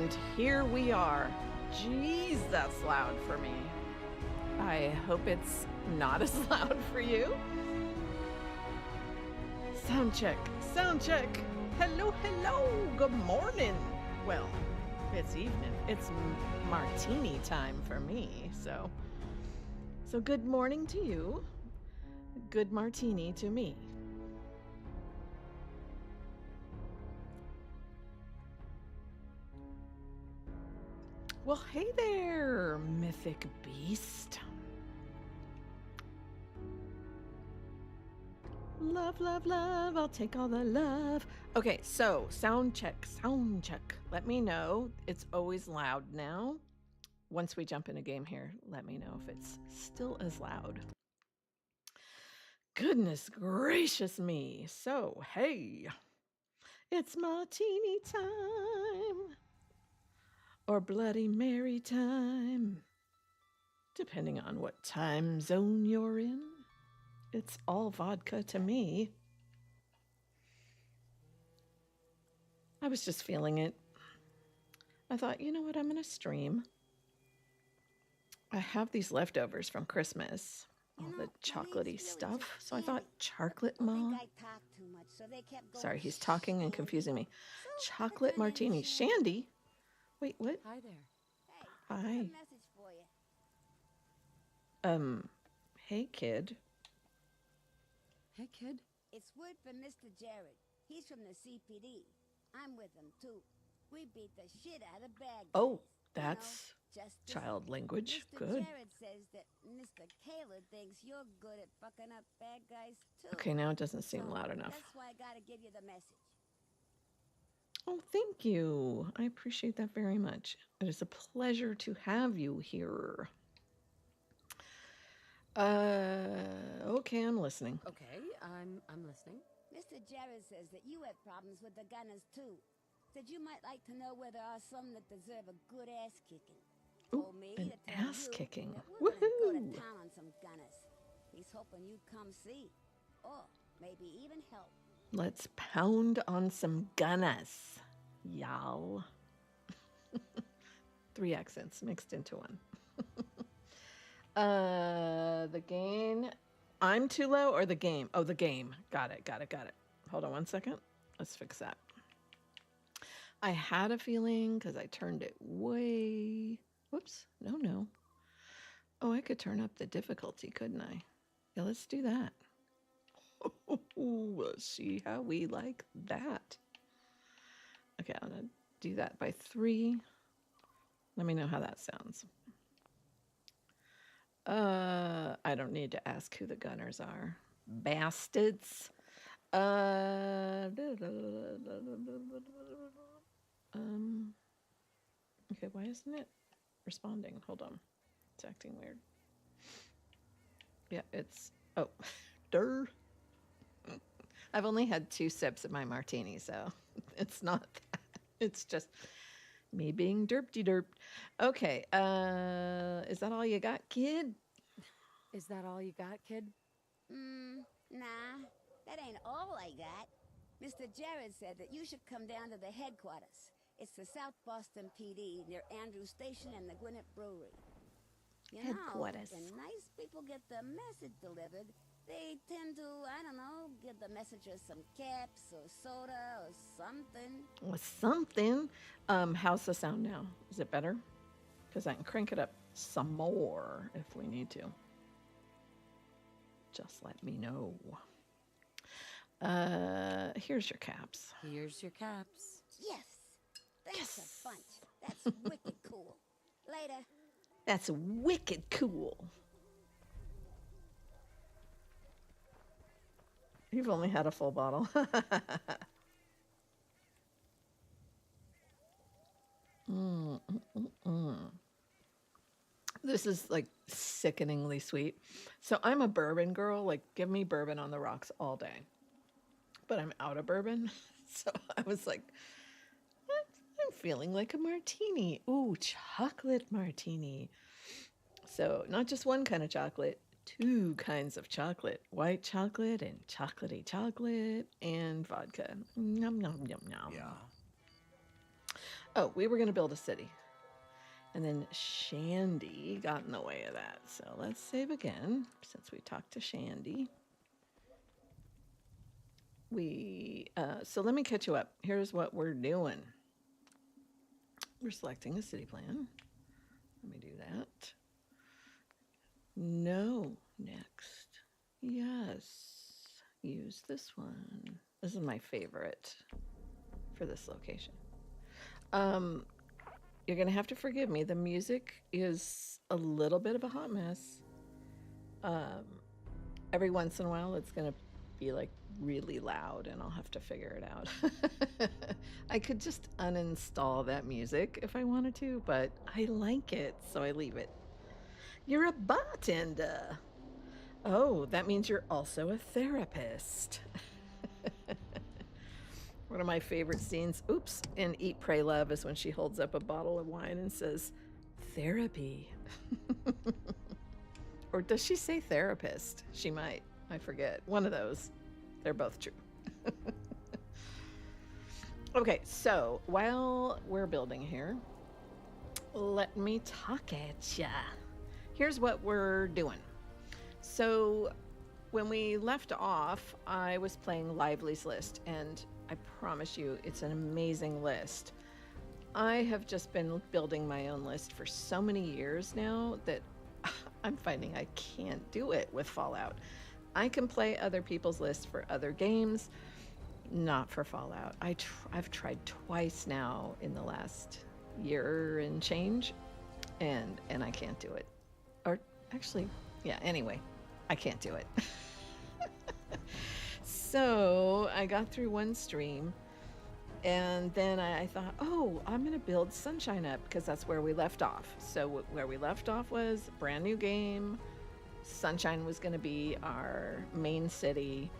And here we are. Jeez, that's loud for me. I hope it's not as loud for you. Sound check, sound check. Hello, hello, good morning. Well, it's evening. It's martini time for me, so good morning to you. Good martini to me. Well, hey there, mythic beast. Love, love, love. I'll take all the love. Okay, so sound check, sound check. Let me know. It's always loud now. Once we jump in a game here, let me know if it's still as loud. Goodness gracious me. So, hey, it's martini time. Or Bloody Mary time. Depending on what time zone you're in. It's all vodka to me. I was just feeling it. I thought, you know what, I'm going to stream. I have these leftovers from Christmas. All the chocolatey stuff. So I thought, chocolate mom. Sorry, he's talking and confusing me. Chocolate martini. Shandy? Wait, what? Hi there. Hi. I have a message for you. Hey, kid. Hey, kid. It's word from Mr. Jared. He's from the CPD. I'm with him, too. We beat the shit out of bad guys. Oh, that's just child language. Mr. Good. Jared says that Mr. Kaler thinks you're good at fucking up bad guys, too. Okay, now it doesn't seem So, loud enough. That's why I gotta give you the message. Oh, thank you. I appreciate that very much. It is a pleasure to have you here. Okay, I'm listening. Okay, I'm listening. Mr. Jared says that you had problems with the gunners, too. Said you might like to know where there are some that deserve a good ass kicking. Told me an to tell ass you kicking. that we're gonna go to Woohoo! town on some gunners. He's hoping you'd come see. Or maybe even help. Let's pound on some gunners, y'all. 3 accents mixed into one. The game. I'm too low or the game? Oh, the game. Got it. Hold on one second. Let's fix that. I had a feeling because I turned it way... Whoops. No. Oh, I could turn up the difficulty, couldn't I? Yeah, let's do that. Let's see how we like that. Okay, I'm going to do that by 3. Let me know how that sounds. I don't need to ask who the gunners are. Bastards. Okay, why isn't it responding? Hold on. It's acting weird. Yeah, it's... Oh, durr. I've only had 2 sips of my martini, so it's not that. It's just me being derpty-derped. Okay, is that all you got, kid? Is that all you got, kid? Nah, that ain't all I got. Mr. Jared said that you should come down to the headquarters. It's the South Boston PD near Andrews Station and the Gwinnett Brewery. You Headquarters. know, when nice people get the message delivered, they tend to, I don't know, give the messenger some caps or soda or something. Or something. How's the sound now? Is it better? Because I can crank it up some more if we need to. Just let me know. Here's your caps. Here's your caps. Yes. Thanks Yes. a bunch. That's wicked cool. Later. That's wicked cool. You've only had a full bottle. This is like sickeningly sweet. So I'm a bourbon girl. Like, give me bourbon on the rocks all day. But I'm out of bourbon. So I was like, I'm feeling like a martini. Ooh, chocolate martini. So not just one kind of chocolate, 2 kinds of chocolate. White chocolate and chocolatey chocolate and vodka. Yum, yum, yum, yum. Yeah. Oh, we were going to build a city. And then Shandy got in the way of that. So let's save again since we talked to Shandy. So let me catch you up. Here's what we're doing. We're selecting a city plan. Let me do that. No, next. Yes, use this one. This is my favorite for this location. You're gonna have to forgive me. The music is a little bit of a hot mess. Every once in a while, it's gonna be like really loud, and I'll have to figure it out. I could just uninstall that music if I wanted to, but I like it, so I leave it. You're a bartender. Oh, that means you're also a therapist. One of my favorite scenes, in Eat, Pray, Love is when she holds up a bottle of wine and says, therapy. Or does she say therapist? She might. I forget. One of those. They're both true. Okay, so while we're building here, let me talk at ya. Here's what we're doing. So when we left off, I was playing Lively's list, and I promise you, it's an amazing list. I have just been building my own list for so many years now that I'm finding I can't do it with Fallout. I can play other people's lists for other games, not for Fallout. I've tried twice now in the last year and change, and I can't do it. Or actually, yeah, anyway, I can't do it. So I got through one stream, and then I thought, oh, I'm going to build Sunshine up because that's where we left off. So where we left off was a brand new game. Sunshine was going to be our main city.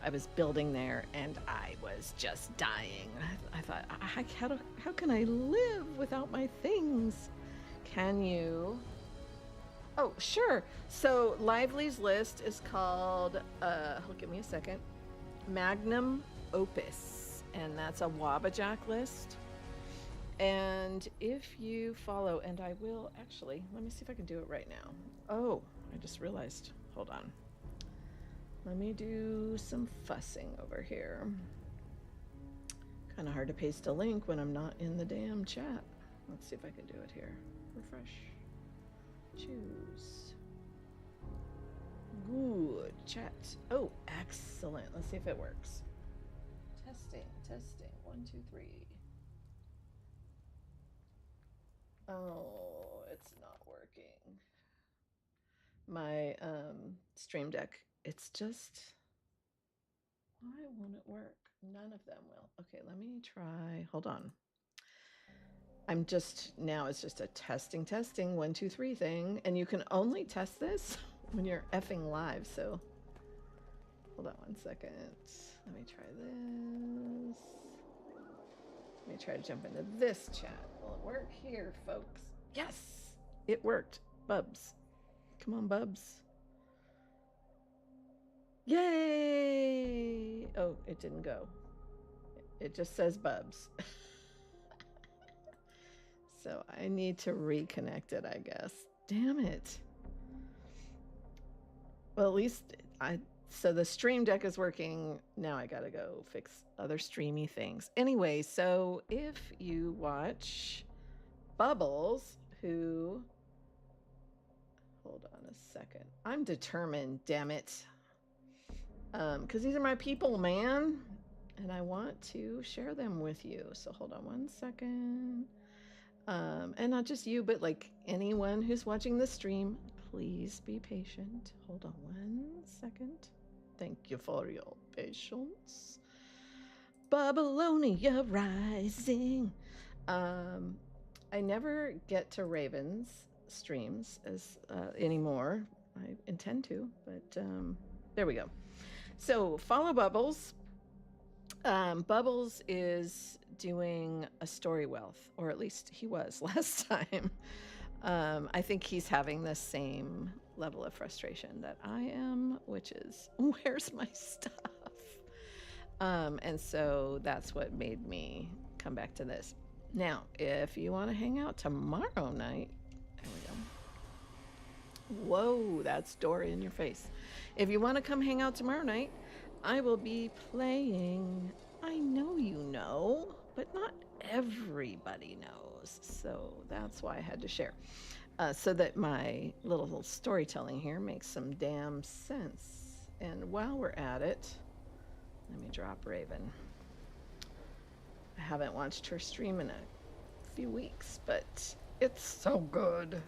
I was building there, and I was just dying. I thought, how can I live without my things? Can you? Oh, sure. So Lively's list is called, give me a second, Magnum Opus, and that's a Wabajack list. And if you follow, and I will actually, let me see if I can do it right now. Oh, I just realized, hold on. Let me do some fussing over here. Kind of hard to paste a link when I'm not in the damn chat. Let's see if I can do it here. Refresh. Choose. Good. Chat. Oh, excellent. Let's see if it works. Testing. 1, 2, 3. Oh, it's not working. My Stream Deck, it's just, why won't it work? None of them will. Okay, let me try. Hold on. It's just a testing 1, 2, 3 thing, and you can only test this when you're effing live. So hold on 1 second. Let me try this. Let me try to jump into this chat. Will it work here, folks? Yes, it worked. Bubs, come on, Bubs. Yay! Oh, it didn't go. It just says Bubs. So I need to reconnect it, I guess. Damn it. Well, at least so the Stream Deck is working. Now I gotta go fix other streamy things. Anyway, so if you watch Bubbles, hold on a second. I'm determined, damn it. Because these are my people, man. And I want to share them with you. So hold on 1 second. And not just you, but like anyone who's watching the stream, please be patient. Hold on 1 second. Thank you for your patience. Babylonia Rising. I never get to Raven's streams anymore. I intend to, but there we go. So follow Bubbles. Bubbles is doing a story wealth, or at least he was last time. I think he's having the same level of frustration that I am, which is, where's my stuff? And so that's what made me come back to this. Now, if you want to hang out tomorrow night, there we go. Whoa, that's Dory in your face. If you want to come hang out tomorrow night, I will be playing I Know You Know, but not everybody knows. So that's why I had to share. So that my little storytelling here makes some damn sense. And while we're at it, let me drop Raven. I haven't watched her stream in a few weeks, but it's so good.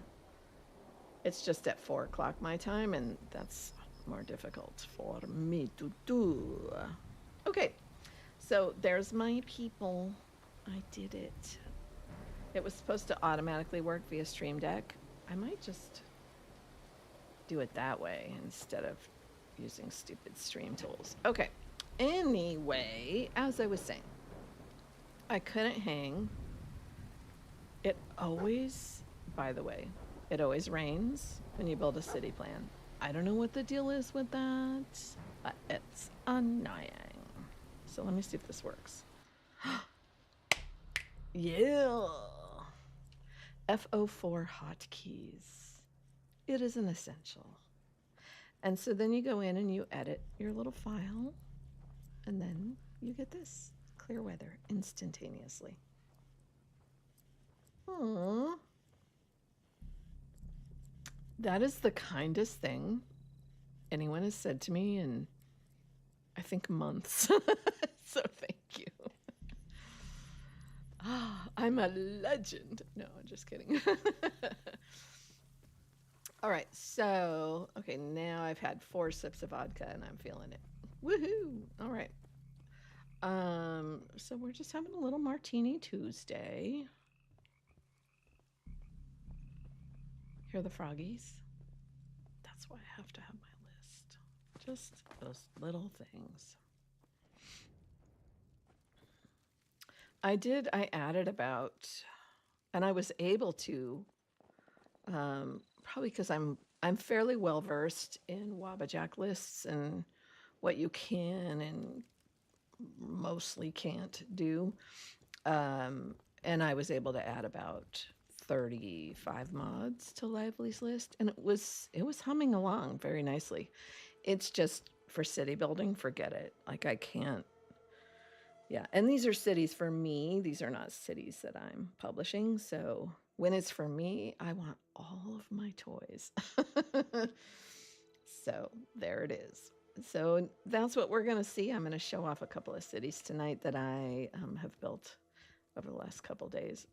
It's just at 4 o'clock my time, and that's more difficult for me to do. Okay, so there's my people. I did it. It was supposed to automatically work via Stream Deck. I might just do it that way instead of using stupid stream tools. Okay, anyway, as I was saying, I couldn't hang. It always, by the way, it always rains when you build a city plan. I don't know what the deal is with that, but it's annoying. So let me see if this works. Yeah. F04 hotkeys. It is an essential. And so then you go in and you edit your little file, and then you get this clear weather instantaneously. Aww. That is the kindest thing anyone has said to me in, I think, months. So thank you. Ah, I'm a legend. No, I'm just kidding. All right, so, okay, now I've had 4 sips of vodka and I'm feeling it. Woohoo! All right. So we're just having a little Martini Tuesday. Hear the froggies? That's why I have to have my list. Just those little things. I added about, and I was able to, probably because I'm fairly well versed in Wabajack lists and what you can and mostly can't do. And I was able to add about 35 mods to Lively's list, and it was humming along very nicely. It's just for city building, forget it. Like I can't. Yeah, and these are cities for me. These are not cities that I'm publishing. So when it's for me, I want all of my toys. So there it is. So that's what we're going to see. I'm going to show off a couple of cities tonight that I have built over the last couple days.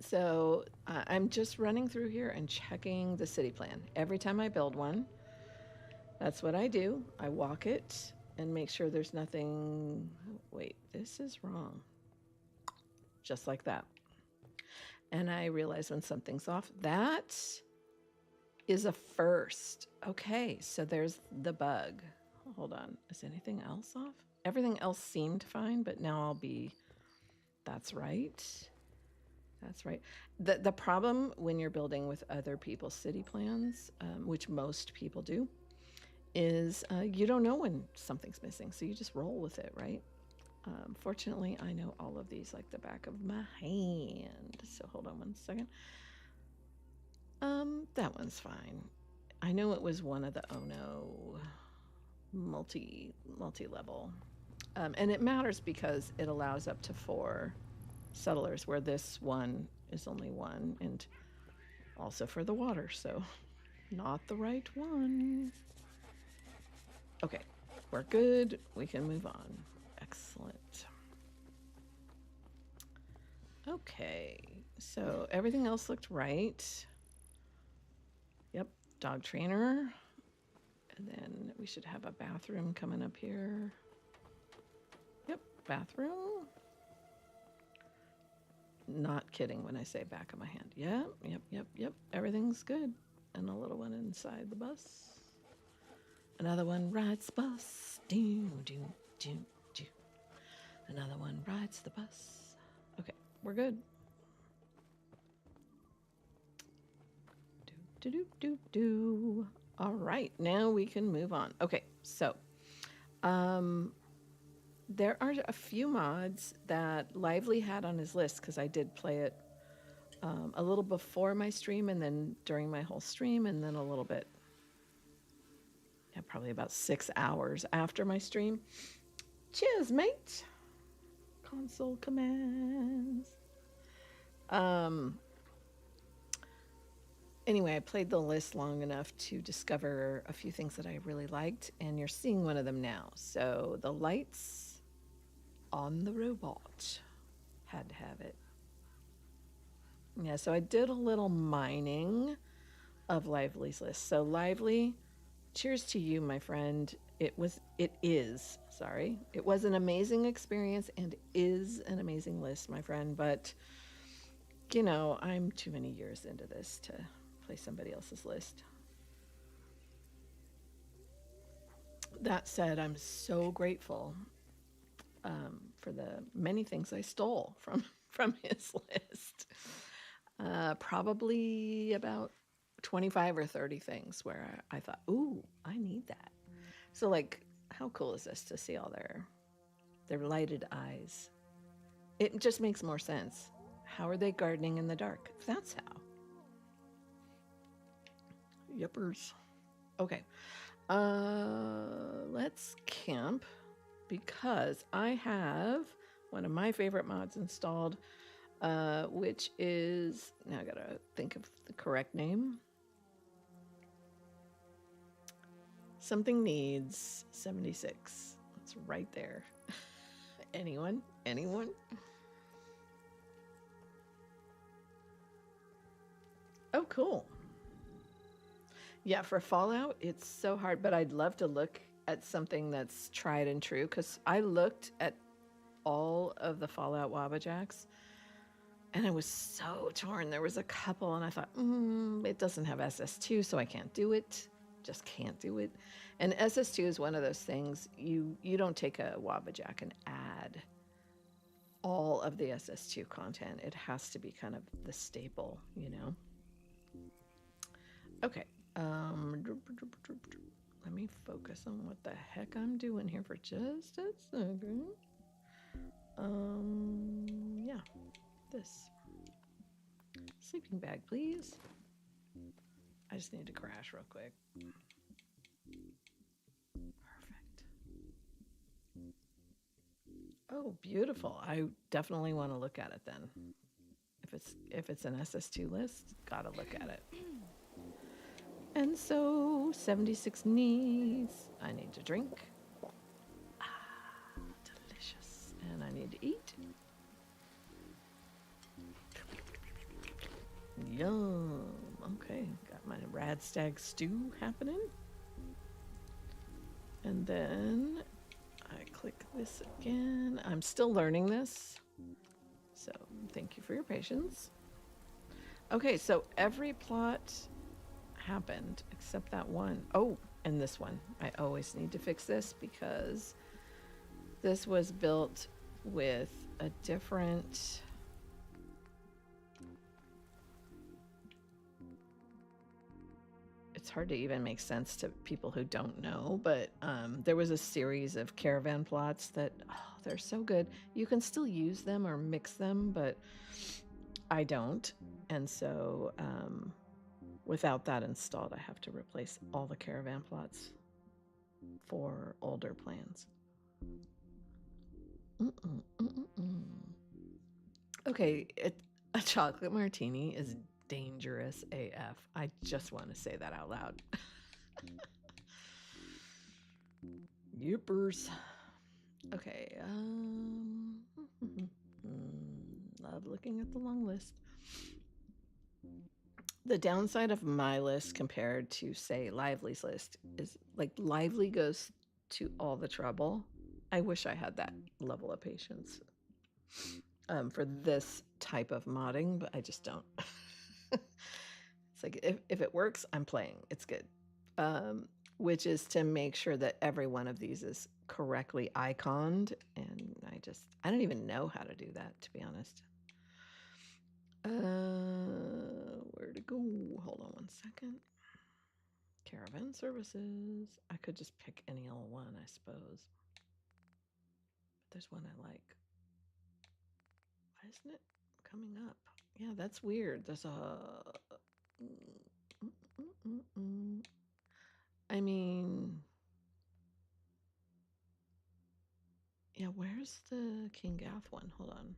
So I'm just running through here and checking the city plan. Every time I build one, that's what I do. I walk it and make sure there's nothing. Wait, this is wrong. Just like that. And I realize when something's off. That is a first. Okay, so there's the bug. Hold on. Is anything else off? Everything else seemed fine, but now I'll be. That's right. That's right. The problem when you're building with other people's city plans, which most people do, is you don't know when something's missing, so you just roll with it, right? Fortunately, I know all of these like the back of my hand. So hold on one second. That one's fine. I know it was one of the Ono multi-level. And it matters because it allows up to 4 settlers, where this one is only 1, and also for the water, so not the right one. Okay, we're good. We can move on. Excellent. Okay, so everything else looked right. Yep, dog trainer. And then we should have a bathroom coming up here. Yep, bathroom. Not kidding when I say back of my hand. Yep. Everything's good. And a little one inside the bus. Another one rides the bus. Do. Another one rides the bus. Okay, we're good. Do. All right, now we can move on. Okay, so There are a few mods that Lively had on his list because I did play it a little before my stream and then during my whole stream and then a little bit, yeah, probably about 6 hours after my stream. Cheers, mate. Console commands. Um, anyway, I played the list long enough to discover a few things that I really liked, and you're seeing one of them now. So the lights on the robot had to have it. Yeah, so I did a little mining of Lively's list. So Lively, cheers to you, my friend. It was an amazing experience and is an amazing list, my friend, but you know, I'm too many years into this to play somebody else's list. That said, I'm so grateful for the many things I stole from his list. Probably about 25 or 30 things where I thought, ooh, I need that. So, like, how cool is this to see all their lighted eyes? It just makes more sense. How are they gardening in the dark? That's how. Yippers. Okay. Let's camp because I have one of my favorite mods installed, which is, now I gotta think of the correct name. Something needs 76. It's right there. Anyone? Oh, cool. Yeah, for Fallout, it's so hard, but I'd love to look at something that's tried and true because I looked at all of the Fallout Wabajaks and I was so torn. There was a couple and I thought, it doesn't have SS2, so I can't do it. Just can't do it. And SS2 is one of those things you don't take a Wabajack and add all of the SS2 content. It has to be kind of the staple, you know? Okay. Let me focus on what the heck I'm doing here for just a second. Yeah, this. Sleeping bag, please. I just need to crash real quick. Perfect. Oh, beautiful. I definitely want to look at it then. If it's an SS2 list, gotta look at it. And so 76 needs. I need to drink. Delicious. And I need to eat. Yum. Okay, got my rad stag stew happening. And then I click this again. I'm still learning this, so thank you for your patience. Okay, so every plot happened except that one. Oh, and this one. I always need to fix this because this was built with a different... It's hard to even make sense to people who don't know, but there was a series of caravan plots that, they're so good. You can still use them or mix them, but I don't. And so without that installed, I have to replace all the caravan plots for older plans. Okay, a chocolate martini is dangerous AF. I just want to say that out loud. Yippers. Okay. Love looking at the long list. The downside of my list compared to, say, Lively's list is like Lively goes to all the trouble. I wish I had that level of patience for this type of modding, but I just don't. It's like if it works, I'm playing. It's good. Which is to make sure that every one of these is correctly iconed, and I don't even know how to do that, to be honest. Where to go? Hold on one second. Caravan services. I could just pick any old one, I suppose. But there's one I like. Why isn't it coming up? Yeah, that's weird. There's a. I mean, yeah, where's the King Gath one? Hold on.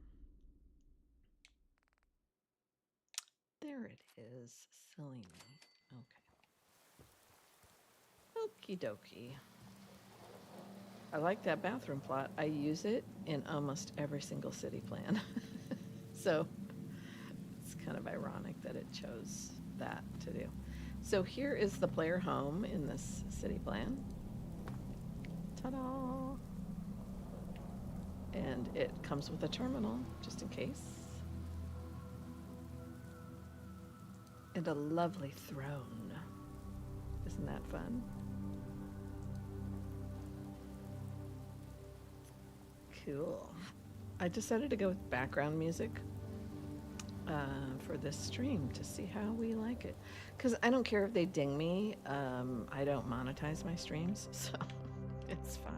There it is. Silly me. Okay. Okie dokie. I like that bathroom plot. I use it in almost every single city plan. So it's kind of ironic that it chose that to do. So here is the player home in this city plan. Ta-da! And it comes with a terminal, just in case. And a lovely throne. Isn't that fun? Cool. I decided to go with background music for this stream to see how we like it. Because I don't care if they ding me. I don't monetize my streams, so it's fine.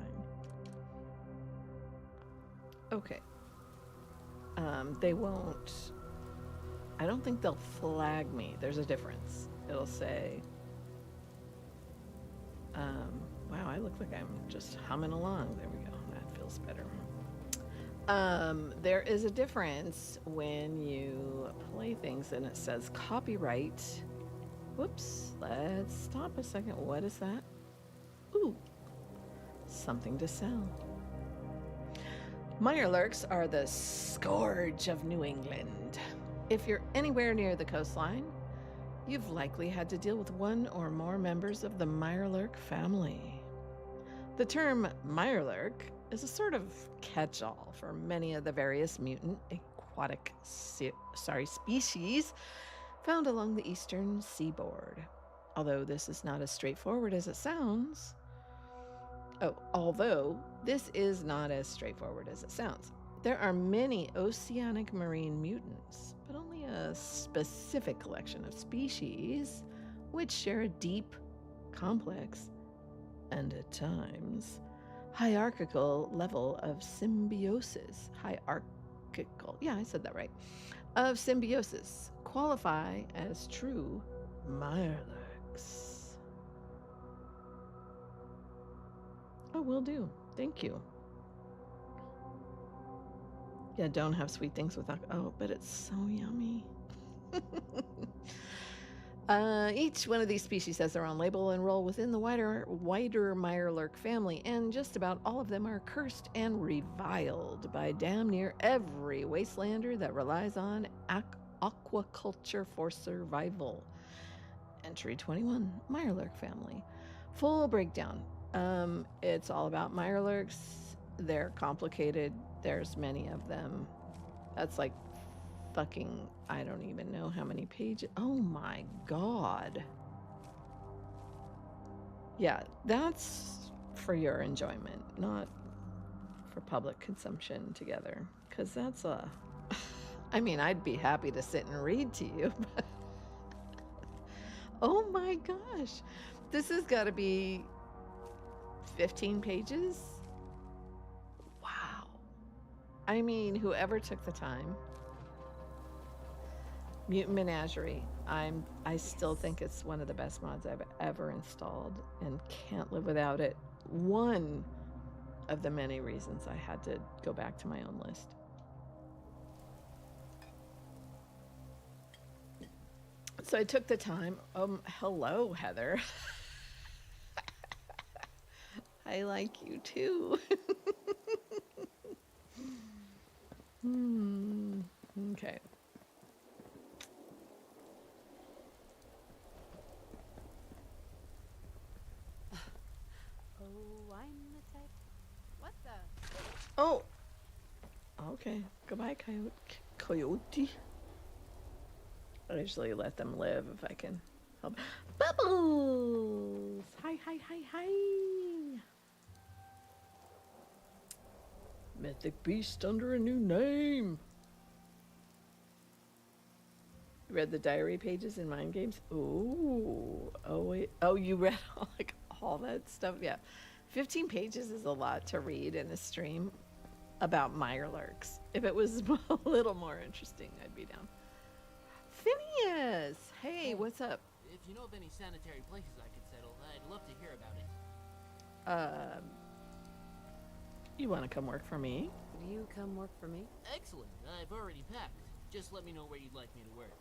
Okay. They won't. I don't think they'll flag me. There's a difference. It'll say, wow, I look like I'm just humming along. There we go. That feels better. There is a difference when you play things and it says copyright. Whoops. Let's stop a second. What is that? Ooh, something to sell. Mirelurks are the scourge of New England. If you're anywhere near the coastline, you've likely had to deal with one or more members of the Mirelurk family. The term Mirelurk is a sort of catch-all for many of the various mutant aquatic species found along the eastern seaboard. Although this is not as straightforward as it sounds. There are many oceanic marine mutants, but only a specific collection of species which share a deep, complex, and at times hierarchical level of symbiosis. Of symbiosis qualify as true Mirelurks. Oh, will do. Thank you. Yeah, don't have sweet things with alcohol. Oh, but it's so yummy. Each one of these species has their own label and role within the wider Mirelurk family, and just about all of them are cursed and reviled by damn near every wastelander that relies on aquaculture for survival. Entry 21, Mirelurk family. Full breakdown. It's all about Mirelurks. They're complicated. There's many of them. That's like fucking, I don't even know how many pages. Oh my god. Yeah, that's for your enjoyment, not for public consumption together. Because that's I mean, I'd be happy to sit and read to you, but oh my gosh. This has got to be 15 pages? Wow. I mean, whoever took the time. Mutant Menagerie. I still think it's one of the best mods I've ever installed and can't live without it. One of the many reasons I had to go back to my own list. So I took the time. Hello, Heather. I like you too. Okay. Oh, I'm the type. What the? Oh. Okay. Goodbye, Coyote. I usually let them live if I can help. Bubbles! Hi. Mythic beast under a new name. You read the diary pages in Mind Games? Ooh. Oh, wait. Oh, you read all that stuff? Yeah. 15 pages is a lot to read in a stream. about Mirelurks. If it was a little more interesting, I'd be down. Phineas! Hey, what's up? If you know of any sanitary places I could settle, I'd love to hear about it. You want to come work for me? Do you come work for me? Excellent. I've already packed. Just let me know where you'd like me to work.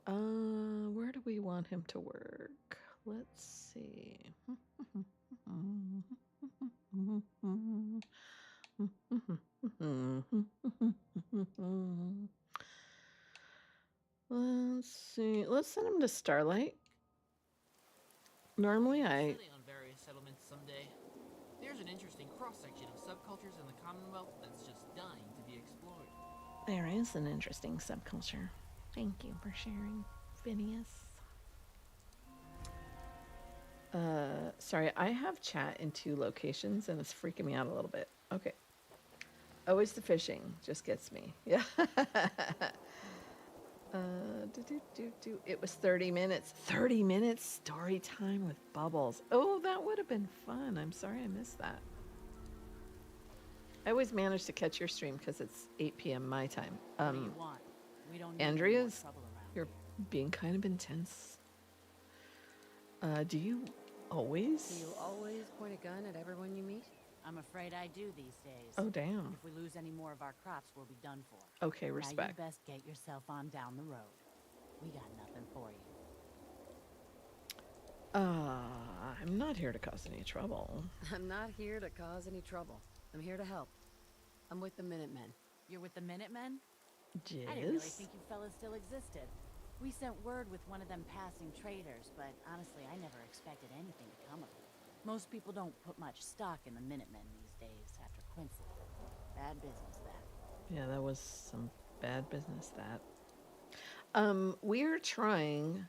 Where do we want him to work? Let's see. Let's see. Let's send him to Starlight. Normally, I Study on various settlements someday. There's an interesting cross-section of subcultures in the Commonwealth that's just dying to be explored. There is an interesting subculture. Thank you for sharing, Phineas. Sorry, I have chat in 2 locations and it's freaking me out a little bit. Okay. Always the fishing just gets me. Yeah. It was 30 minutes. 30 minutes story time with Bubbles. Oh, that would have been fun. I'm sorry I missed that. I always manage to catch your stream because it's 8 p.m. my time. What do you want? We don't need Andrea's, any more trouble around you're here. being kind of intense. Do you always? Do you always point a gun at everyone you meet? I'm afraid I do these days. Oh, damn. If we lose any more of our crops, we'll be done for. Okay, respect. Now you best get yourself on down the road. We got nothing for you. I'm not here to cause any trouble. I'm not here to cause any trouble. I'm here to help. I'm with the Minutemen. You're with the Minutemen? Yes. I didn't really think you fellas still existed. We sent word with one of them passing traders, but honestly, I never expected anything to come of it. Most people don't put much stock in the Minutemen these days after Quincy. Bad business, that. Yeah, that was some bad business, that. We're trying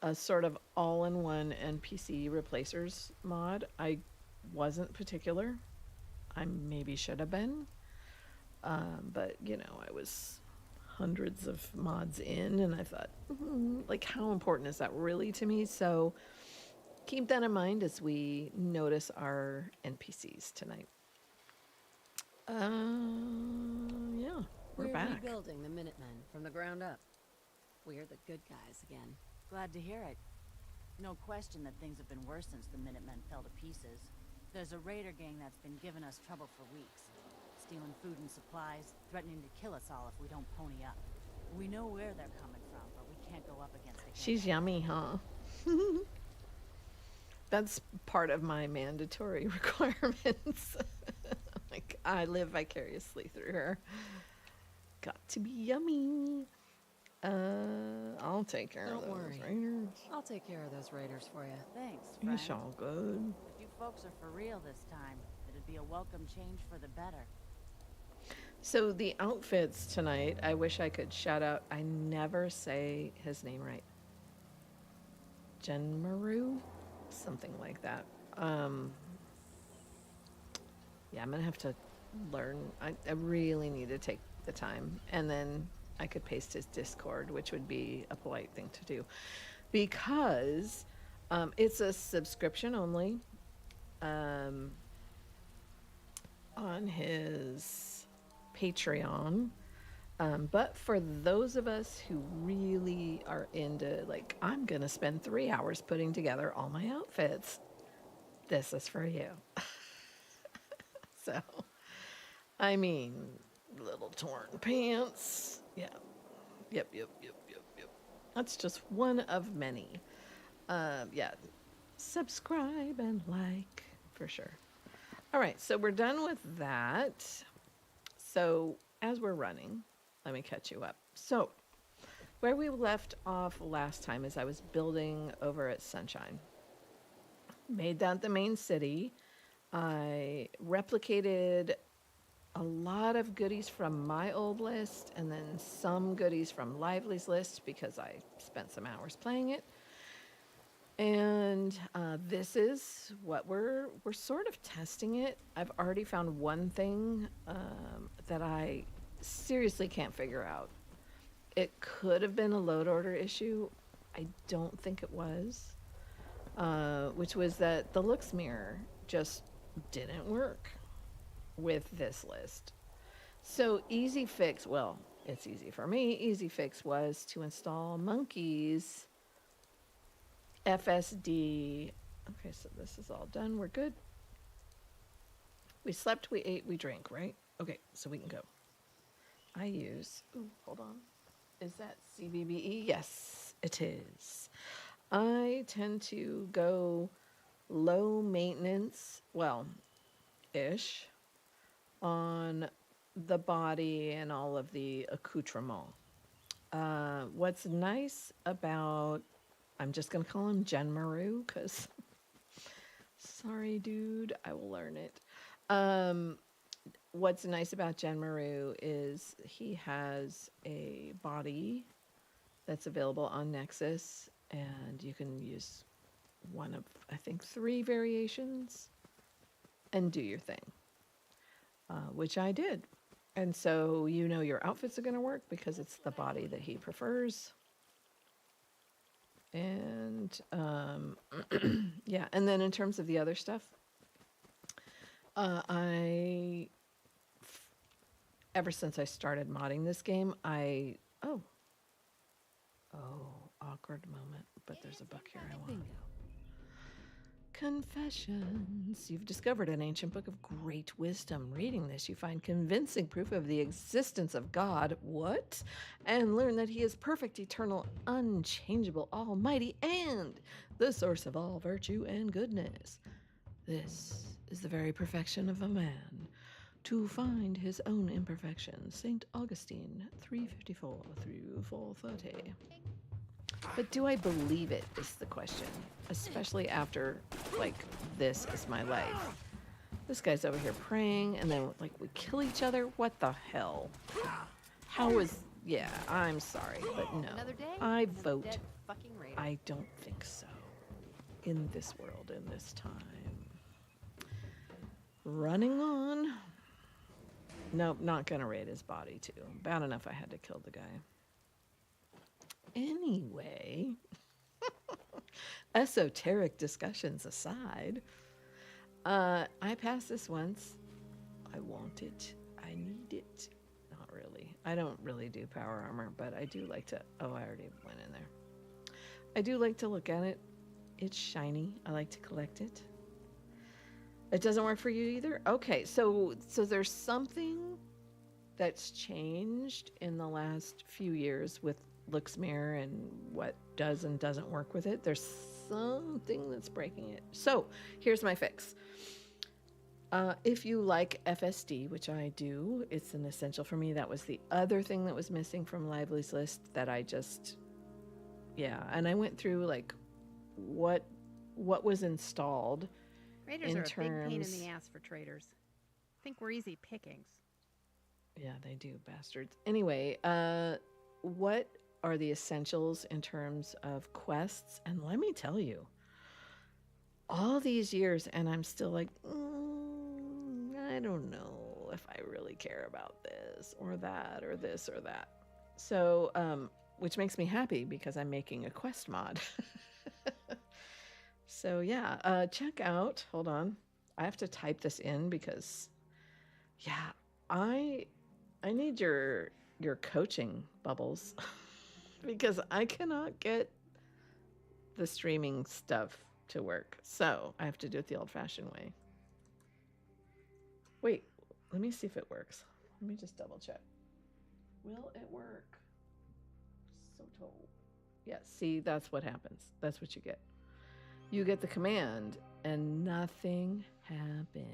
a sort of all-in-one NPC replacers mod. I wasn't particular. I maybe should have been. But, you know, I was hundreds of mods in, and I thought, like, how important is that really to me? So keep that in mind as we notice our NPCs tonight. Yeah, we're back. rebuilding the Minutemen from the ground up. We're the good guys again. Glad to hear it. No question that things have been worse since the Minutemen fell to pieces. There's a raider gang that's been giving us trouble for weeks. Stealing food and supplies, threatening to kill us all if we don't pony up. We know where they're coming from, but we can't go up against the gang. She's yummy, huh? That's part of my mandatory requirements. Like, I live vicariously through her. Got to be yummy. I'll take care of Don't those worry. raiders. I'll take care of those raiders for you. Thanks, You friend. shall good. If you folks are for real this time, it'd be a welcome change for the better. So the outfits tonight, I wish I could shout out. I never say his name right. Genmaru? Something like that. Yeah, I'm gonna have to learn. I really need to take the time, and then I could paste his Discord, which would be a polite thing to do, because it's a subscription only on his Patreon. But for those of us who really are into, like, I'm gonna spend 3 hours putting together all my outfits, this is for you. So, I mean, little torn pants. Yeah. Yep. That's just one of many. Yeah. Subscribe and like for sure. All right. So we're done with that. So as we're running, let me catch you up. So where we left off last time is I was building over at Sunshine. Made that the main city. I replicated a lot of goodies from my old list and then some goodies from Lively's list because I spent some hours playing it. And this is what we're sort of testing it. I've already found one thing that I seriously can't figure out. It could have been a load order issue. I don't think it was. Which was that the looks mirror just didn't work. with this list. So easy fix, well, it's easy for me. Easy fix was to install Monkey's FSD. Okay, so this is all done. We're good. We slept, we ate, we drank, right? Okay, so we can go. I use, ooh, hold on. Is that CBBE? Yes, it is. I tend to go low maintenance, well, ish, on the body and all of the accoutrement. What's nice about, I'm just going to call him Genmaru because, sorry, dude, I will learn it. What's nice about Genmaru is he has a body that's available on Nexus, and you can use one of, I think, 3 variations and do your thing, which I did. And so you know your outfits are going to work because it's the body that he prefers. And yeah, and then in terms of the other stuff, ever since I started modding this game, oh, awkward moment, but there's a book here I want. Confessions. You've discovered an ancient book of great wisdom. Reading this, you find convincing proof of the existence of God. What? And learn that he is perfect, eternal, unchangeable, almighty, and the source of all virtue and goodness. This is the very perfection of a man. To find his own imperfections, St. Augustine, 354 through 430. But do I believe it is the question, especially after, like, this is my life. This guy's over here praying, and then, like, we kill each other? What the hell? How is... Yeah, I'm sorry, but no. Another day, I another vote. dead fucking raider. I don't think so. In this world, in this time. Running on. Nope, not gonna raid his body, too. Bad enough I had to kill the guy. Anyway, esoteric discussions aside, I passed this once. I want it. I need it. Not really. I don't really do power armor, but I do like to... Oh, I already went in there. I do like to look at it. It's shiny. I like to collect it. It doesn't work for you either? Okay, so there's something that's changed in the last few years with Luxmere and what does and doesn't work with it. There's something that's breaking it. So here's my fix. If you like FSD, which I do, it's an essential for me. That was the other thing that was missing from Lively's list that I just, yeah. And I went through like what was installed. Raiders are a big pain in the ass for traders. Think we're easy pickings. Yeah, they do, bastards. Anyway, what are the essentials in terms of quests? And let me tell you, all these years, and I'm still like, I don't know if I really care about this or that or this or that. So, which makes me happy because I'm making a quest mod. So yeah, check out, hold on. I have to type this in because, yeah, I need your coaching, Bubbles, because I cannot get the streaming stuff to work. So I have to do it the old-fashioned way. Wait, let me see if it works. Let me just double check. Will it work? Soto. Yeah, see, that's what happens. That's what you get. You get the command and nothing happens.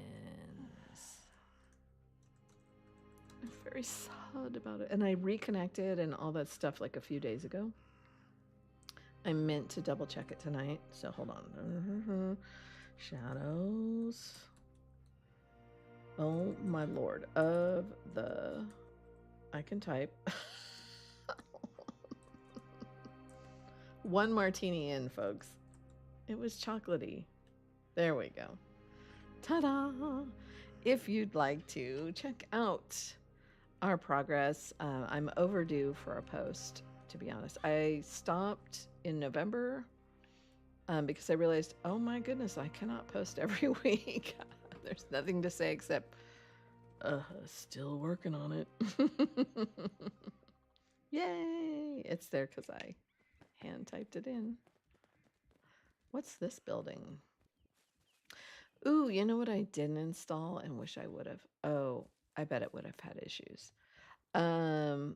I'm very sad about it. And I reconnected and all that stuff like a few days ago. I meant to double check it tonight. So hold on. Shadows. Oh my lord. Of the... I can type. 1 martini in, folks. It was chocolatey. There we go. Ta-da! If you'd like to check out our progress, I'm overdue for a post, to be honest. I stopped in November because I realized, oh my goodness, I cannot post every week. There's nothing to say except Still working on it. Yay! It's there because I hand typed it in. What's this building? Ooh, you know what I didn't install and wish I would have? Oh, I bet it would have had issues. Oh,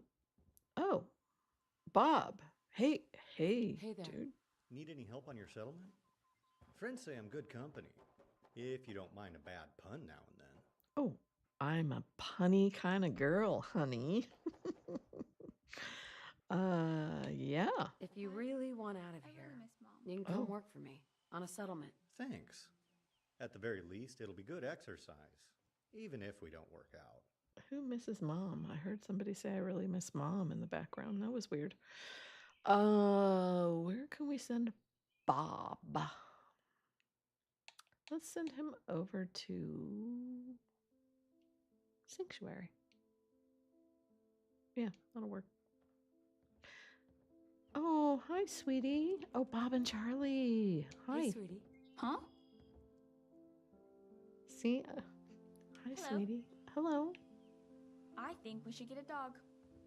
Bob. Hey, Hey there. dude. Need any help on your settlement? Friends say I'm good company, if you don't mind a bad pun now and then. Oh, I'm a punny kind of girl, honey. Yeah. If you really want out of here, you can come work for me on a settlement. Thanks. At the very least, it'll be good exercise, even if we don't work out. Who misses mom? I heard somebody say I really miss mom in the background. That was weird. Where can we send Bob? Let's send him over to Sanctuary. Yeah, that'll work. Oh, hi, sweetie. Oh, Bob and Charlie. Hi. Hey, sweetie. Huh? See? Hi, Hello. sweetie. Hello. I think we should get a dog.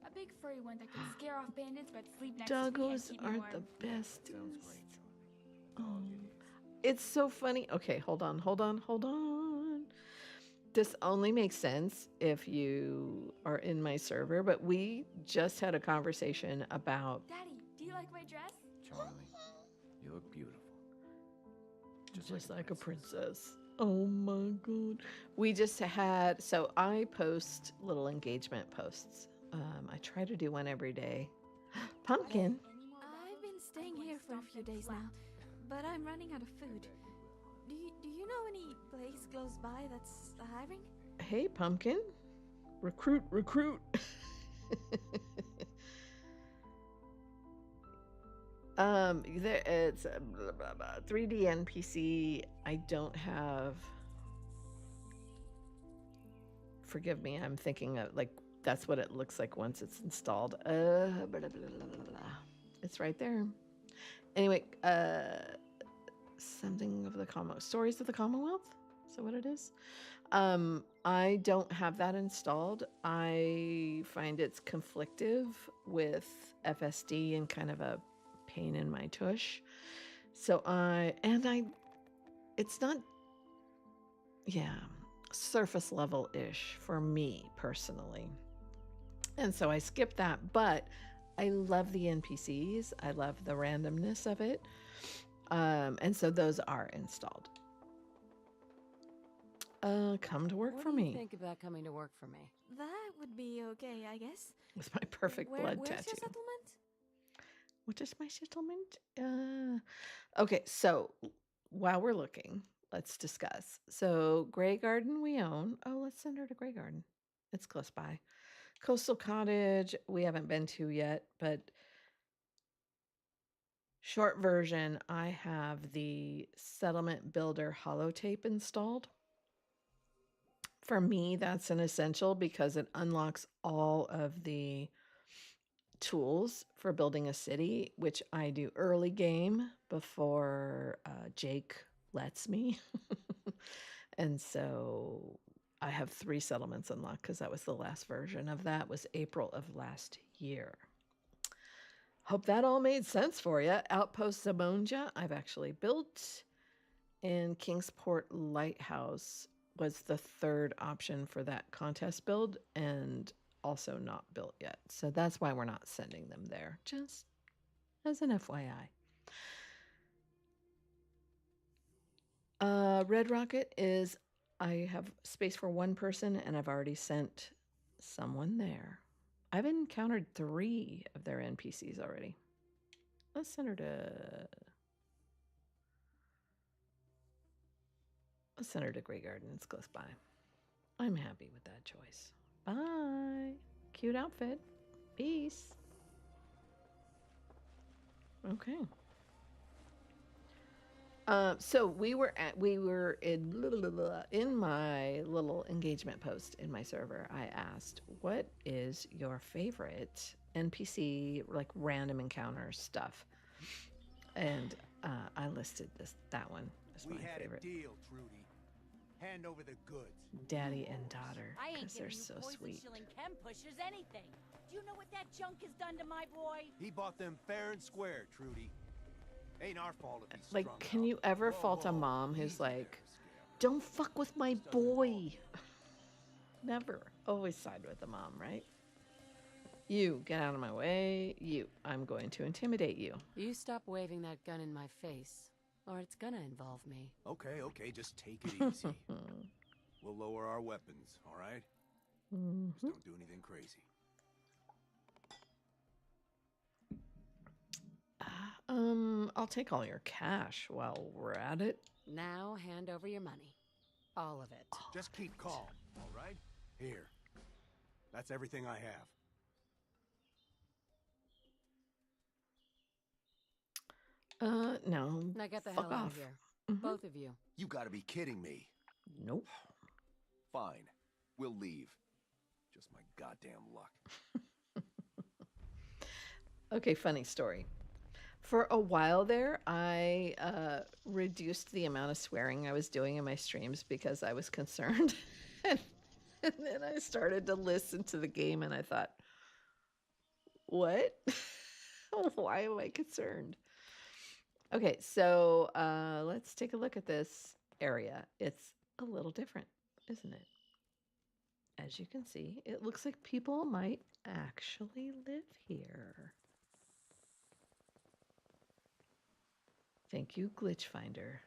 A big furry one that can scare off bandits but sleep next to me and Doggos keep me aren't warm. the best. Oh, it's so funny. Okay, hold on. This only makes sense if you are in my server, but we just had a conversation about Daddy, do you like my dress? Charlie, you look beautiful. just like a princess. Oh my god. We just had, so I post little engagement posts. I try to do one every day. Pumpkin. I've been staying here for a few days now, but I'm running out of food. Do you know any place close by that's hiring? Hey, Pumpkin. Recruit. It's 3D NPC. I don't have. Forgive me. I'm thinking of like that's what it looks like once it's installed. It's right there. Anyway, something of the Commonwealth. Stories of the Commonwealth. Is that what it is? I don't have that installed. I find it's conflictive with FSD and kind of a pain in my tush. So it's not, surface level-ish for me personally. And so I skipped that, but I love the NPCs. I love the randomness of it. And so those are installed. Come to work What for do you me. think about coming to work for me? That would be okay, I guess. It's my perfect blood Where's tattoo. your settlement? What is my settlement? Okay, so while we're looking, let's discuss. So Grey Garden we own. Oh, let's send her to Grey Garden. It's close by. Coastal Cottage we haven't been to yet, but short version, I have the Settlement Builder holotape installed. For me, that's an essential because it unlocks all of the tools for building a city, which I do early game before Jake lets me. And so I have 3 settlements unlocked because that was the last version of that was April of last year. Hope that all made sense for you. Outpost Zamonja, I've actually built. And Kingsport Lighthouse was the 3rd option for that contest build and also not built yet. So that's why we're not sending them there, just as an FYI. Red Rocket is, I have space for 1 person and I've already sent someone there. I've encountered 3 of their NPCs already. Let's send her to... Let's send her to Grey Garden. It's close by. I'm happy with that choice. Bye. Cute outfit. Peace. Okay. So we were in my little engagement post in my server. I asked, "What is your favorite NPC like random encounter stuff?" And I listed that one as my favorite. We had a deal, Trudy. Hand over the goods. Daddy and daughter, I ain't because they're giving you so poison sweet. shilling chem pushers anything. Do you know what that junk has done to my boy? He bought them fair and square, Trudy. Ain't our fault if he's Like, strung can out. you ever Whoa, fault a whoa, mom who's easy like, there, Scamp. don't fuck with my This doesn't boy? involve- Never. Always side with the mom, right? You, get out of my way. You, I'm going to intimidate you. You stop waving that gun in my face, or it's gonna involve me. Okay, just take it easy. We'll lower our weapons, all right? Just don't do anything crazy. I'll take all your cash while we're at it. Now hand over your money. All of it. Just keep calm, all right? Here. That's everything I have. No. Now get the fuck hell out off. of here. Mhm. Both of you. You gotta be kidding me. Nope. Fine. We'll leave. Just my goddamn luck. Okay, funny story. For a while there, I reduced the amount of swearing I was doing in my streams because I was concerned. and then I started to listen to the game and I thought, what? Why am I concerned? Okay, so let's take a look at this area. It's a little different, isn't it? As you can see, it looks like people might actually live here. Thank you, Glitch Finder.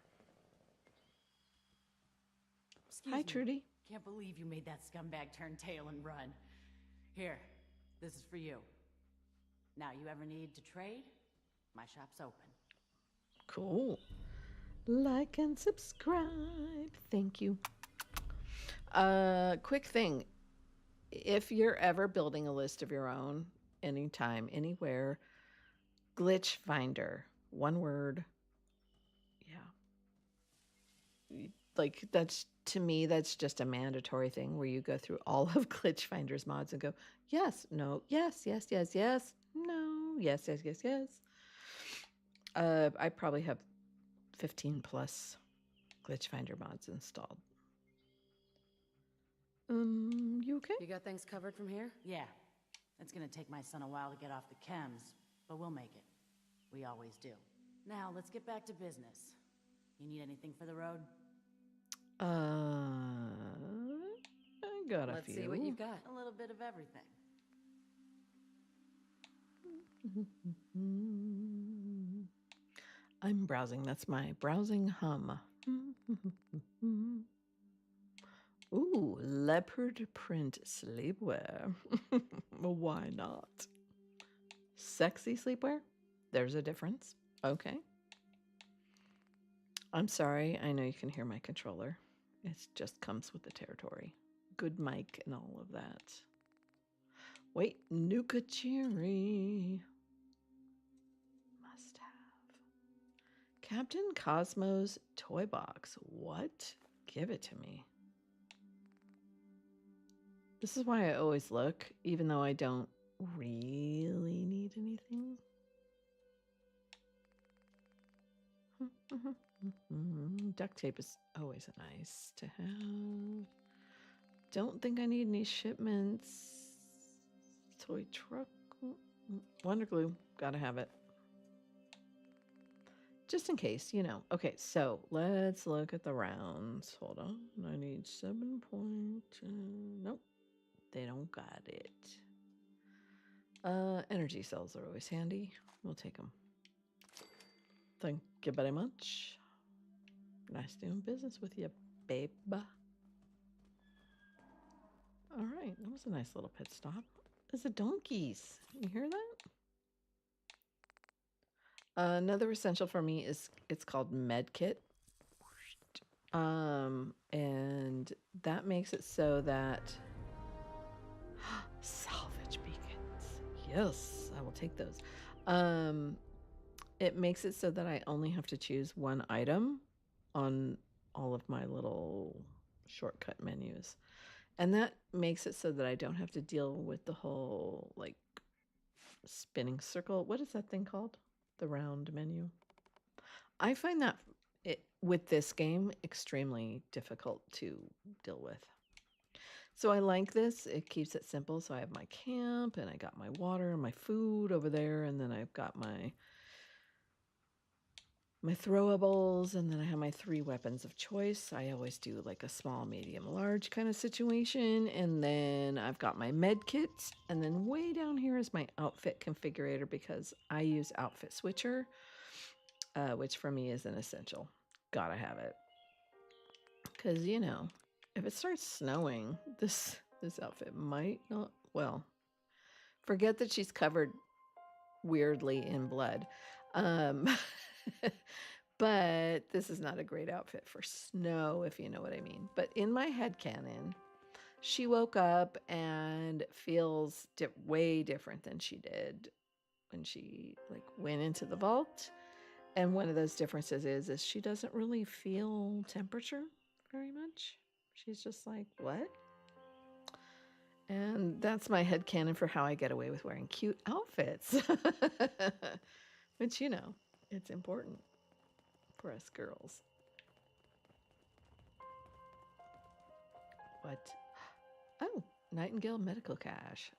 Excuse Hi, me. Trudy. Can't believe you made that scumbag turn tail and run. Here, this is for you. Now, you ever need to trade? My shop's open. Cool. Like and subscribe. Thank you. Quick thing. If you're ever building a list of your own, anytime, anywhere, Glitch Finder. One word. Yeah. Like, that's, to me, that's just a mandatory thing where you go through all of Glitch Finder's mods and go, yes, no, yes, yes, yes, yes, no, yes, yes, yes, yes. I probably have 15 plus Glitch Finder mods installed. You okay? You got things covered from here? Yeah. It's gonna take my son a while to get off the chems, but we'll make it. We always do. Now, let's get back to business. You need anything for the road? I got a Let's few. see what you've got. A little bit of everything. I'm browsing. That's my browsing hum. Ooh, leopard print sleepwear. Why not? Sexy sleepwear? There's a difference. Okay. I'm sorry. I know you can hear my controller. It just comes with the territory. Good mic and all of that. Wait, Nuka Cherry. Must have. Captain Cosmo's toy box. What? Give it to me. This is why I always look, even though I don't really need anything. Duct tape is always nice to have. Don't think I need any shipments. Toy truck. Wonder glue. Gotta have it. Just in case, you know. Okay, so let's look at the rounds. Hold on. I need 7 point. Nope. They don't got it. Energy cells are always handy. We'll take them. Thank you very much. Nice doing business with you, babe. All right, that was a nice little pit stop. There's the donkeys. You hear that? Another essential for me is it's called med kit. And that makes it so that salvage beacons. Yes, I will take those. It makes it so that I only have to choose one item on all of my little shortcut menus. And that makes it so that I don't have to deal with the whole like spinning circle. What is that thing called? The round menu. I find that with this game, extremely difficult to deal with. So I like this. It keeps it simple. So I have my camp and I got my water and my food over there. And then I've got my throwables, and then I have my 3 weapons of choice. I always do like a small, medium, large kind of situation. And then I've got my med kits. And then way down here is my outfit configurator because I use Outfit Switcher, which for me is an essential. Gotta have it. Because, you know, if it starts snowing, this outfit might not, well, forget that she's covered weirdly in blood. But this is not a great outfit for snow, if you know what I mean. But in my headcanon, she woke up and feels way different than she did when she like went into the vault. And one of those differences is she doesn't really feel temperature very much. She's just like, what? And that's my headcanon for how I get away with wearing cute outfits. Which, you know, it's important for us girls. What? Oh, Nightingale Medical Cache.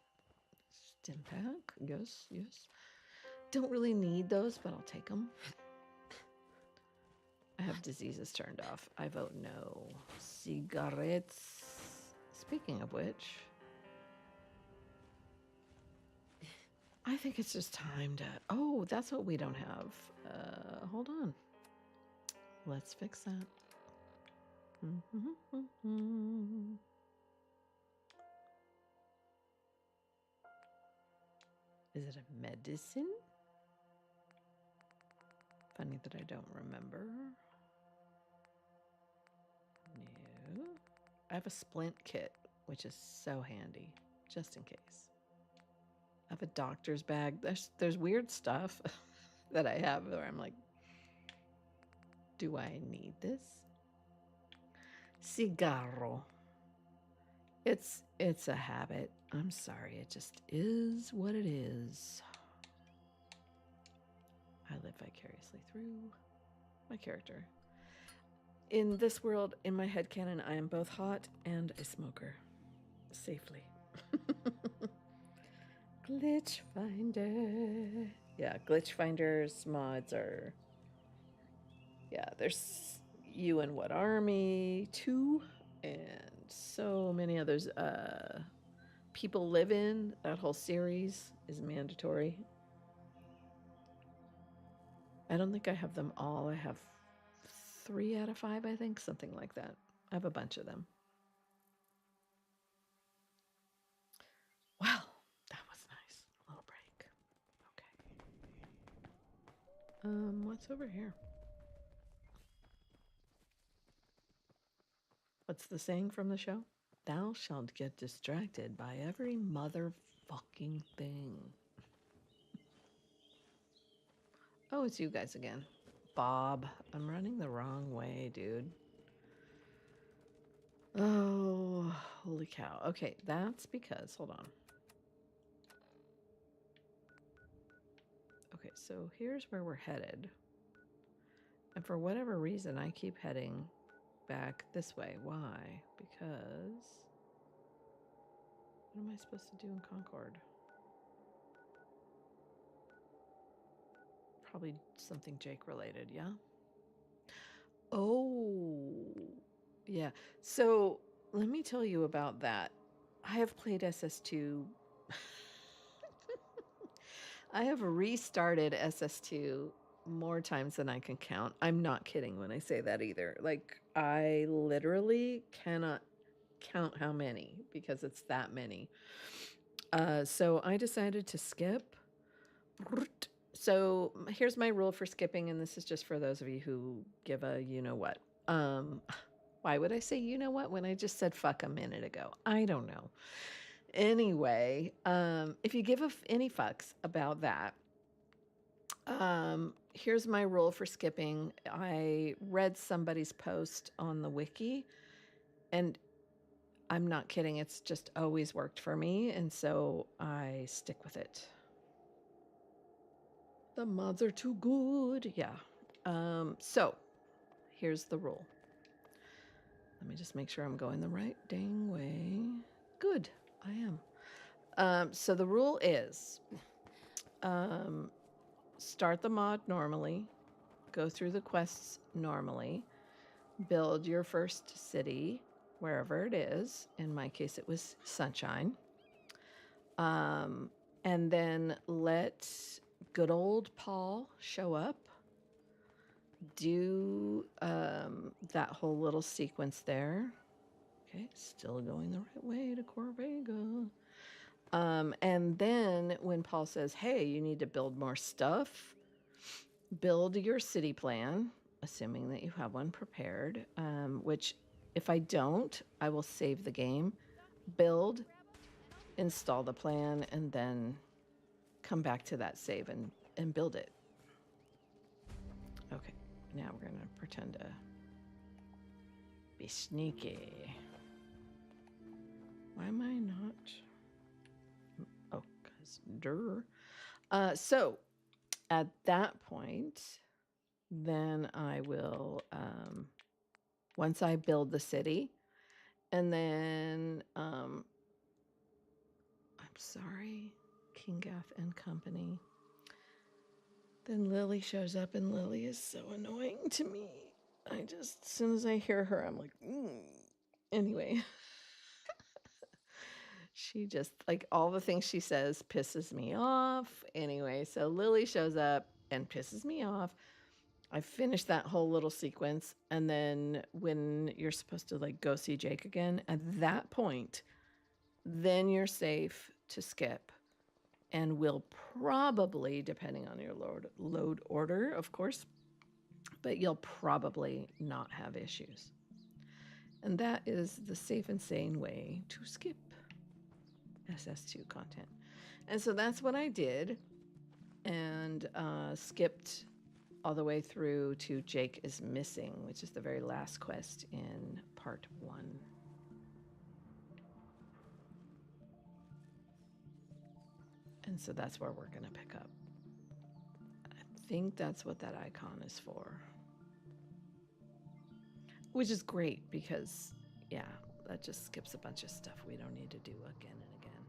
Stim pack. Yes, yes. Don't really need those, but I'll take them. I have diseases turned off. I vote no. Cigarettes. Speaking of which, I think it's just time to... Oh, that's what we don't have. Hold on. Let's fix that. Is it a medicine? Funny that I don't remember. No. I have a splint kit, which is so handy, just in case. I have a doctor's bag. There's weird stuff that I have where I'm like, do I need this? Cigarro. It's a habit. I'm sorry. It just is what it is. I live vicariously through my character. In this world, in my headcanon, I am both hot and a smoker. Safely. Glitch Finder. Yeah, Glitch Finder's mods are... Yeah, there's You and What Army 2 and so many others. People Live In, that whole series is mandatory. I don't think I have them all. I have 3 out of 5, I think, something like that. I have a bunch of them. Well, that was nice. A little break. Okay. What's over here? What's the saying from the show? Thou shalt get distracted by every motherfucking thing. Oh, it's you guys again. Bob, I'm running the wrong way, dude. Oh, holy cow. Okay, that's because, hold on. Okay, so here's where we're headed. And for whatever reason, I keep heading back this way. Why? Because... What am I supposed to do in Concord? Probably something Jake related, yeah? Oh, yeah. So let me tell you about that. I have played SS2. I have restarted SS2 more times than I can count. I'm not kidding when I say that either. Like, I literally cannot count how many because it's that many. So I decided to skip. So here's my rule for skipping, and this is just for those of you who give a you-know-what. Why would I say you-know-what when I just said fuck a minute ago? I don't know. Anyway, if you give any fucks about that, here's my rule for skipping. I read somebody's post on the wiki, and I'm not kidding. It's just always worked for me, and so I stick with it. The mods are too good. Yeah. So here's the rule. Let me just make sure I'm going the right dang way. Good, I am. So the rule is start the mod normally, go through the quests normally, build your first city wherever it is. In my case, it was Sunshine. And then let good old Paul show up, do that whole little sequence there. Okay, still going the right way to Corvega. And then when Paul says, hey, you need to build more stuff, build your city plan, assuming that you have one prepared, which if I don't, I will save the game, build, install the plan, and then come back to that save and build it. Okay, now we're going to pretend to be sneaky. Why am I not? Oh, because so at that point, then I will, once I build the city, and then, I'm sorry, King Gath and company. Then Lily shows up, and Lily is so annoying to me. As soon as I hear her, I'm like, Anyway. She just, like, all the things she says pisses me off. Anyway, so Lily shows up and pisses me off. I finish that whole little sequence, and then when you're supposed to, like, go see Jake again, at that point, then you're safe to skip, and will probably, depending on your load order, of course, but you'll probably not have issues. And that is the safe and sane way to skip SS2 content. And so that's what I did, and skipped all the way through to Jake is Missing, which is the very last quest in part 1. And so that's where we're going to pick up. I think that's what that icon is for. Which is great because, yeah, that just skips a bunch of stuff we don't need to do again and again.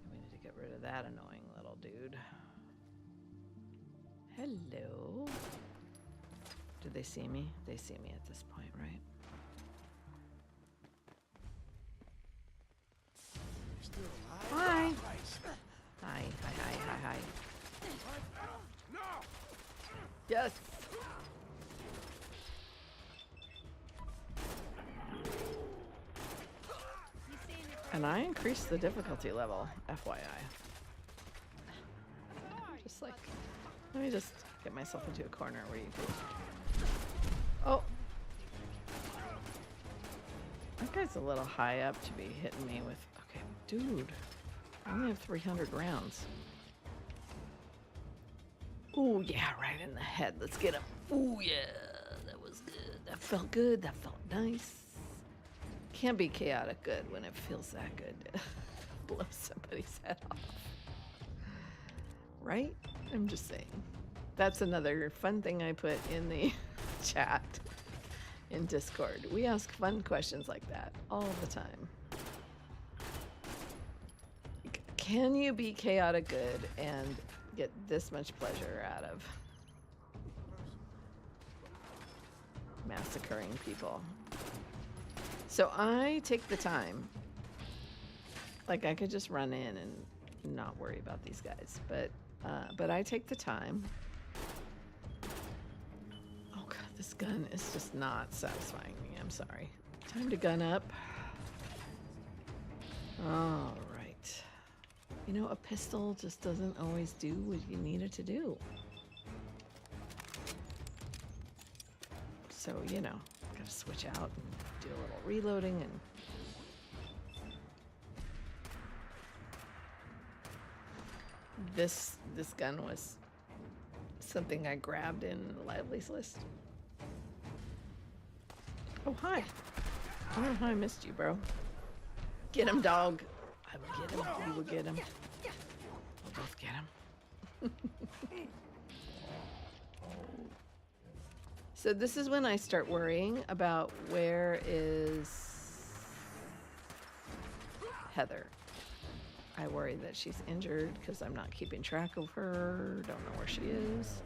We need to get rid of that annoying little dude. Hello. Do they see me? They see me at this point, right? Hi. Hi. No! Yes. And I increased the difficulty level, FYI. Just like, let me just get myself into a corner where you can. Oh. That guy's a little high up to be hitting me with. Okay, dude. I only have 300 rounds. Ooh, yeah, right in the head. Let's get him. Ooh, yeah. That was good. That felt good. That felt nice. Can't be chaotic good when it feels that good to blow somebody's head off. Right? I'm just saying. That's another fun thing I put in the chat in Discord. We ask fun questions like that all the time. Can you be chaotic good and get this much pleasure out of massacring people? So I take the time. Like, I could just run in and not worry about these guys, but I take the time. Oh god, this gun is just not satisfying me. I'm sorry. Time to gun up. All right. You know, a pistol just doesn't always do what you need it to do. So, you know, gotta switch out and do a little reloading and this gun was something I grabbed in Lively's list. Oh, hi. I don't know how I missed you, bro. Get him, dog. I will get him. You will get him. We'll both get him. So this is when I start worrying about where is Heather. I worry that she's injured because I'm not keeping track of her. Don't know where she is.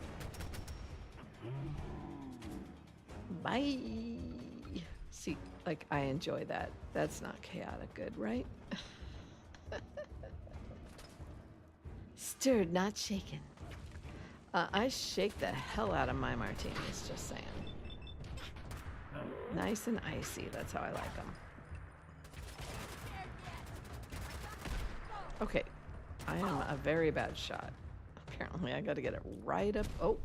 Bye. See, like, I enjoy that. That's not chaotic good, right? Stirred, not shaken. I shake the hell out of my martinis, just saying. Nice and icy, that's how I like them. Okay, I am a very bad shot. Apparently I gotta get it right up. Oh.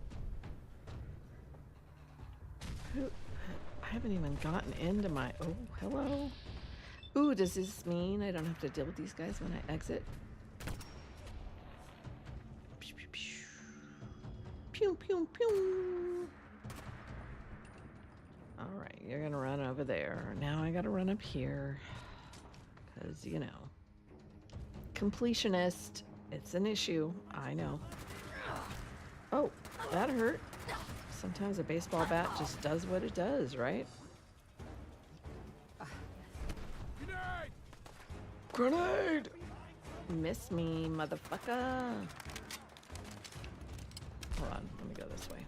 I haven't even gotten into my, oh, hello. Ooh, does this mean I don't have to deal with these guys when I exit? Pew, pew, pew. All right, you're gonna run over there. Now I gotta run up here. Because, you know, completionist, it's an issue. I know. Oh, that hurt. Sometimes a baseball bat just does what it does, right? Grenade! Miss me, motherfucker. Hold on, let me go this way.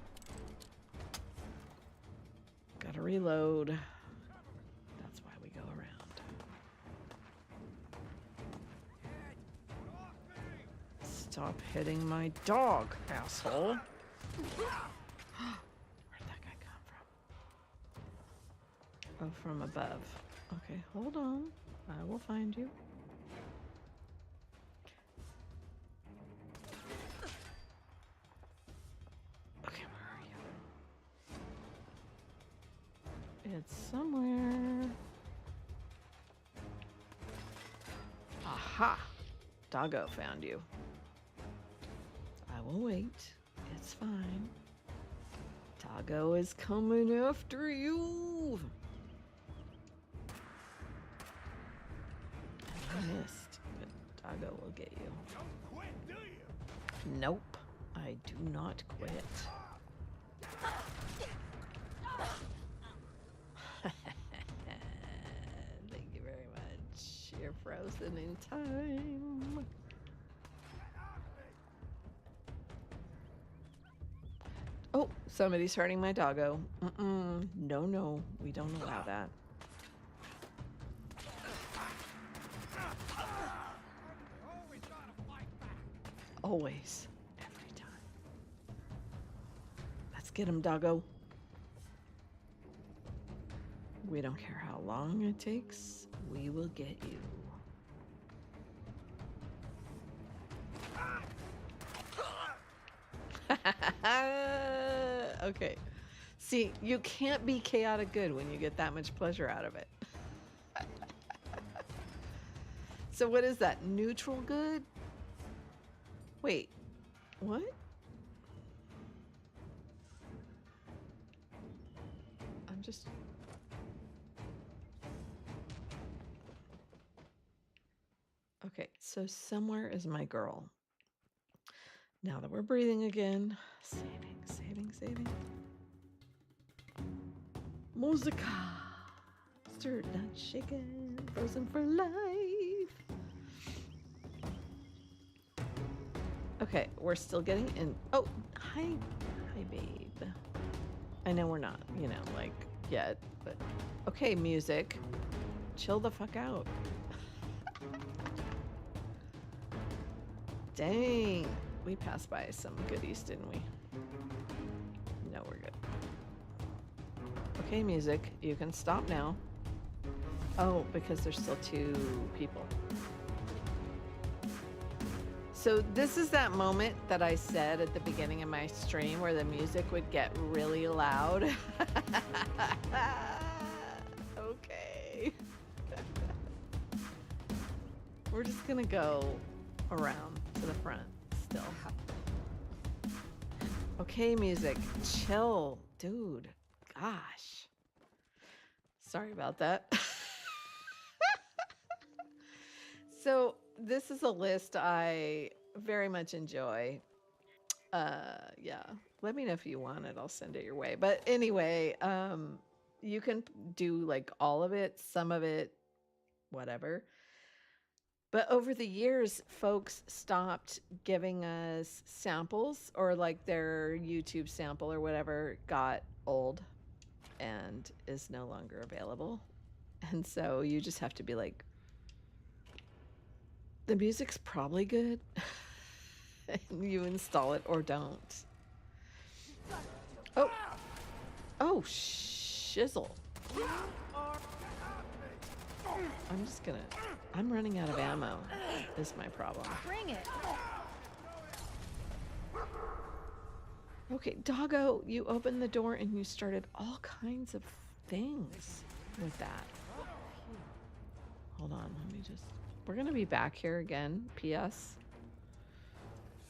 Gotta reload. That's why we go around. Stop hitting my dog, asshole. Where'd that guy come from? Oh, from above. Okay, hold on. I will find you. Okay, where are you? It's somewhere. Aha! Doggo found you. I will wait. It's fine. Doggo is coming after you. I missed, but Doggo will get you. Don't quit, do you? Nope, I do not quit. Thank you very much. You're frozen in time. Oh, somebody's hurting my doggo. No, no, we don't allow that. Always. Every time. Let's get him, doggo. We don't care how long it takes. We will get you. Okay. See, you can't be chaotic good when you get that much pleasure out of it. So what is that? Neutral good? Wait, what? I'm just... Okay, so somewhere is my girl. Now that we're breathing again, saving. Musica. Stirred, not shaken, frozen for life. Okay, we're still getting in. Oh, hi, babe. I know we're not, you know, like, yet, but okay, music. Chill the fuck out. Dang. We passed by some goodies, didn't we? No, we're good. Okay, music, you can stop now. Oh, because there's still 2 people. So this is that moment that I said at the beginning of my stream where the music would get really loud. Okay. We're just gonna go around to the front still. Okay, music, chill, dude. Gosh. Sorry about that. So this is a list I very much enjoy. Yeah. Let me know if you want it. I'll send it your way. But anyway, you can do like all of it, some of it, whatever. But over the years, folks stopped giving us samples, or like their YouTube sample or whatever got old and is no longer available. And so you just have to be like, the music's probably good. And you install it or don't. Oh. Oh, shizzle. I'm running out of ammo is my problem. Bring it. Okay, doggo, you opened the door and you started all kinds of things with that. Hold on, we're gonna be back here again, PS,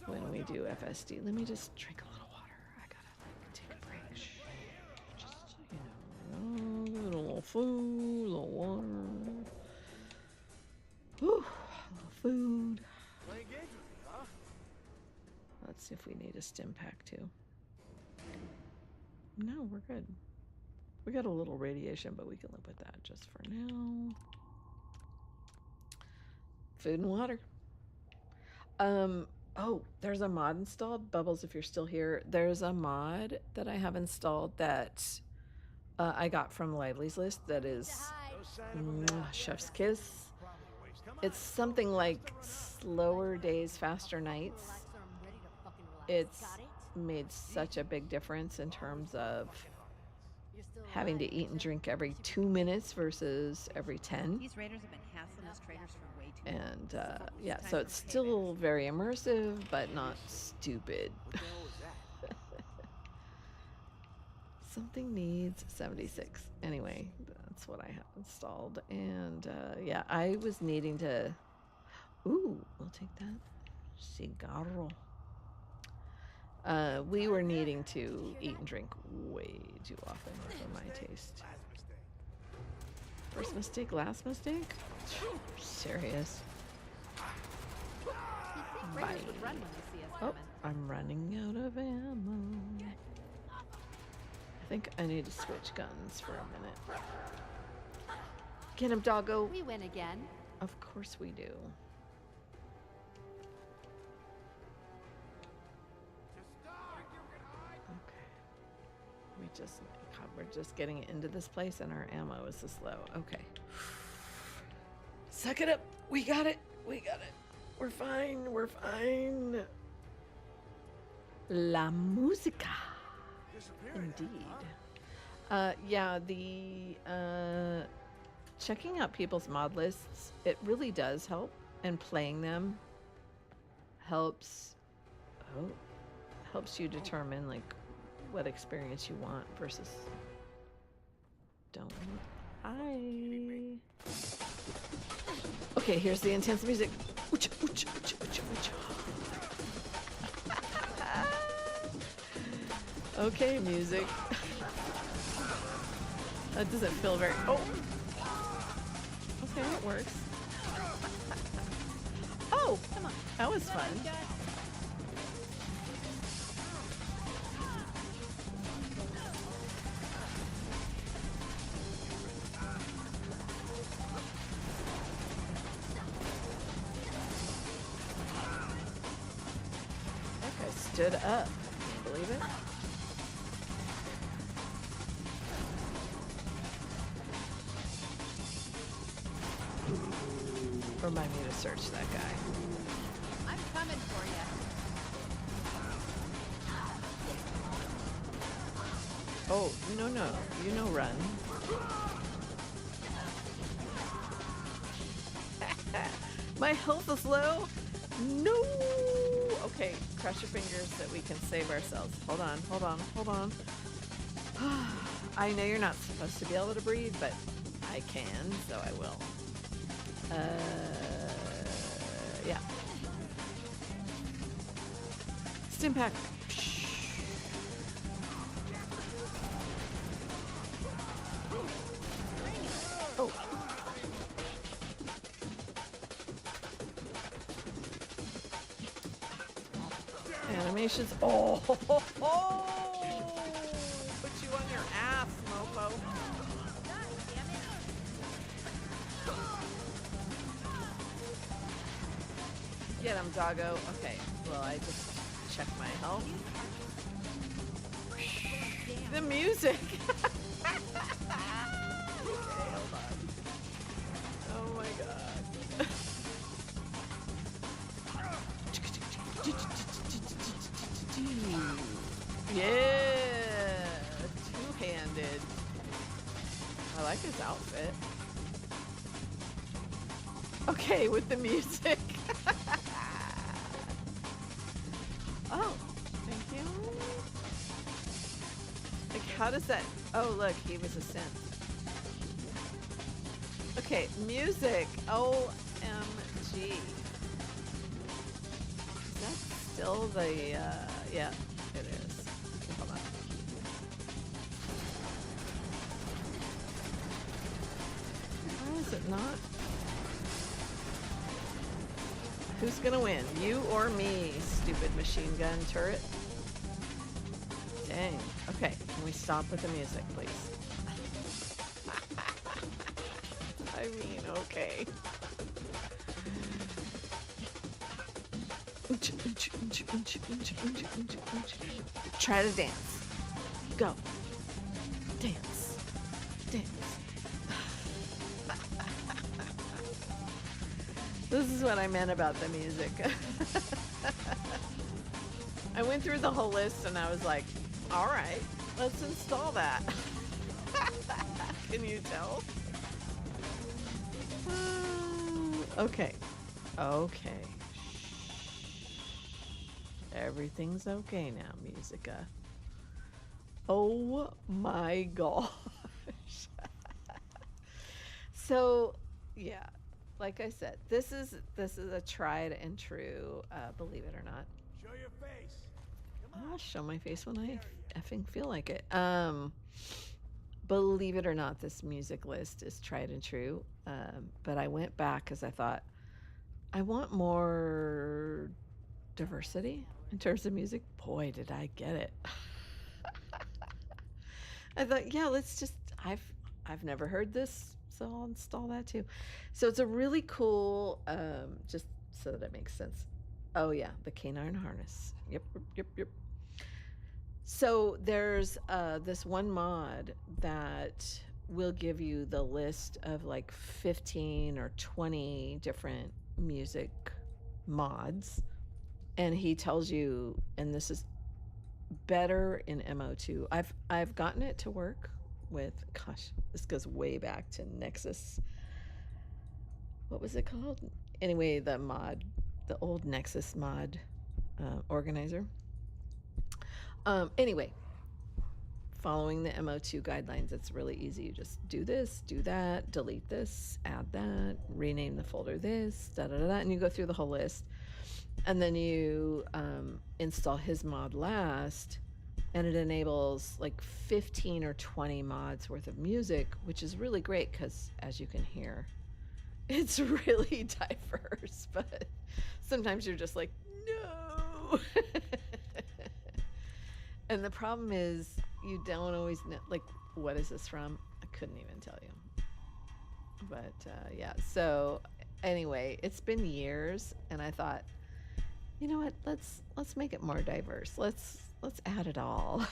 when we do FSD. Let me just drink a little water. I gotta take a break. Just, a little food, a little water. Whew, a little food. Let's see if we need a stim pack too. No, we're good. We got a little radiation, but we can live with that just for now. Food and water. Oh, there's a mod installed. Bubbles, if you're still here, there's a mod that I have installed that I got from Lively's List that is chef's kiss. It's something like slower days, faster nights. It's made such a big difference in terms of having to eat and drink every 2 minutes versus every 10. These raiders have been hassling us traders for way too long. And yeah, so it's still very immersive, but not stupid. Something needs 76. Anyway, that's what I have installed. And yeah, I was needing to... Ooh, we'll take that. Cigarro. We were needing to eat and drink way too often for my taste. First mistake, last mistake? Serious. Bye. Oh, I'm running out of ammo. I think I need to switch guns for a minute. Get him, doggo. We win again. Of course we do. We're just getting into this place and our ammo is this low. Okay. Suck it up. We got it. We got it. We're fine. We're fine. La música. Indeed. Yeah, the checking out people's mod lists, it really does help. And playing them helps you determine like what experience you want versus don't want. Hi. Okay, here's the intense music. Oocha, oocha, oocha, oocha, oocha. Okay, music. That doesn't feel very... Oh! Okay, it works. Oh! Come on. That was fun. Stood up. Can you believe it? Remind me to search that guy. I'm coming for you. Oh, no. You know run. My health is low. No! Okay, cross your fingers so that we can save ourselves. Hold on. I know you're not supposed to be able to breathe, but I can, so I will. Yeah. Stim pack. Oh. And animations. Oh, put you on your ass, mofo. Get him, doggo. Okay, well, I just checked my health. The music. Okay, hold on. Oh my god. Yeah, two-handed. I like his outfit. Okay, with the music. Oh, thank you. Like, how does that? Oh, look, he was a synth. Okay, music. OMG. Is that still the, yeah, it is. Hold on. Why is it not? Who's gonna win? You or me, stupid machine gun turret? Dang. Okay, can we stop with the music, please? I mean, okay. Try to dance. Go. Dance. Dance. This is what I meant about the music. I went through the whole list and I was like, all right, let's install that. Can you tell? Okay. Okay. Everything's okay now, Musica. Oh my gosh. So, yeah. Like I said, this is a tried and true, believe it or not. Show your face. I'll show my face when I effing feel like it. Believe it or not, this music list is tried and true. But I went back because I thought, I want more diversity in terms of music. Boy, did I get it. I thought, yeah, let's just, I've never heard this, so I'll install that too. So it's a really cool, just so that it makes sense. Oh yeah, the canine harness. Yep. So there's this one mod that will give you the list of like 15 or 20 different music mods. And he tells you, and this is better in MO2. I've gotten it to work with, gosh, this goes way back to Nexus. What was it called? Anyway, the old Nexus mod organizer. Anyway, following the MO2 guidelines, it's really easy. You just do this, do that, delete this, add that, rename the folder this, and you go through the whole list. And then you install his mod last, and it enables like 15 or 20 mods worth of music, which is really great because, as you can hear, it's really diverse. But sometimes you're just like, no. And the problem is you don't always know, like, what is this from? I couldn't even tell you. But yeah, so anyway, it's been years, and I thought, you know what? Let's make it more diverse. Let's add it all.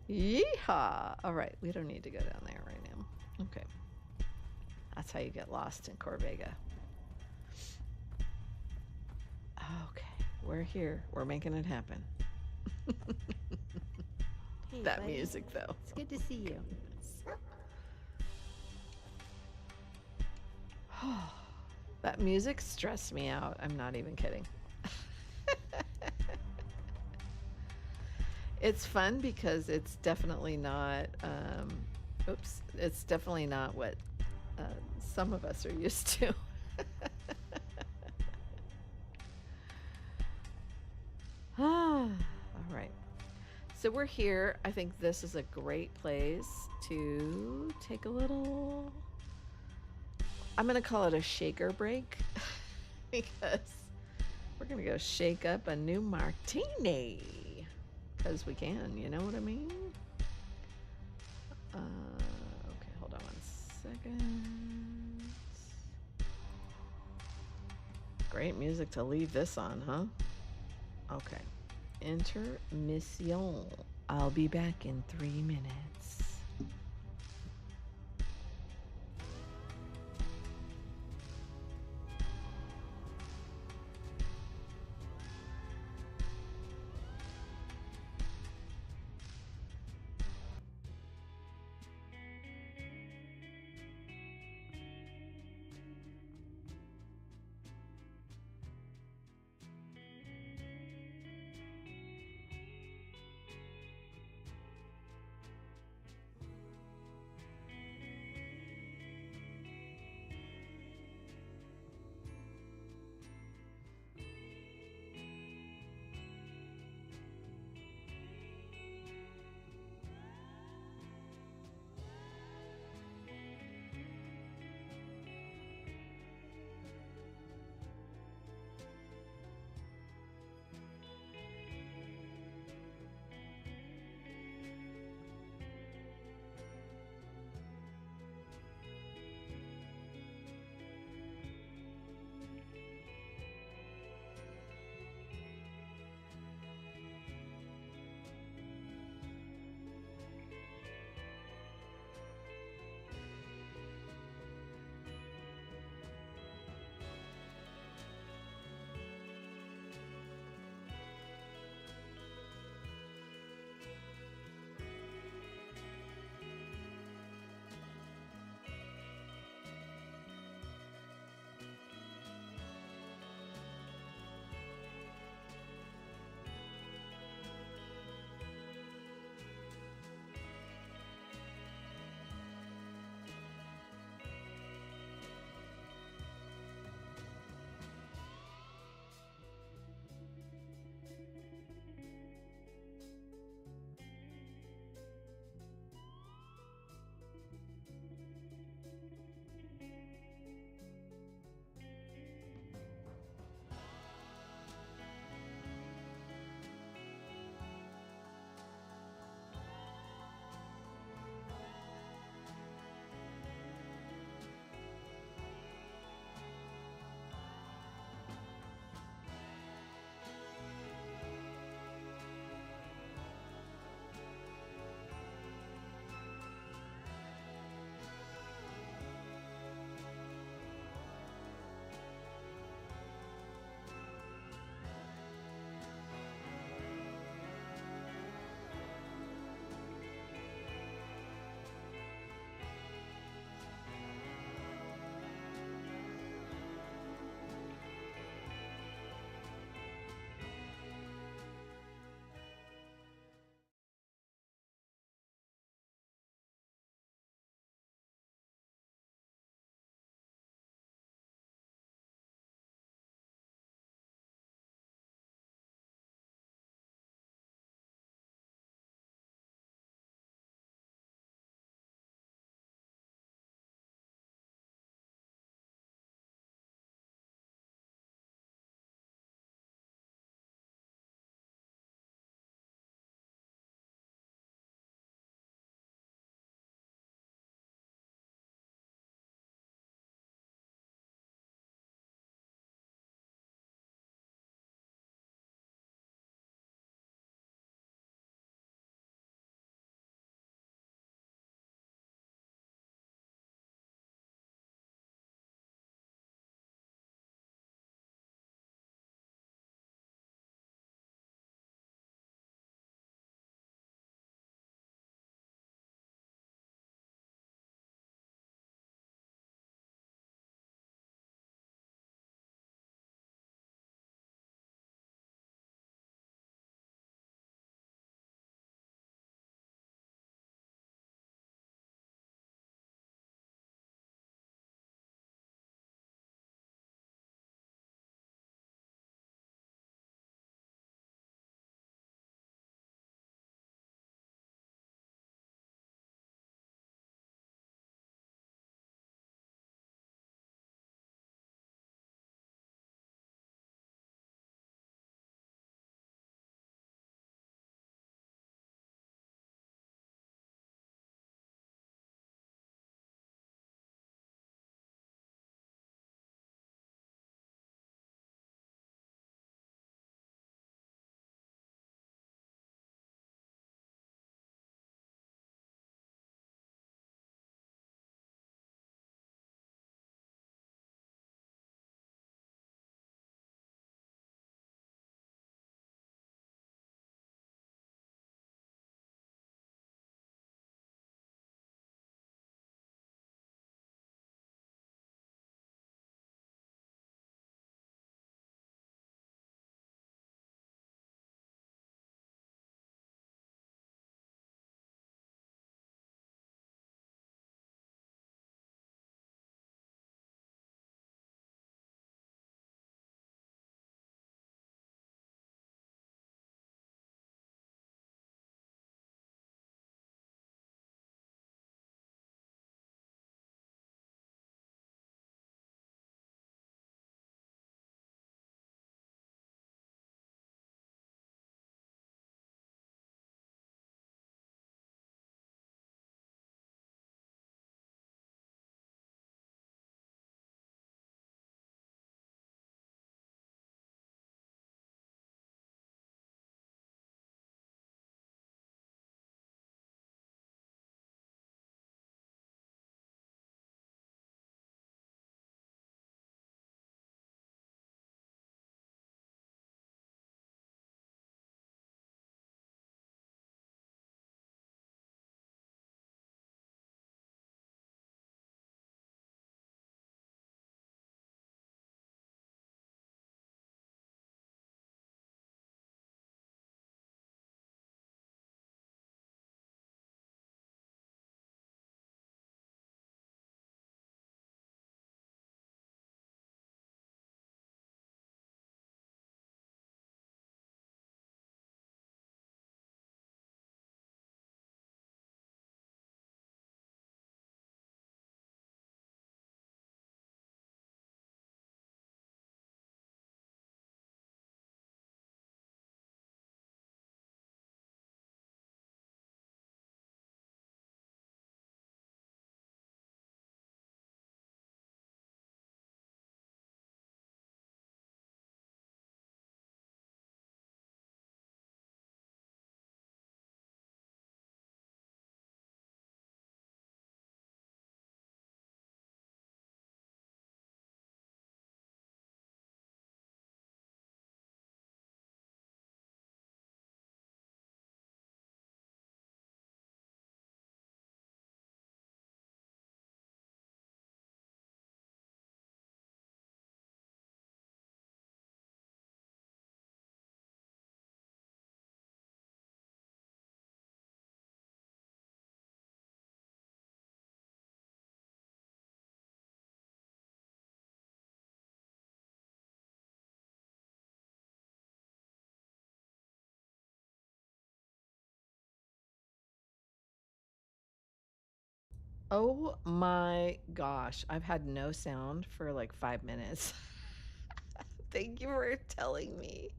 Yeehaw! All right, we don't need to go down there right now. Okay, that's how you get lost in Corvega. Okay, we're here. We're making it happen. Hey, That buddy. music, though. It's good to see you. That music stressed me out. I'm not even kidding. It's fun because it's definitely not, it's definitely not what some of us are used to. All right. So we're here. I think this is a great place to take a little, I'm going to call it a shaker break because We're gonna go shake up a new martini. Because we can, you know what I mean? Okay, hold on 1 second. Great music to leave this on, huh? Okay. Intermission. I'll be back in 3 minutes. Oh my gosh. I've had no sound for like 5 minutes. Thank you for telling me.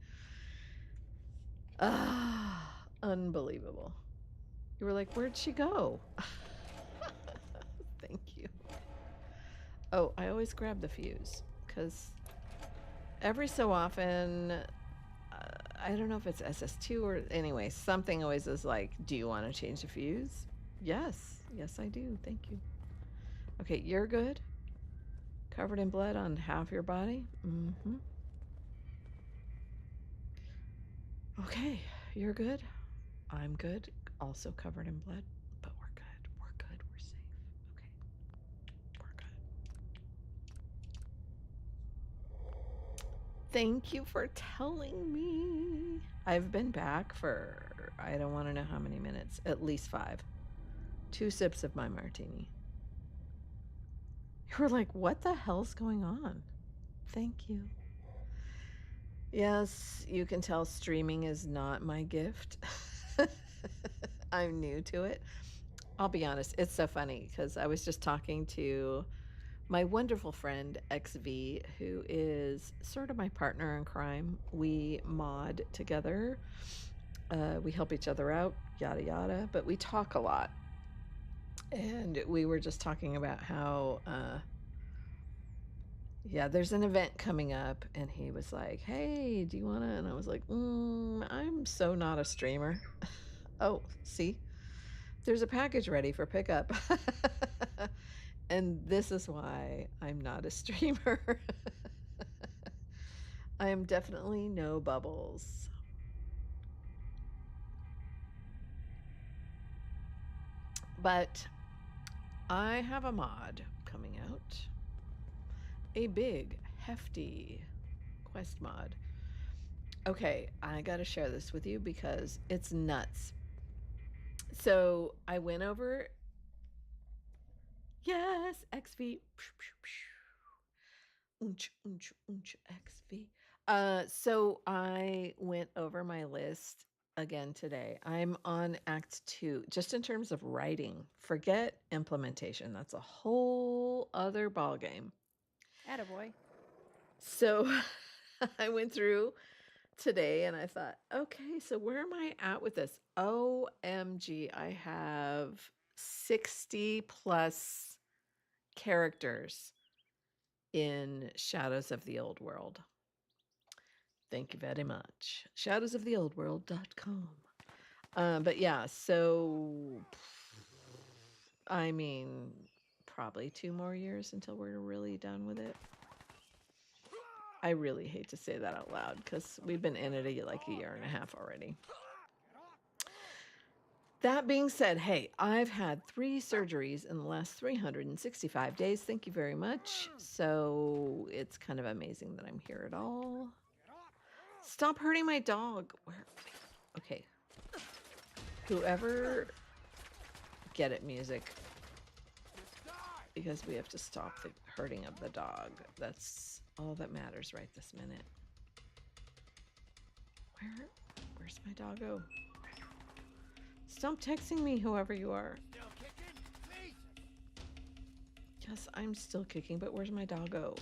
Ah, unbelievable. You were like, where'd she go? Thank you. Oh, I always grab the fuse because every so often, I don't know if it's SS2 or anyway, something always is like, do you want to change the fuse? Yes. Yes, I do. Thank you. Okay, you're good. Covered in blood on half your body. Mm-hmm. Okay, you're good. I'm good. Also covered in blood, but we're good. We're good. We're safe. Okay, we're good. Thank you for telling me. I've been back for, I don't want to know how many minutes, at least 5. 2 sips of my martini. You were like, what the hell's going on? Thank you. Yes, you can tell streaming is not my gift. I'm new to it. I'll be honest, it's so funny because I was just talking to my wonderful friend XV, who is sort of my partner in crime. We mod together, we help each other out, yada yada, but we talk a lot. And we were just talking about how, yeah, there's an event coming up, and he was like, hey, do you want to? And I was like, I'm so not a streamer. Oh, see, there's a package ready for pickup. And this is why I'm not a streamer. I am definitely no bubbles. But I have a mod coming out. A big, hefty quest mod. Okay, I gotta share this with you because it's nuts. So I went over. Yes, XV. Unch, unch, unch, XV. So I went over my list again today. I'm on Act 2, just in terms of writing. Forget implementation. That's a whole other ballgame. Attaboy. So I went through today and I thought, okay, so where am I at with this? OMG, I have 60 plus characters in Shadows of the Old World. Thank you very much. Shadowsoftheoldworld.com. But yeah, so I mean, probably 2 more years until we're really done with it. I really hate to say that out loud because we've been in it like a year and a half already. That being said, hey, I've had 3 surgeries in the last 365 days. Thank you very much. So it's kind of amazing that I'm here at all. Stop hurting my dog. Where? Okay. Whoever, get it, music. Because we have to stop the hurting of the dog. That's all that matters right this minute. Where's my doggo? Stop texting me, whoever you are. Yes, I'm still kicking, but where's my doggo?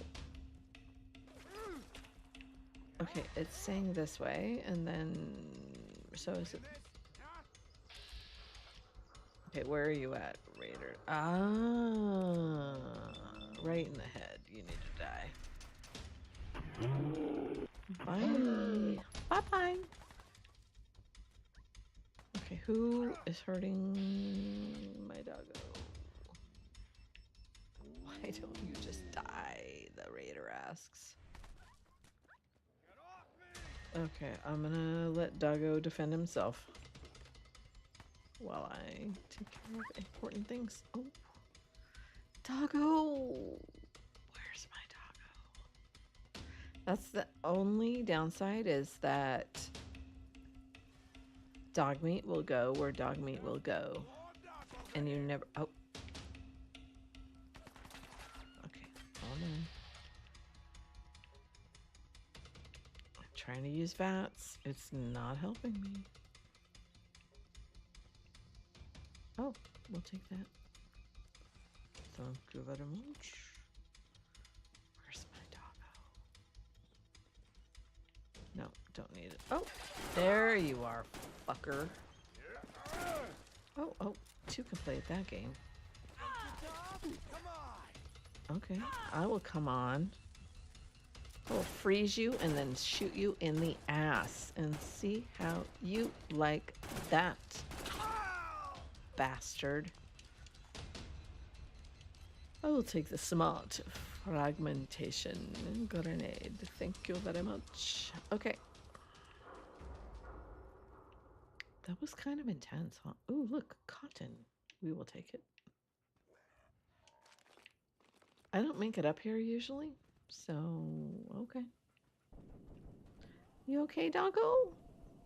Okay, it's saying this way, and then, so is it? Okay, where are you at, Raider? Ah, right in the head. You need to die. Bye. Bye-bye. Okay, who is hurting my doggo? Why don't you just die? The Raider asks. Okay, I'm gonna let Doggo defend himself while I take care of important things. Oh, Doggo! Where's my doggo? That's the only downside, is that dog meat will go where dog meat will go. And you never... Oh. Okay, hold on. I'm trying to use VATS. It's not helping me. Oh, we'll take that. Thank you very much. Where's my doggo? No, don't need it. Oh, there you are, fucker. Oh, two can play at that game. Okay, I will come on. I will freeze you and then shoot you in the ass and see how you like that, bastard. I will take the smart fragmentation grenade. Thank you very much. Okay. That was kind of intense, huh? Ooh, look, cotton. We will take it. I don't make it up here usually, so okay. You okay, doggo?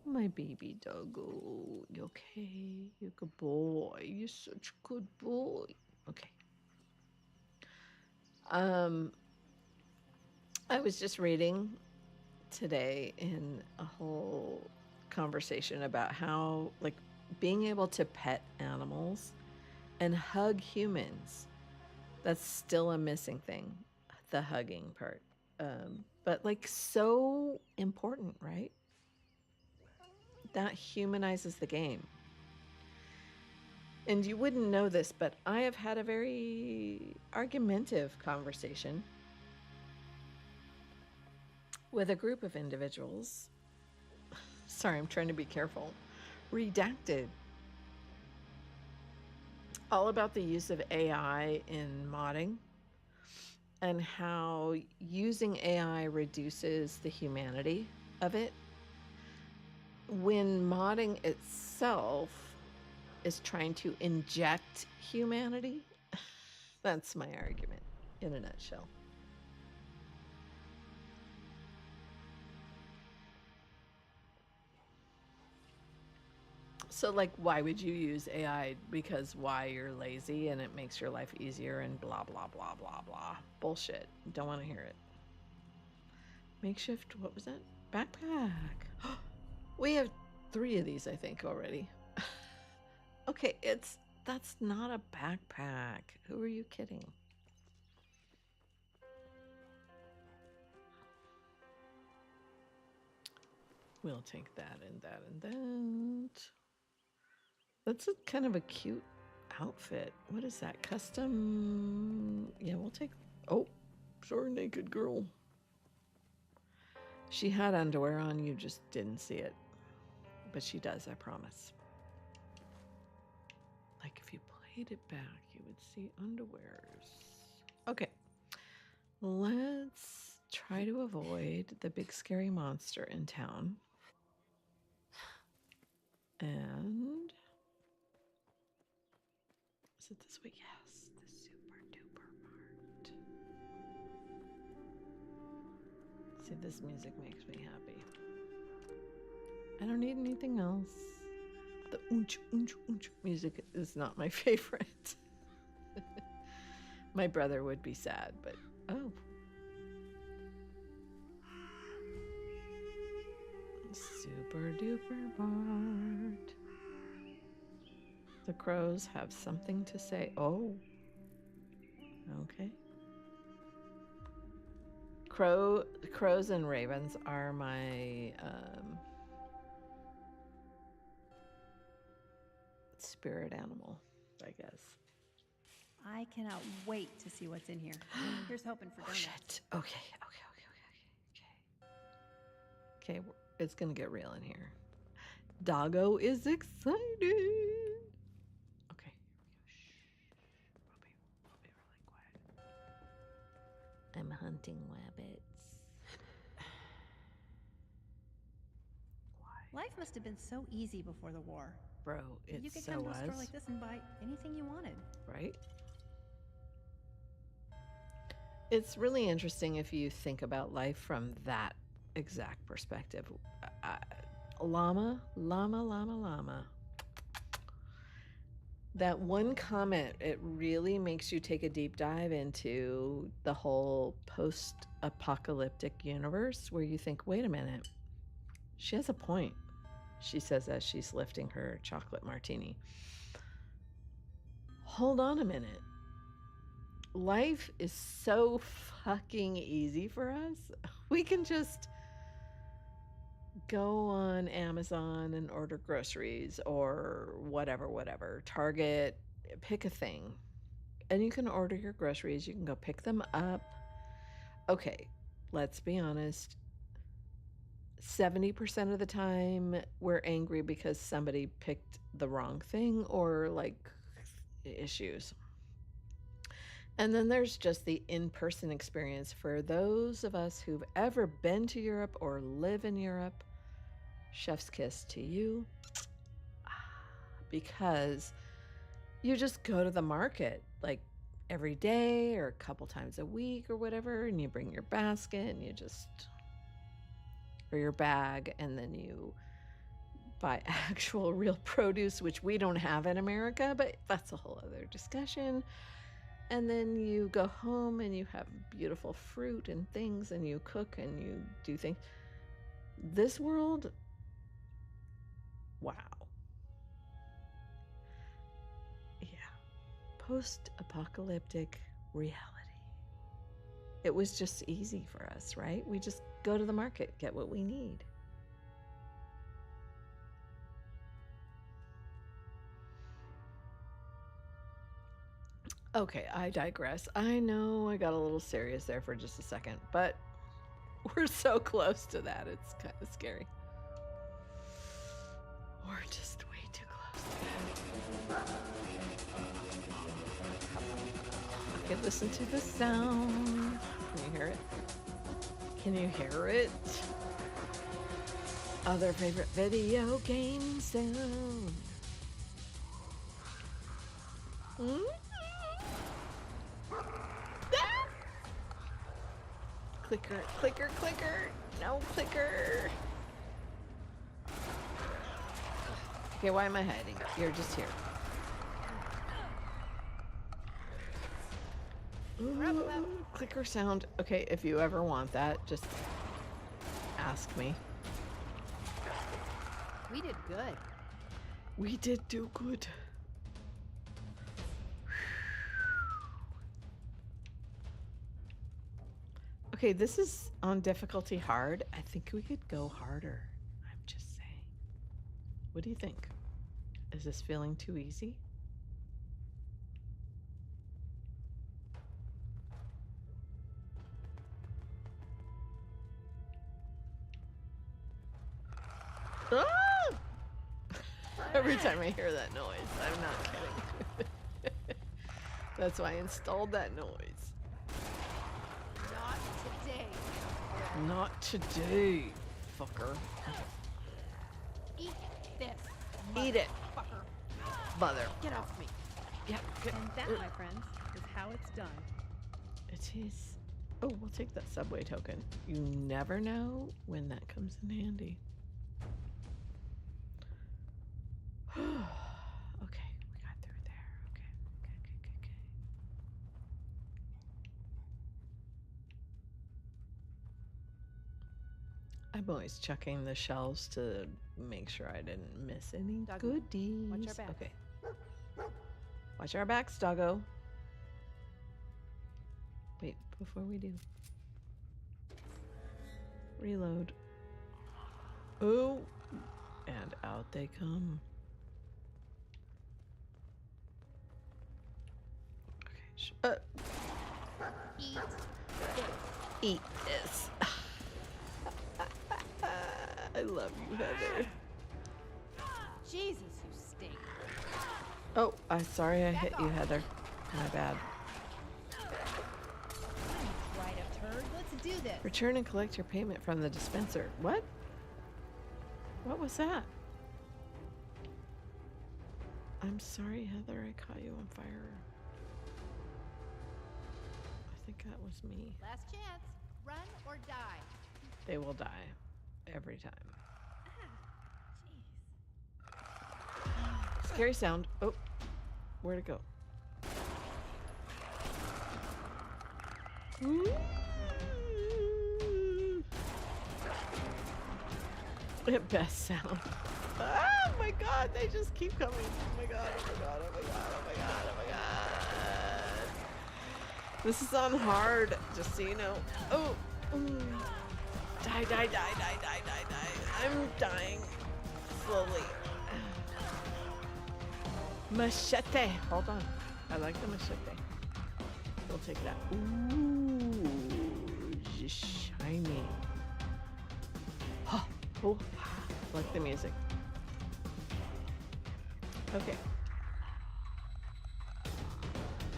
My baby doggo. You okay? You're a good boy. You're such a good boy. Okay. I was just reading today in a whole conversation about how, like, being able to pet animals and hug humans, that's still a missing thing, the hugging part. But, like, so important, right? That humanizes the game. And you wouldn't know this, but I have had a very argumentative conversation with a group of individuals. Sorry, I'm trying to be careful. Redacted. All about the use of AI in modding and how using AI reduces the humanity of it when modding itself is trying to inject humanity. That's my argument in a nutshell. So, like, why would you use AI? Because why? You're lazy and it makes your life easier and blah, blah, blah, blah, blah. Bullshit. Don't want to hear it. Makeshift, what was that? Backpack. We have 3 of these, I think, already. Okay, that's not a backpack. Who are you kidding? We'll take that and that and that. That's a kind of a cute outfit. What is that? Custom? Yeah, we'll take... Oh, sorry, naked girl. She had underwear on, you just didn't see it. But she does, I promise. Like, if you played it back, you would see underwears. Okay. Let's try to avoid the big scary monster in town. And... is it this way? Yes, the super duper mart. See, this music makes me happy. I don't need anything else. The oonch, oonch, oonch music is not my favorite. My brother would be sad, but oh. Super duper mart. The crows have something to say. Oh. Okay. Crows and ravens are my spirit animal, I guess. I cannot wait to see what's in here. Here's hoping for donuts. Shit. Okay. Okay, it's gonna get real in here. Doggo is excited. Okay, we'll be really quiet. I'm hunting rabbits. Why? Life must have been so easy before the war. Bro, it you could so come to a was. store like this and buy anything you wanted. Right? It's really interesting if you think about life from that exact perspective. Llama. That one comment, it really makes you take a deep dive into the whole post-apocalyptic universe where you think, wait a minute, she has a point, she says as she's lifting her chocolate martini. Hold on a minute. life is so fucking easy for us. We can just go on Amazon and order groceries or whatever, Target, pick a thing. And you can order your groceries, you can go pick them up. Okay, let's be honest. 70% of the time we're angry because somebody picked the wrong thing or like issues. And then there's just the in-person experience for those of us who've ever been to Europe or live in Europe. Chef's kiss to you. Because you just go to the market like every day or a couple times a week or whatever, and you bring your basket and you just, or your bag, and then you buy actual real produce, which we don't have in America, but that's a whole other discussion. And then you go home and you have beautiful fruit and things, and you cook and you do things. This world, wow. Yeah. Post-apocalyptic reality. It was just easy for us, right? We just go to the market, get what we need. Okay, I digress. I know I got a little serious there for just a second, but we're so close to that. It's kind of scary. We're just way too close to that. Okay, listen to the sound. Can you hear it? Can you hear it? Other favorite video game sound. Hmm? Clicker, clicker, clicker. No clicker. Okay, why am I hiding? You're just here. Ooh, clicker sound. Okay, if you ever want that, just ask me. We did good. We did do good. Okay, this is on difficulty hard. I think we could go harder. I'm just saying. What do you think? Is this feeling too easy? Ah! Every time I hear that noise, I'm not kidding. That's why I installed that noise. Not today, fucker. Eat this. Eat it. Fucker. Mother. Get off me. Yeah. Good. And that, my friends, is how it's done. It is. Oh, we'll take that subway token. You never know when that comes in handy. Okay, we got through there. Okay. I'm always checking the shelves to make sure I didn't miss any Doggy, goodies. watch our backs. Okay. Watch our backs, doggo. Wait, before we do. Reload. Oh, and out they come. Okay. Eat this. Eat this. I love you, Heather. Jesus, you stink. Oh, I'm sorry I hit you, Heather. My bad. Right up, turd. Let's do this. Return and collect your payment from the dispenser. What? What was that? I'm sorry, Heather. I caught you on fire. I think that was me. Last chance. Run or die. They will die. Every time. Scary sound. Oh, where'd it go? Best sound. Oh my god, they just keep coming. Oh my god, oh my god, oh my god, oh my god, oh my god. This is on hard, just so you know. Oh, die, die, die, die, die, die, die. I'm dying slowly. Machete. Hold on. I like the machete. We'll take that. Ooh, shiny. Oh, I like the music. Okay.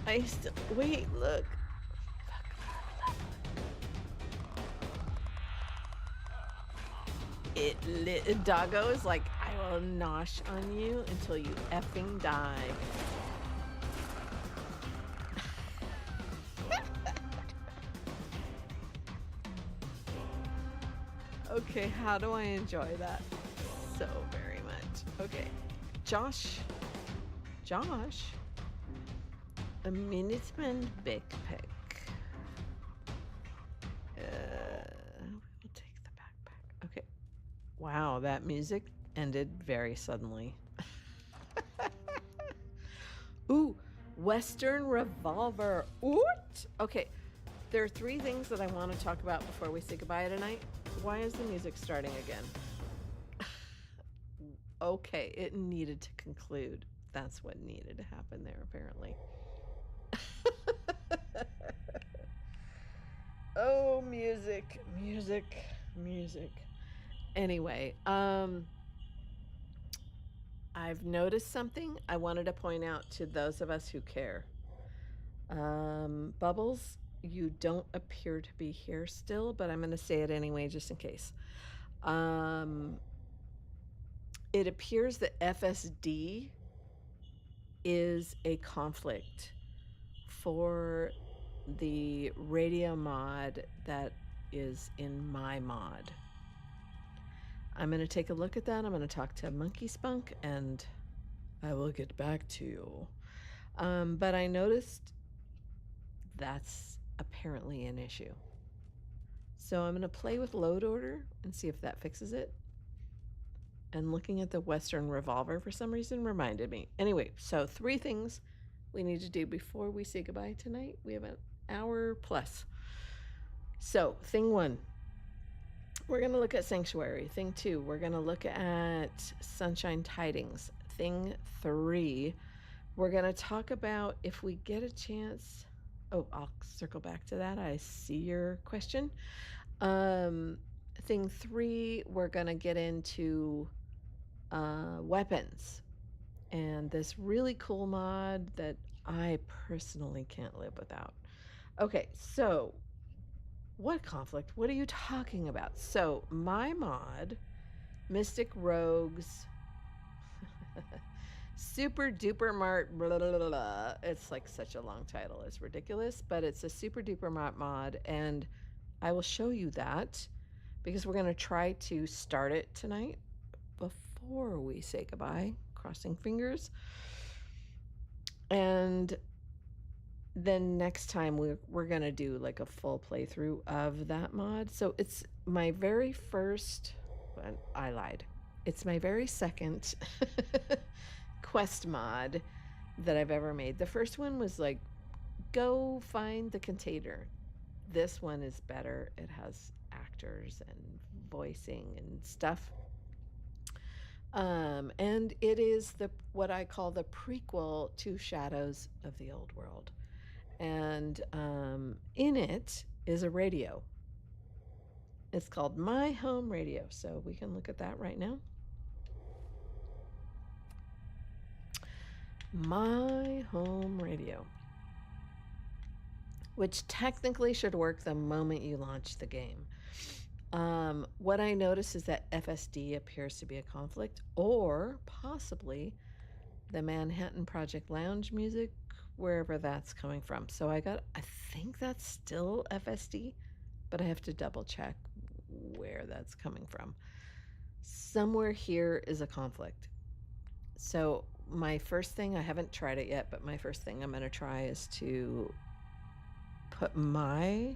I still wait. Look. Doggo is like, I will nosh on you until you effing die. Okay, how do I enjoy that so very much? Okay, Josh, a Minuteman backpack. We'll take the backpack. Okay. Wow, that music ended very suddenly. Ooh, Western Revolver. Oot! Okay, there are 3 things that I want to talk about before we say goodbye tonight. Why is the music starting again? Okay, it needed to conclude. That's what needed to happen there, apparently. Oh, music. Anyway, I've noticed something I wanted to point out to those of us who care. Bubbles, you don't appear to be here still, but I'm going to say it anyway just in case. It appears that FSD is a conflict for the radio mod that is in my mod. I'm going to take a look at that. I'm going to talk to Monkey Spunk and I will get back to you. But I noticed that's apparently an issue. So I'm going to play with load order and see if that fixes it. And looking at the Western Revolver for some reason reminded me. Anyway, so 3 things we need to do before we say goodbye tonight. We have an hour plus. So thing 1, we're going to look at Sanctuary. Thing 2, we're going to look at Sunshine Tidings. Thing 3, we're going to talk about if we get a chance. Oh, I'll circle back to that. I see your question. Thing 3, we're going to get into weapons and this really cool mod that I personally can't live without. Okay, so what conflict? What are you talking about? So my mod, Mystic Rogues, Super Duper Mart, blah, blah, blah, blah. It's like such a long title. It's ridiculous, but it's a Super Duper Mart mod, and I will show you that because we're going to try to start it tonight before we say goodbye, crossing fingers. And then next time we're going to do like a full playthrough of that mod. So it's my very first, I lied. It's my very second quest mod that I've ever made. The first one was like, go find the container. This one is better. It has actors and voicing and stuff. And it is what I call the prequel to Shadows of the Old World. And in it is a radio. It's called My Home Radio. So we can look at that right now. My Home Radio, which technically should work the moment you launch the game. What I notice is that FSD appears to be a conflict, or possibly the Manhattan Project Lounge music, wherever that's coming from. So I think that's still FSD, but I have to double check where that's coming from. Somewhere here is a conflict. So my first thing, I haven't tried it yet, but my first thing I'm going to try is to put my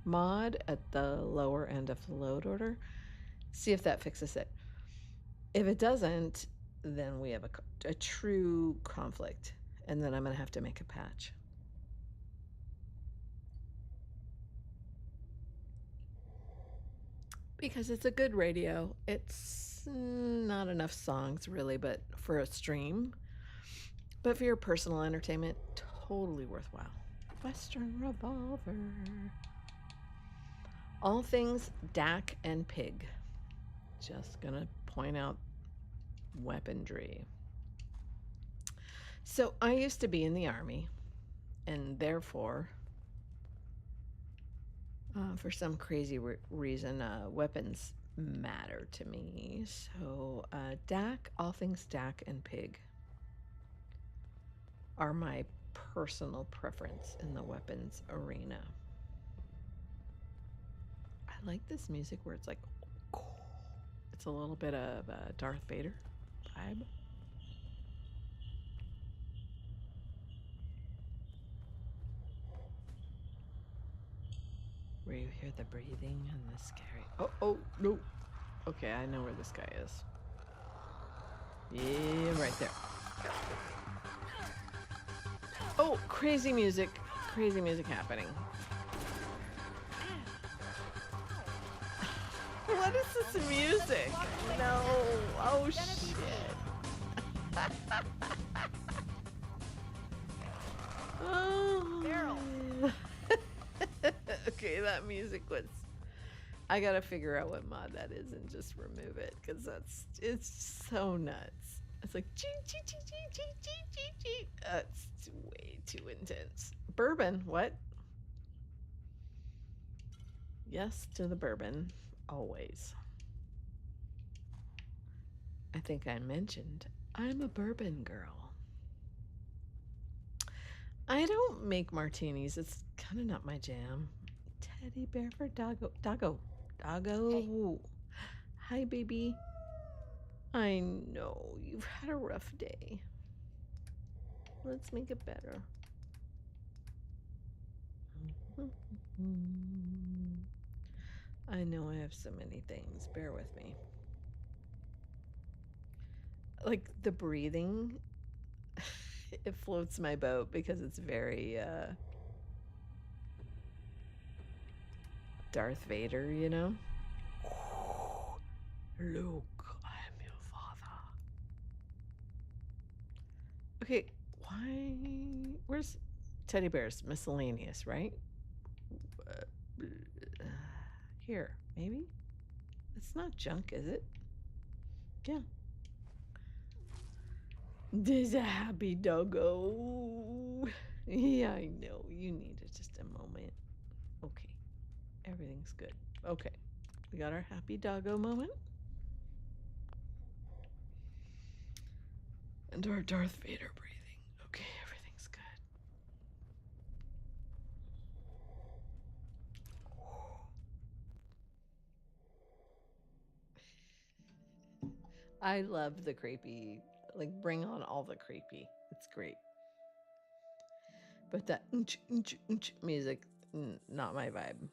mod at the lower end of the load order, see if that fixes it. If it doesn't, then we have a true conflict, and then I'm going to have to make a patch. because it's a good radio. It's not enough songs really, but for a stream. But for your personal entertainment, totally worthwhile. Western Revolver. All things Dak and Pig. Just gonna point out weaponry. So I used to be in the Army, and therefore, for some crazy reason, weapons matter to me. So Dak, all things Dak and Pig are my personal preference in the weapons arena. I like this music where it's like, it's a little bit of a Darth Vader vibe. Where you hear the breathing and the scary. Oh, no. Okay, I know where this guy is. Yeah, right there. Oh, crazy music. Crazy music happening. What is this music? No. Oh, shit. Oh. Okay, that music was... I gotta figure out what mod that is and just remove it, because it's so nuts. It's like it's way too intense. Bourbon, what? Yes to the bourbon, always. I think I mentioned I'm a bourbon girl. I don't make martinis. It's kind of not my jam. Teddy bear for doggo. Doggo. Doggo. Hi, baby. I know you've had a rough day. Let's make it better. I know I have so many things. Bear with me. Like the breathing, it floats my boat because it's very Darth Vader, you know? Luke, I am your father. Okay, why? Where's teddy bears? Miscellaneous, right? Here, maybe? It's not junk, is it? Yeah. There's a happy doggo. Yeah, I know. You needed just a moment. Okay. Everything's good. Okay. We got our happy doggo moment. And our Darth Vader breathing. Okay, everything's good. I love the creepy, like bring on all the creepy. It's great. But that music, not my vibe.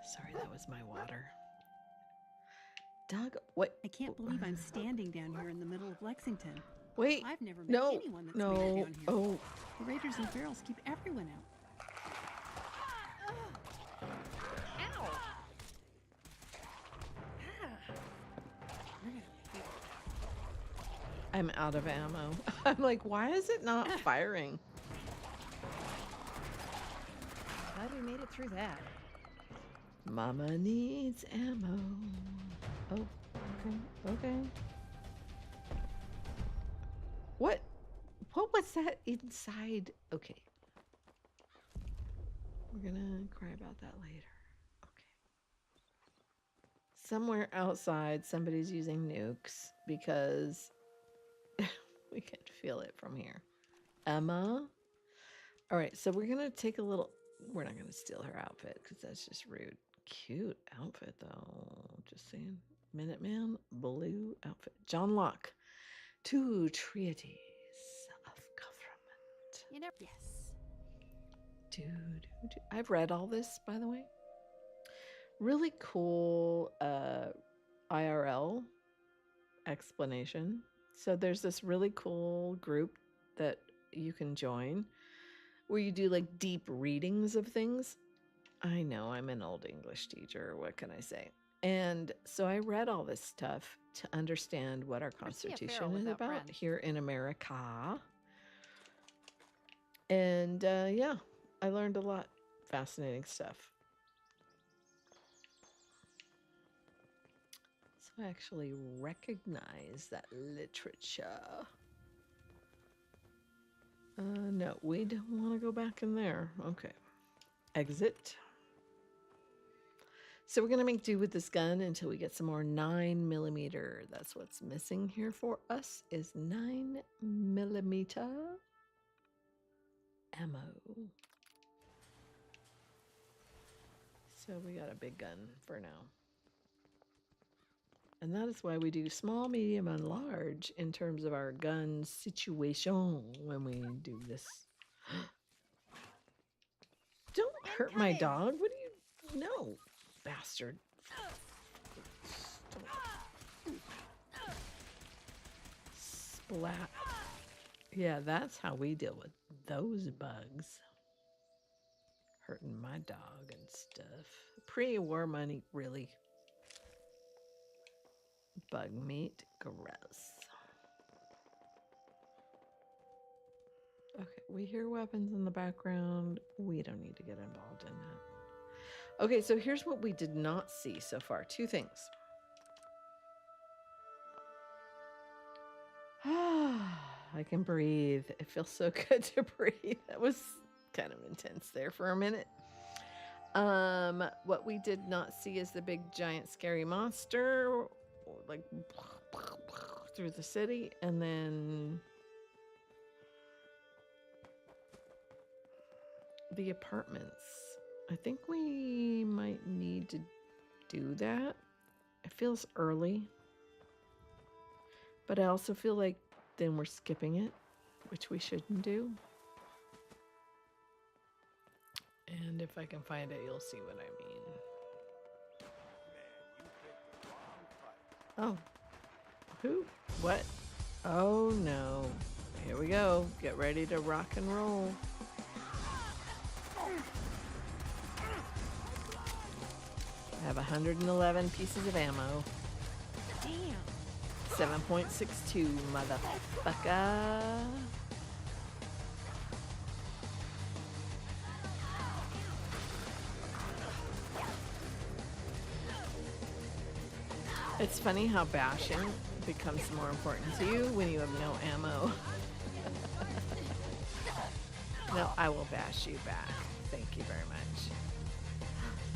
Sorry, that was my water. Dog, what? I can't believe I'm standing down here in the middle of Lexington. Wait, I've never met anyone that's made it down here. Oh, the raiders and ferals keep everyone out. I'm out of ammo. I'm like, why is it not firing? Glad we made it through that. Mama needs ammo. Oh, okay. What was that inside? Okay. We're gonna cry about that later. Okay. Somewhere outside, somebody's using nukes because we can feel it from here. Emma? All right, so we're gonna take a little... We're not gonna steal her outfit because that's just rude. Cute outfit, though. Just saying. Minuteman, blue outfit. John Locke. Two treaties of government. You know, yes. I've read all this, by the way. Really cool IRL explanation. So there's this really cool group that you can join. where you do like deep readings of things. I know I'm an old English teacher. What can I say? And so I read all this stuff to understand what our Constitution is about here in America. And yeah, I learned a lot. Fascinating stuff. So I actually recognize that literature. No, we don't want to go back in there. Okay. Exit. So we're going to make do with this gun until we get some more 9mm. That's what's missing here for us is 9mm ammo. So we got a big gun for now. And that is why we do small, medium, and large in terms of our gun situation when we do this. Don't hurt my dog. What do you know, bastard? Splat. Yeah, that's how we deal with those bugs. Hurting my dog and stuff. Pre-war money, really. Bug meat, gross. Okay, we hear weapons in the background. We don't need to get involved in that. Okay, so here's what we did not see so far. Two things. I can breathe. It feels so good to breathe. That was kind of intense there for a minute. What we did not see is the big giant scary monster like through the city, and then the apartments. I think we might need to do that. It feels early, but I also feel like then we're skipping it, which we shouldn't do. And if I can find it, you'll see what I mean. Oh. Who? What? Oh no. Here we go. Get ready to rock and roll. I have 111 pieces of ammo. Damn. 7.62, motherfucker. It's funny how bashing becomes more important to you when you have no ammo. No, I will bash you back. Thank you very much.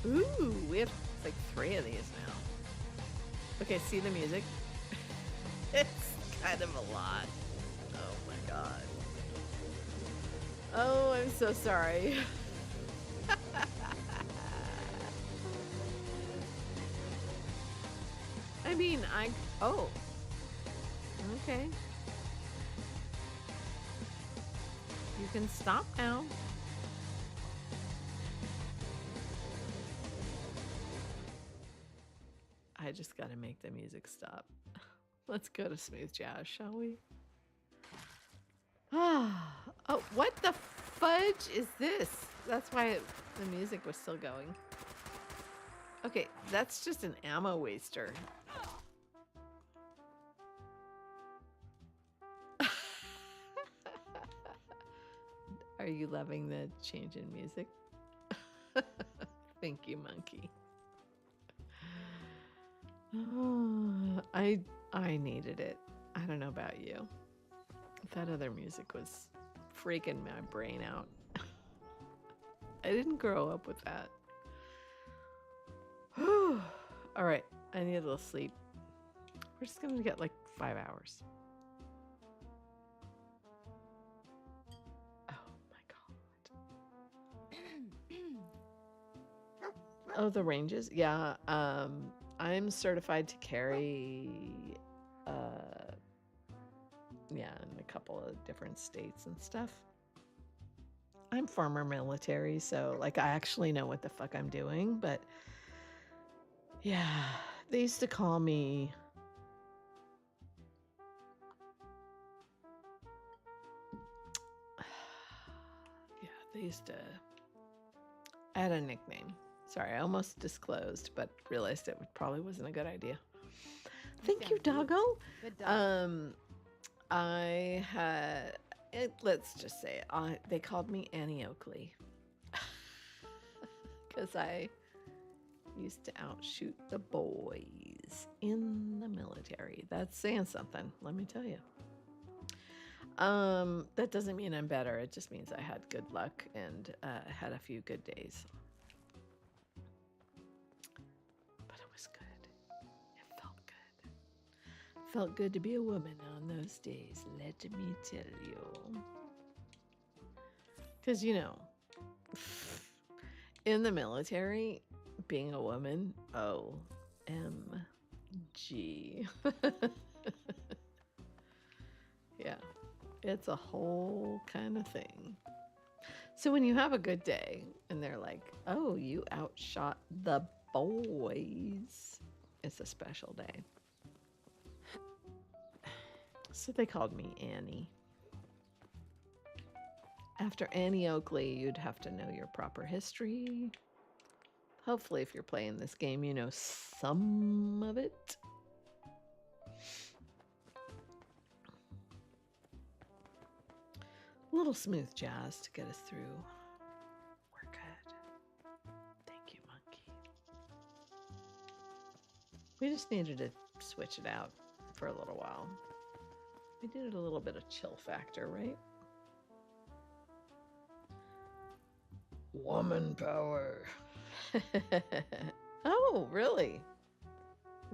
Ooh, we have like 3 of these now. Okay, see the music? It's kind of a lot. Oh my god. Oh, I'm so sorry. I mean, oh. Okay. You can stop now. I just gotta make the music stop. Let's go to smooth jazz, shall we? Oh, what the fudge is this? That's why the music was still going. Okay, that's just an ammo waster. Are you loving the change in music? Thank you, monkey. Oh, I needed it. I don't know about you. That other music was freaking my brain out. I didn't grow up with that. All right, I need a little sleep. We're just gonna get like 5 hours. Oh, the ranges? Yeah. I'm certified to carry, yeah, in a couple of different states and stuff. I'm former military, so like I actually know what the fuck I'm doing, but yeah, they used to call me yeah, I had a nickname. Sorry, I almost disclosed, but realized it probably wasn't a good idea. Thank you, Doggo. Good dog. I had, let's just say it, they called me Annie Oakley. Because I used to outshoot the boys in the military. That's saying something, let me tell you. That doesn't mean I'm better. It just means I had good luck and had a few good days. But it was good. It felt good. Felt good to be a woman on those days, let me tell you. Because, you know, in the military, being a woman, OMG. Yeah, it's a whole kind of thing. So when you have a good day and they're like, oh, you outshot the boys, it's a special day. So they called me Annie. After Annie Oakley, you'd have to know your proper history. Hopefully, if you're playing this game, you know some of it. A little smooth jazz to get us through. We're good. Thank you, Monkey. We just needed to switch it out for a little while. We needed a little bit of chill factor, right? Woman power. Oh, really?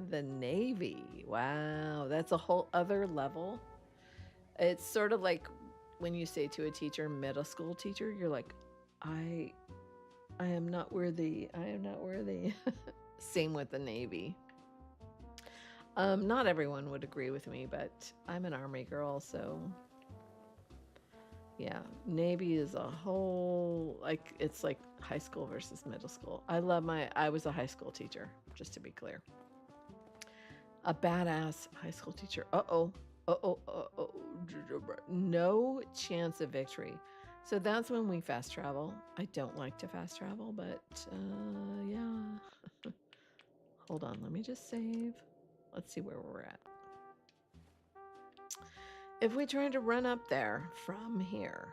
The Navy. Wow, that's a whole other level. It's sort of like when you say to a teacher, middle school teacher, you're like, I am not worthy. I am not worthy. Same with the Navy. Not everyone would agree with me, but I'm an Army girl, so yeah, Navy is a whole, like, it's like high school versus middle school. I was a high school teacher, just to be clear. A badass high school teacher. No chance of victory. So that's when we fast travel. I don't like to fast travel, but yeah. Hold on, let me just save. Let's see where we're at. If we try to run up there from here,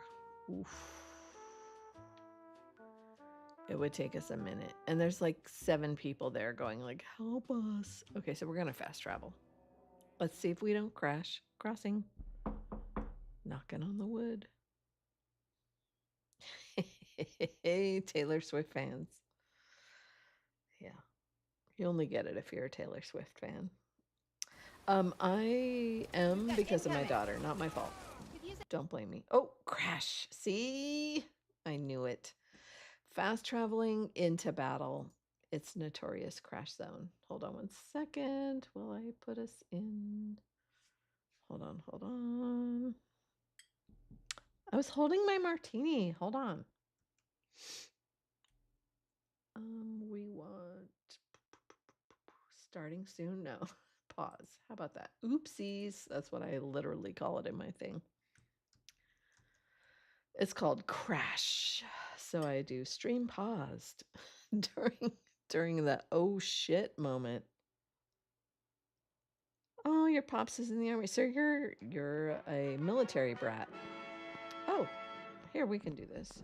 it would take us a minute. And there's like 7 people there going like, help us. Okay, so we're going to fast travel. Let's see if we don't crash. Crossing. Knocking on the wood. Hey, Taylor Swift fans. Yeah. You only get it if you're a Taylor Swift fan. I am because of my daughter, not my fault. Don't blame me. Oh, crash. See? I knew it. Fast traveling into battle. It's notorious crash zone. Hold on one second. Will I put us in? Hold on. I was holding my martini. Hold on. We want starting soon. No, pause. How about that? Oopsies. That's what I literally call it in my thing. It's called crash. So I do stream paused during the oh shit moment. Oh, your pops is in the army. So you're a military brat. Oh, here we can do this.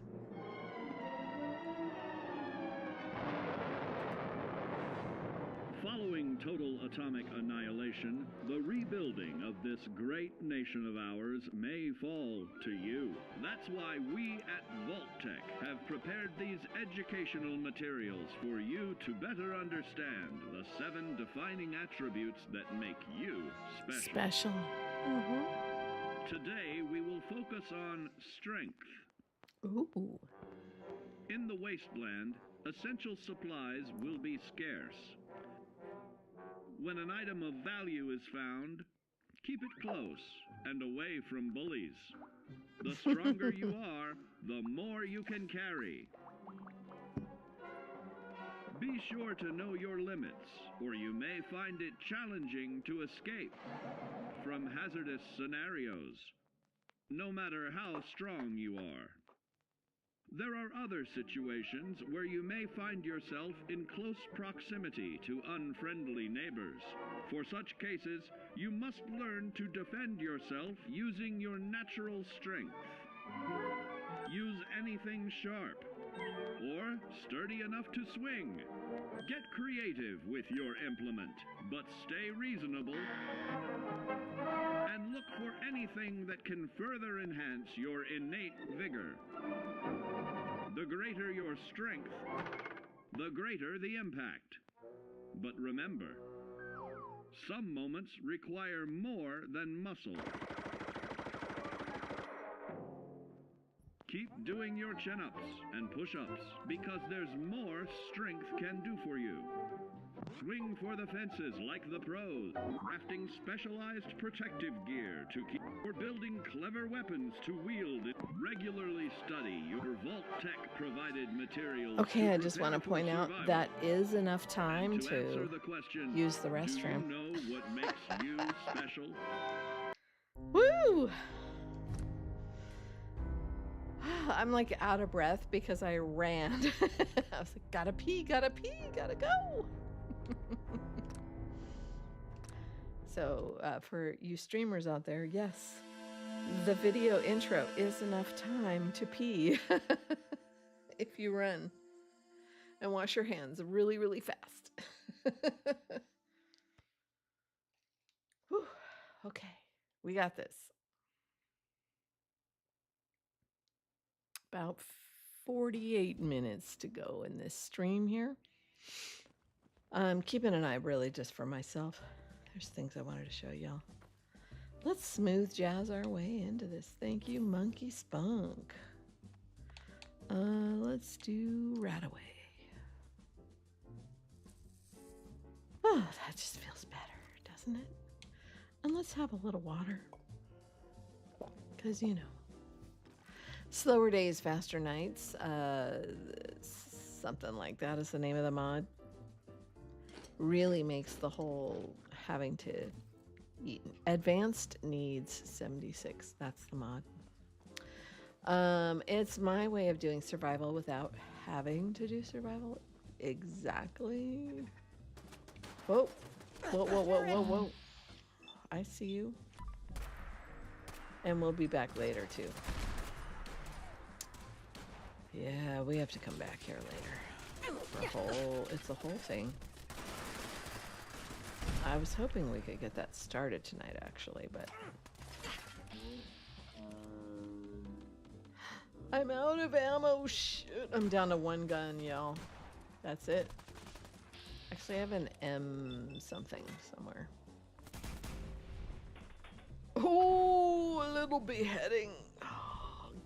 Following total atomic annihilation, the rebuilding of this great nation of ours may fall to you. That's why we at Vault-Tec have prepared these educational materials for you to better understand the 7 defining attributes that make you special. Today, we will focus on strength. Ooh. In the wasteland, essential supplies will be scarce. When an item of value is found, keep it close and away from bullies. The stronger you are, the more you can carry. Be sure to know your limits, or you may find it challenging to escape from hazardous scenarios, no matter how strong you are. There are other situations where you may find yourself in close proximity to unfriendly neighbors. For such cases, you must learn to defend yourself using your natural strength. Use anything sharp or sturdy enough to swing. Get creative with your implement, but stay reasonable. And look for anything that can further enhance your innate vigor. The greater your strength, the greater the impact. But remember, some moments require more than muscle. Keep doing your chin-ups and push-ups because there's more strength can do for you. Swing for the fences like the pros, crafting specialized protective gear to keep or building clever weapons to wield. Regularly study your Vault-Tec provided materials. Okay, I just want to point out that is enough time to use the restroom. Do you know what makes you special? Woo! I'm like out of breath because I ran. I was like, gotta pee, gotta go. So for you streamers out there, yes, the video intro is enough time to pee if you run and wash your hands really, really fast. Whew. Okay, we got this. About 48 minutes to go in this stream here. I'm keeping an eye really just for myself. There's things I wanted to show y'all. Let's smooth jazz our way into this. Thank you, Monkey Spunk. Let's do Rataway. Oh, that just feels better, doesn't it? And let's have a little water. Because, you know. Slower days, faster nights. Something like that is the name of the mod. Really makes the whole having to eat. Advanced needs 76. That's the mod. It's my way of doing survival without having to do survival. Exactly. Whoa. Whoa. I see you. And we'll be back later too. Yeah, we have to come back here later. It's a whole thing. I was hoping we could get that started tonight, actually, but... I'm out of ammo, shit. I'm down to one gun, y'all. That's it. Actually, I have an M something somewhere. Oh, a little beheading.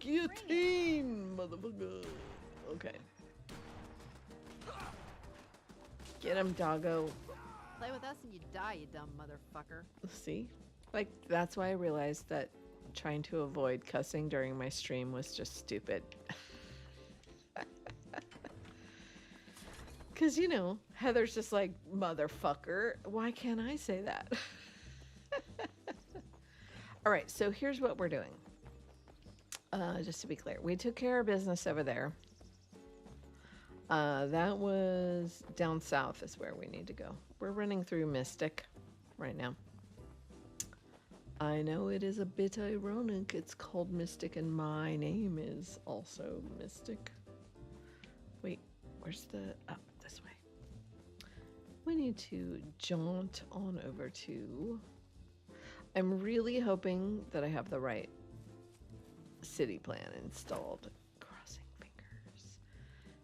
Guillotine, motherfucker. Okay. Get him, doggo. Play with us and you die, you dumb motherfucker. See? Like, that's why I realized that trying to avoid cussing during my stream was just stupid. Because, you know, Heather's just like, motherfucker. Why can't I say that? All right, so here's what we're doing. Just to be clear, we took care of business over there. That was down south is where we need to go. We're running through Mystic right now. I know it is a bit ironic. It's called Mystic and my name is also Mystic. Wait, where's the... Oh, this way. We need to jaunt on over to... I'm really hoping that I have the right city plan installed. Crossing fingers.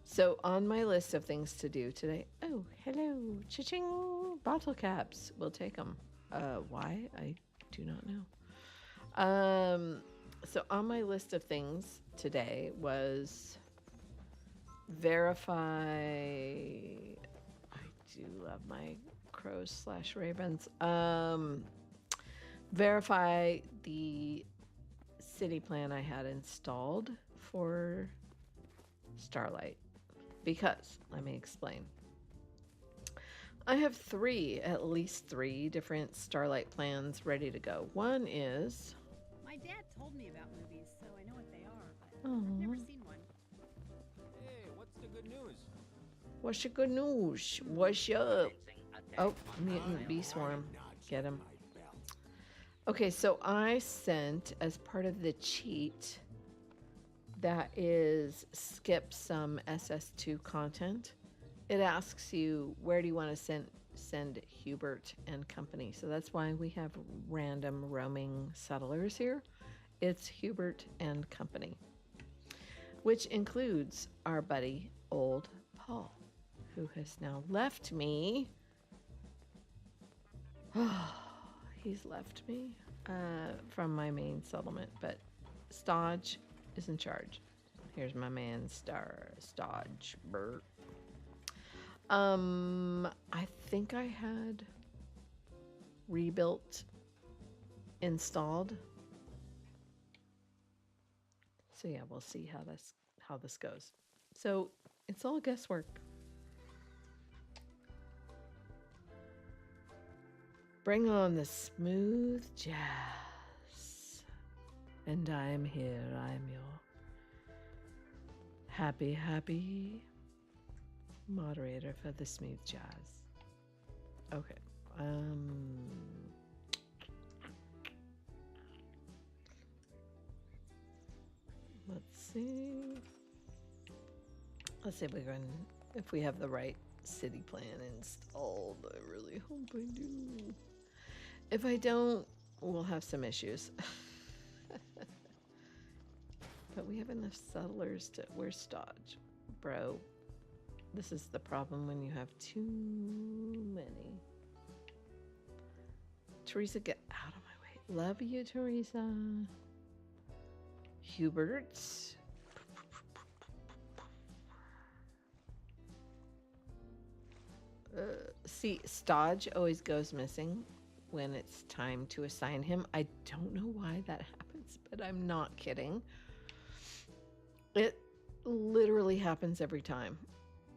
So on my list of things to do today... Oh, hello. Cha-ching. Bottle caps. We'll take them. Why? I do not know. So on my list of things today was verify... I do love my crows / ravens. Verify the city plan I had installed for Starlight. Because, let me explain. I have at least three different Starlight plans ready to go. One is... My dad told me about movies, so I know what they are, but I've never seen one. What's your good news? What's up? Oh, mutant bee swarm. Get him. Okay, so I sent as part of the cheat that is skip some SS2 content. It asks you where do you want to send Hubert and company. So that's why we have random roaming settlers here. It's Hubert and company, which includes our buddy old Paul, who has now left me. He's left me from my main settlement, but Stodge is in charge. Here's my man Stodge. Bert. I think I had rebuilt installed. So yeah, we'll see how this goes. So it's all guesswork. Bring on the smooth jazz. And I'm here. I'm your happy moderator for the smooth jazz. Okay. Let's see. Let's see if we have the right city plan installed. I really hope I do. If I don't, we'll have some issues. But we have enough settlers to... Where's Stodge? Bro, this is the problem when you have too many. Teresa, get out of my way. Love you, Teresa. Hubert. See, Stodge always goes missing when it's time to assign him. I don't know why that happens, but I'm not kidding. It literally happens every time.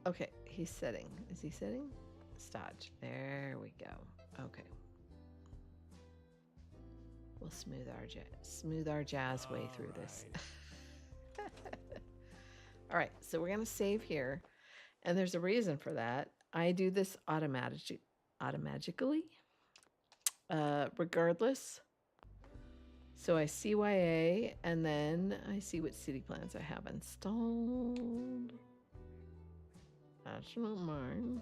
Okay, he's sitting. Is he sitting? Stodge. There we go. Okay. We'll smooth our jazz way through this. All right, so we're gonna save here, and there's a reason for that. I do this automatically, regardless. So I CYA, and then I see what city plans I have installed. That's not mine.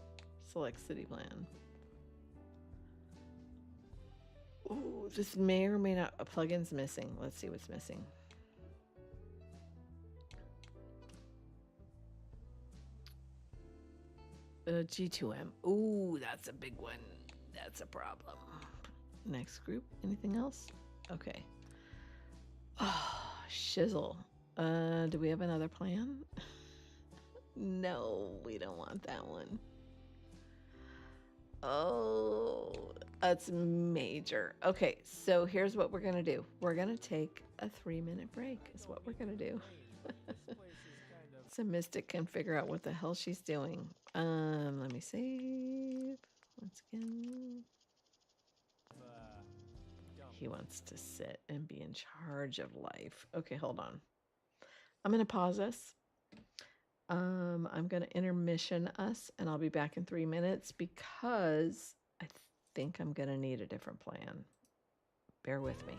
Select city plan. Ooh, this may or may not. A plugin's missing. Let's see what's missing. G2M. Ooh, that's a big one. That's a problem. Next group. Anything else? Okay. Oh, shizzle. Do we have another plan? No, we don't want that one. Oh, that's major. Okay, so here's what we're gonna do. We're gonna take a 3-minute break is what we're gonna do. So Mystic can figure out what the hell she's doing. Let me save once again. He wants to sit and be in charge of life. Okay, hold on. I'm gonna pause us. I'm gonna intermission us, and I'll be back in 3 minutes because I think I'm gonna need a different plan. Bear with me.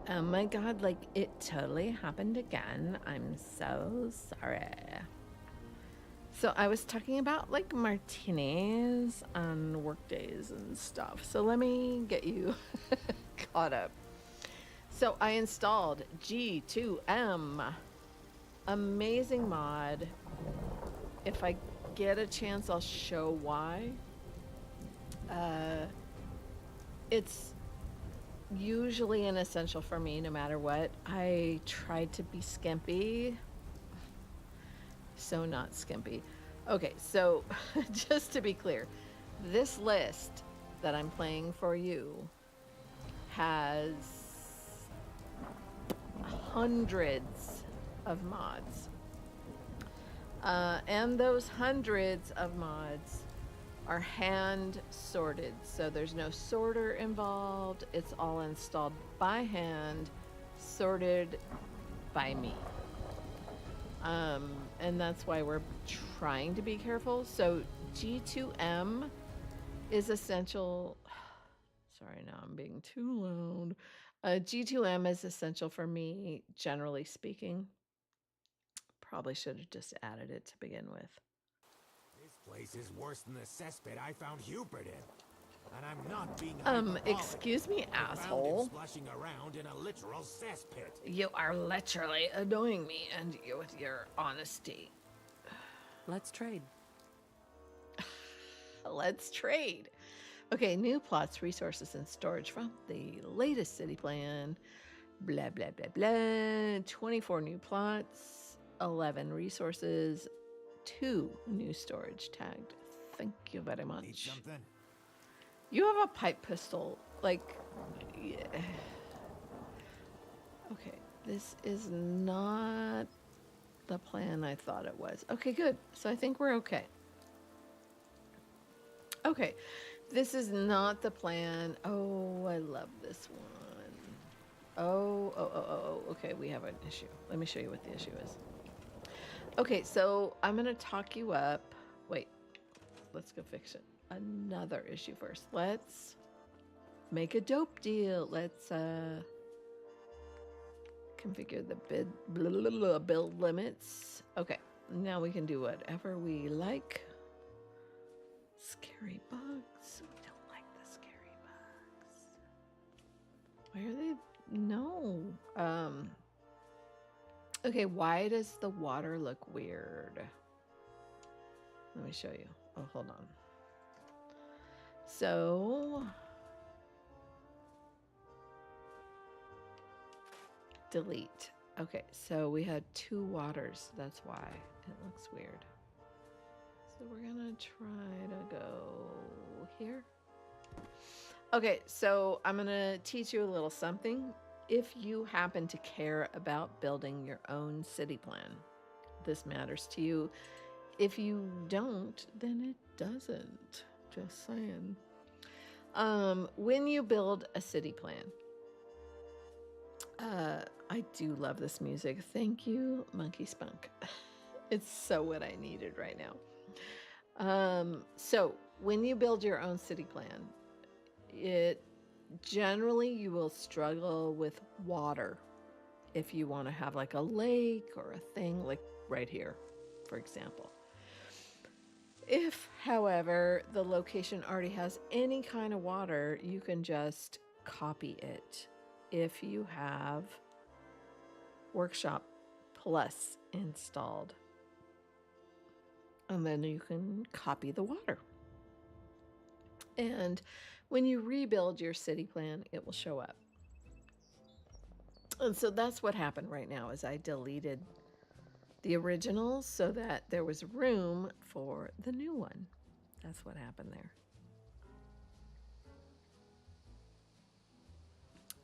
Oh my god, like it totally happened again. I'm so sorry. So I was talking about like martinis on work days and stuff. So let me get you caught up. So I installed G2M. Amazing mod. If I get a chance, I'll show why. It's usually an essential for me no matter what. I tried to be skimpy. So not skimpy. Okay, so just to be clear, this list that I'm playing for you has hundreds of mods. And those hundreds of mods are hand sorted. So there's no sorter involved. It's all installed by hand, sorted by me. And that's why we're trying to be careful. So G2M is essential. Sorry, now I'm being too loud. G2M is essential for me, generally speaking. Probably should have just added it to begin with. This place is worse than the cesspit I found Hubert in. And I'm not being excuse me, asshole. Splashing around in a literal cesspit. You are literally annoying me, and you with your honesty. Let's trade. Let's trade. Okay, new plots, resources, and storage from the latest city plan. Blah, blah, blah, blah. 24 new plots, 11 resources, 2 new storage tagged. Thank you very much. Need something? You have a pipe pistol. Like, yeah. Okay, this is not the plan I thought it was. Okay, good. So I think we're okay. Okay, this is not the plan. Oh, I love this one. Oh, okay, we have an issue. Let me show you what the issue is. Okay, so I'm gonna talk you up. Wait, let's go fix it. Another issue first. Let's make a dope deal. Let's configure the build limits. Okay, now we can do whatever we like. Scary bugs. We don't like the scary bugs. Why are they? No. Okay, why does the water look weird? Let me show you. Oh, hold on. So, delete. Okay, so we had 2 waters. That's why it looks weird. So we're gonna try to go here. Okay, so I'm gonna teach you a little something. If you happen to care about building your own city plan, this matters to you. If you don't, then it doesn't. Just saying. When you build a city plan, I do love this music. Thank you, Monkey Spunk. It's so what I needed right now. So when you build your own city plan, generally you will struggle with water if you want to have like a lake or a thing like right here, for example. If, however, the location already has any kind of water, you can just copy it if you have Workshop Plus installed. And then you can copy the water. And when you rebuild your city plan, it will show up. And so that's what happened right now is I deleted the original so that there was room for the new one. That's what happened there.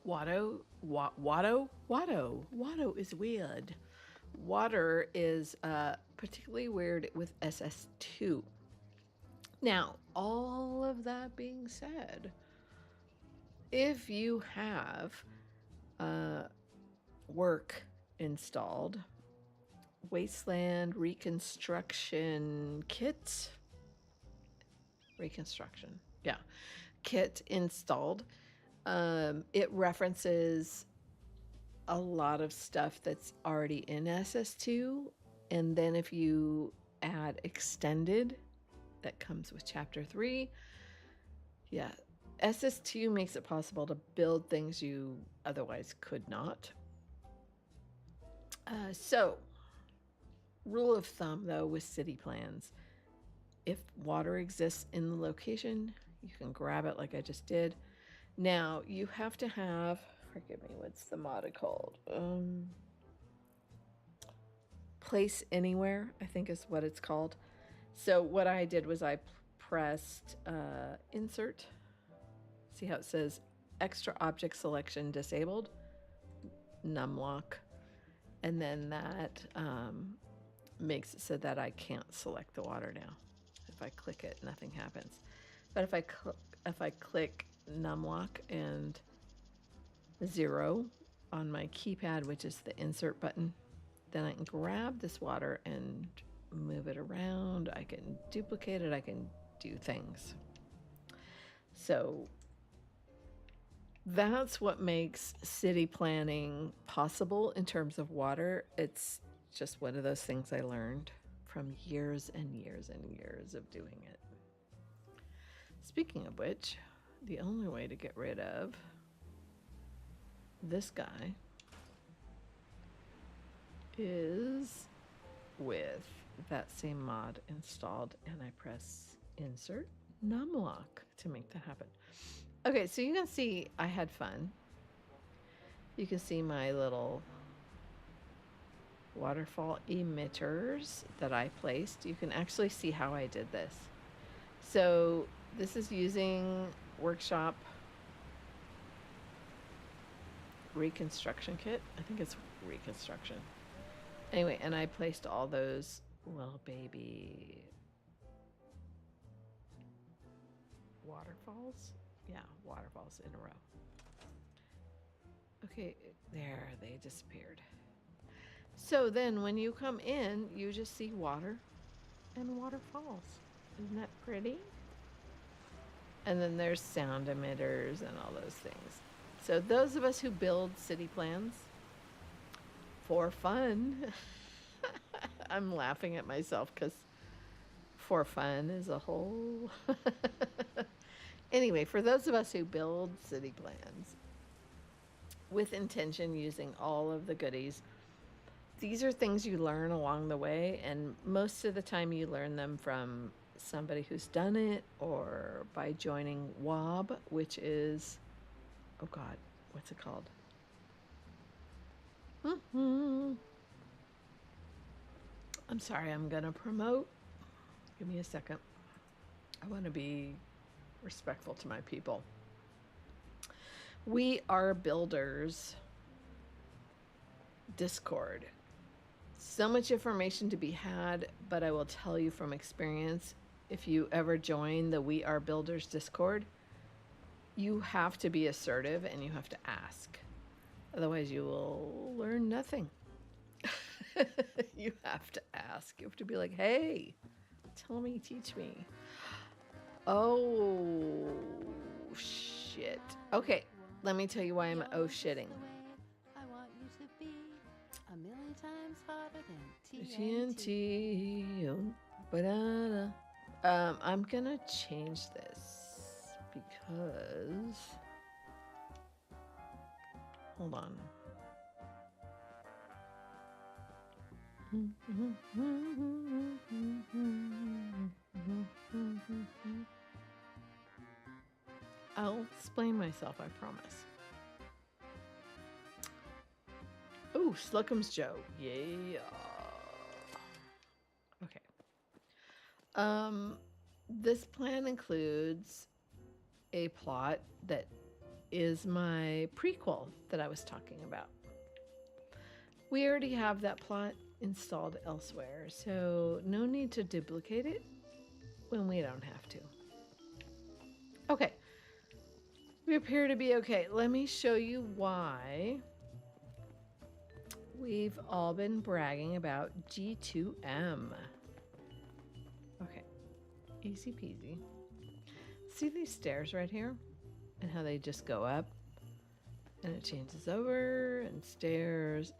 Watto is weird. Water is particularly weird with SS2. Now, all of that being said, if you have work installed, Wasteland Reconstruction Kit, kit installed, it references a lot of stuff that's already in SS2. And then if you add extended, that comes with chapter 3. Yeah, SS2 makes it possible to build things you otherwise could not. So, rule of thumb though with city plans, if water exists in the location, you can grab it like I just did. Now, you have to have, forgive me, what's the mod called? Place anywhere, I think is what it's called. So what I did was I pressed insert. See how it says extra object selection disabled, numlock, and then that makes it so that I can't select the water now. If I click it, nothing happens. But if I click numlock and 0 on my keypad, which is the insert button, then I can grab this water and move it around. I can duplicate it. I can do things. So that's what makes city planning possible in terms of water. It's just one of those things I learned from years and years and years of doing it. Speaking of which, the only way to get rid of this guy is with that same mod installed, and I press insert numlock to make that happen. Okay, so you can see I had fun. You can see my little waterfall emitters that I placed. You can actually see how I did this. So this is using Workshop Reconstruction Kit. I think it's Reconstruction. Anyway, and I placed all those little baby waterfalls. Yeah, waterfalls in a row. Okay, there, they disappeared. So then when you come in, you just see water and waterfalls. Isn't that pretty? And then there's sound emitters and all those things. So those of us who build city plans for fun, I'm laughing at myself because for fun is a whole... Anyway, for those of us who build city plans with intention, using all of the goodies, these are things you learn along the way, and most of the time you learn them from somebody who's done it or by joining WOB, which is, oh God, what's it called? I'm sorry, I'm gonna promote. Give me a second. I want to be respectful to my people. We Are Builders Discord. So much information to be had, but I will tell you from experience, if you ever join the We Are Builders Discord, you have to be assertive and you have to ask. Otherwise, you will learn nothing. You have to ask. You have to be like, hey, tell me, teach me. Oh, shit. Okay, let me tell you why I'm oh-shitting. I want you to be a million times hotter than TNT. I'm gonna change this because... Hold on. I'll explain myself, I promise. Ooh, Slucum's Joe. Yeah. Okay. This plan includes a plot that is my prequel that I was talking about. We already have that plot installed elsewhere, so no need to duplicate it when we don't have to. Okay. We appear to be okay. Let me show you why we've all been bragging about G2M. Okay, easy peasy. See these stairs right here? And how they just go up? And it changes over and stairs.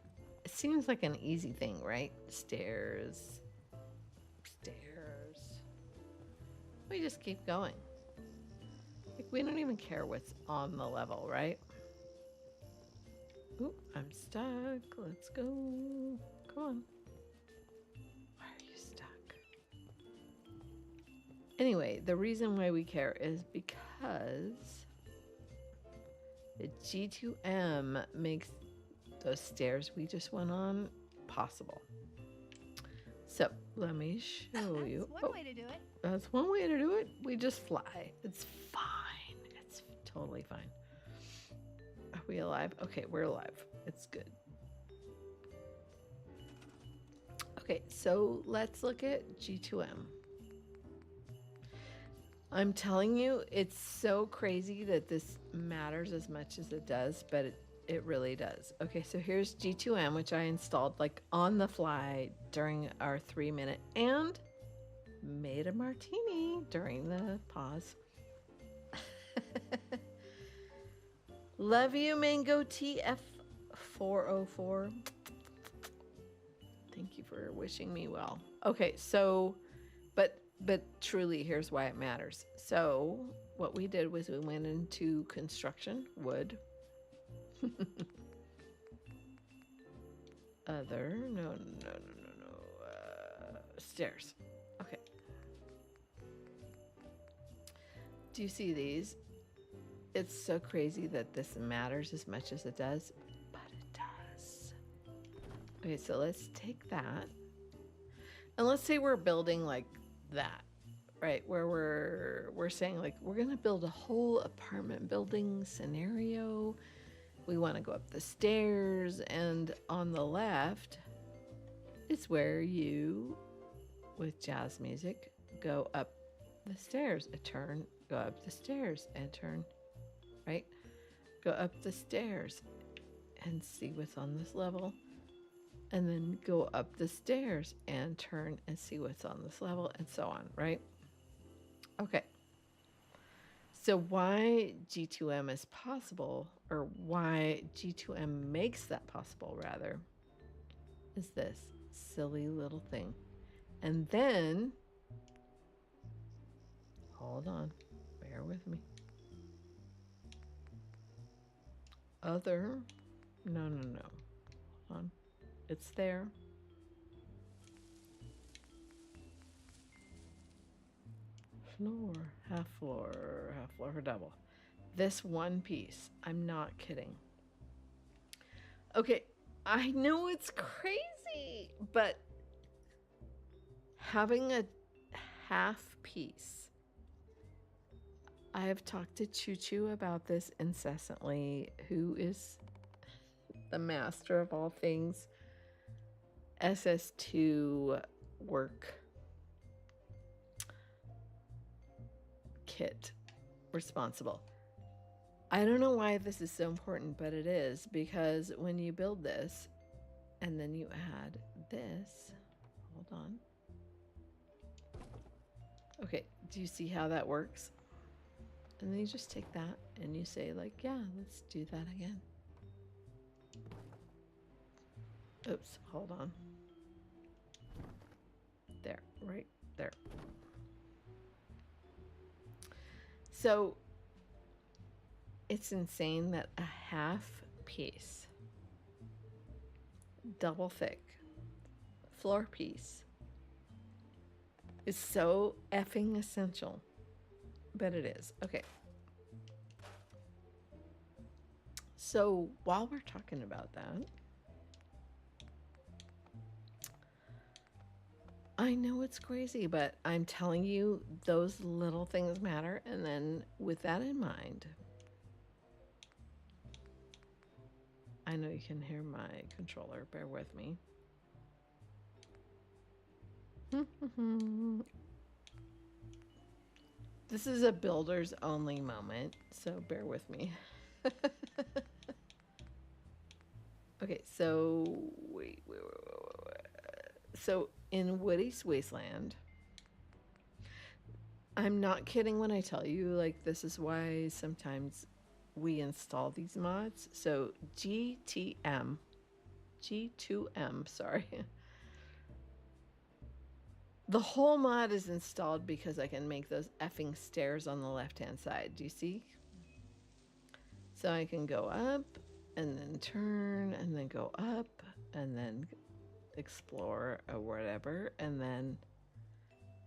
It seems like an easy thing, right? Stairs. Stairs. We just keep going. Like, we don't even care what's on the level, right? Ooh, I'm stuck. Let's go. Come on. Why are you stuck? Anyway, the reason why we care is because the G2M makes those stairs we just went on possible. So let me show you. That's one way to do it. That's one way to do it. We just fly. It's fine. It's totally fine. Are we alive? Okay, we're alive. It's good. Okay, so let's look at G2M. I'm telling you, it's so crazy that this matters as much as it does, but it really does. Okay, so here's G2M, which I installed like on the fly during our 3-minute and made a martini during the pause. Love you, Mango TF404. Thank you for wishing me well. Okay, so, but truly, here's why it matters. So what we did was we went into construction, wood. No. Stairs. Okay. Do you see these? It's so crazy that this matters as much as it does, but it does. Okay, so let's take that. And let's say we're building like that, right? Where we're saying like we're gonna build a whole apartment building scenario. We want to go up the stairs, and on the left is where you, with jazz music, go up the stairs, a turn, go up the stairs, and turn, right? Go up the stairs and see what's on this level, and then go up the stairs and turn and see what's on this level, and so on, right? Okay. So why G2M is possible, or why G2M makes that possible, rather, is this silly little thing. And then, hold on, bear with me. No. Hold on. It's there. Half floor for double. This one piece. I'm not kidding. Okay, I know it's crazy, but having a half piece. I have talked to Choo Choo about this incessantly, who is the master of all things SS2 work kit responsible. I don't know why this is so important, but it is, because when you build this and then you add this, hold on. Okay, do you see how that works? And then you just take that and you say like, yeah, let's do that again. Oops, hold on. There, right there. So it's insane that a half piece, double thick floor piece is so effing essential, but it is. Okay. So while we're talking about that, I know it's crazy, but I'm telling you, those little things matter. And then with that in mind, I know you can hear my controller, bear with me. This is a builders only moment, so bear with me. Okay, so wait. So in Woody's Wasteland, I'm not kidding when I tell you, like, this is why sometimes we install these mods. So G2M, sorry. The whole mod is installed because I can make those effing stairs on the left-hand side. Do you see? So I can go up and then turn and then go up and then explore or whatever and then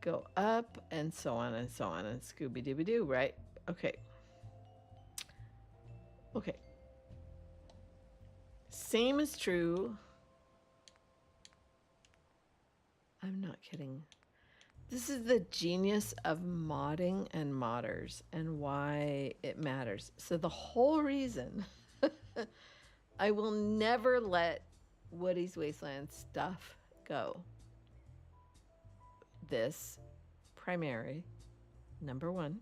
go up and so on and so on and Scooby-Dooby-Doo, right? Okay. Okay. Same is true. I'm not kidding. This is the genius of modding and modders and why it matters. So the whole reason I will never let Woody's Wasteland stuff go. This primary, number one.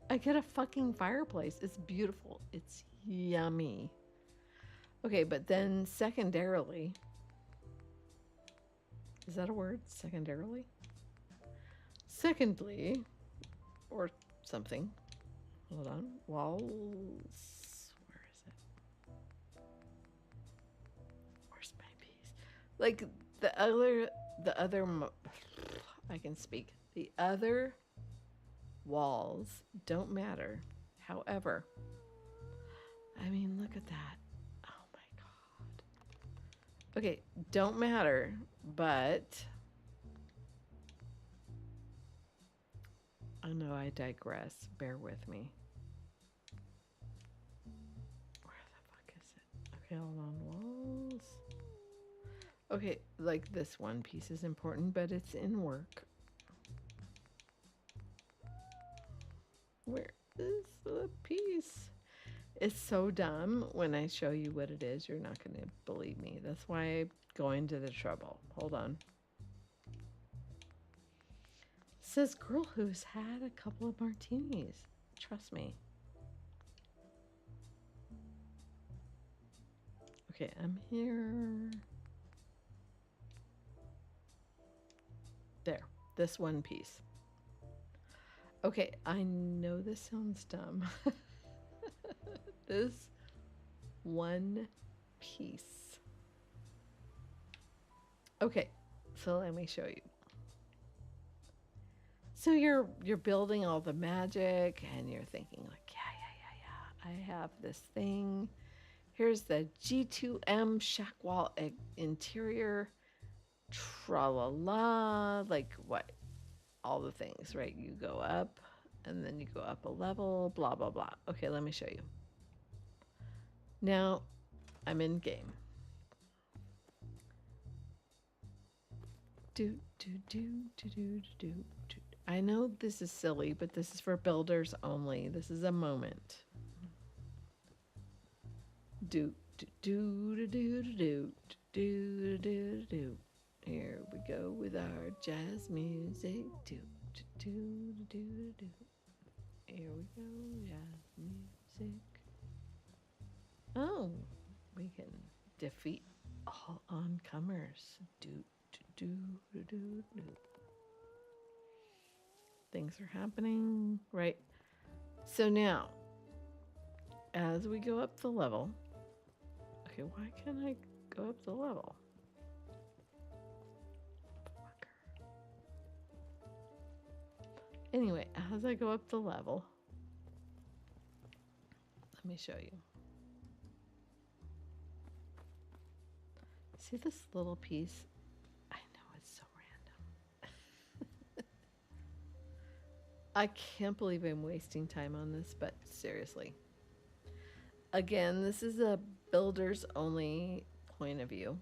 I get a fucking fireplace. It's beautiful. It's yummy. Okay, but then secondarily, is that a word? Secondarily? Secondly, or something. Hold on. Walls. Where is it? Where's my piece? Like the other, I can speak. The other walls don't matter. However, I mean, look at that. Oh my God. Okay, don't matter, but I know I digress. Bear with me. Where the fuck is it? Okay, hold on. Walls. Okay, like this one piece is important, but it's in work. Where is the piece? It's so dumb. When I show you what it is, you're not going to believe me. That's why I'm going to the trouble. Hold on. Says girl who's had a couple of martinis. Trust me. Okay, I'm here. There. This one piece. Okay, I know this sounds dumb. This one piece. Okay, so let me show you. So you're building all the magic and you're thinking like, yeah, I have this thing. Here's the G2M shack wall interior. Tra-la-la. Like what? All the things, right? You go up and then you go up a level, blah, blah, blah. Okay, let me show you. Now, I'm in game. I know this is silly, but this is for builders only. This is a moment. Here we go with our jazz music. Here we go, jazz music. Oh, we can defeat all oncomers. Things are happening, right? So now, as we go up the level, okay, why can't I go up the level? Anyway, as I go up the level, let me show you. See this little piece? I know it's so random. I can't believe I'm wasting time on this, but seriously. Again, this is a builder's only point of view.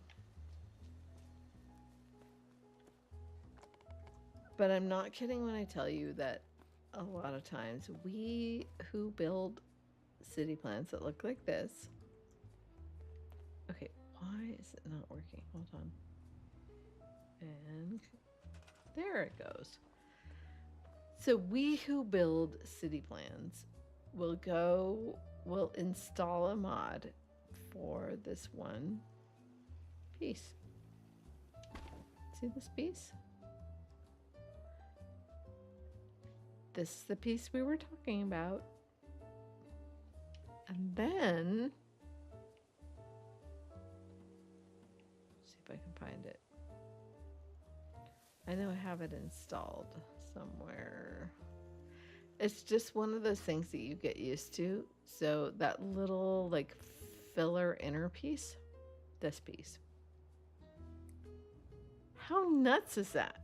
But I'm not kidding when I tell you that a lot of times we who build city plans that look like this. Okay, why is it not working? Hold on. And there it goes. So we who build city plans will install a mod for this one piece. See this piece? This is the piece we were talking about. And then, see if I can find it. I know I have it installed somewhere. It's just one of those things that you get used to. So that little like filler inner piece, this piece. How nuts is that?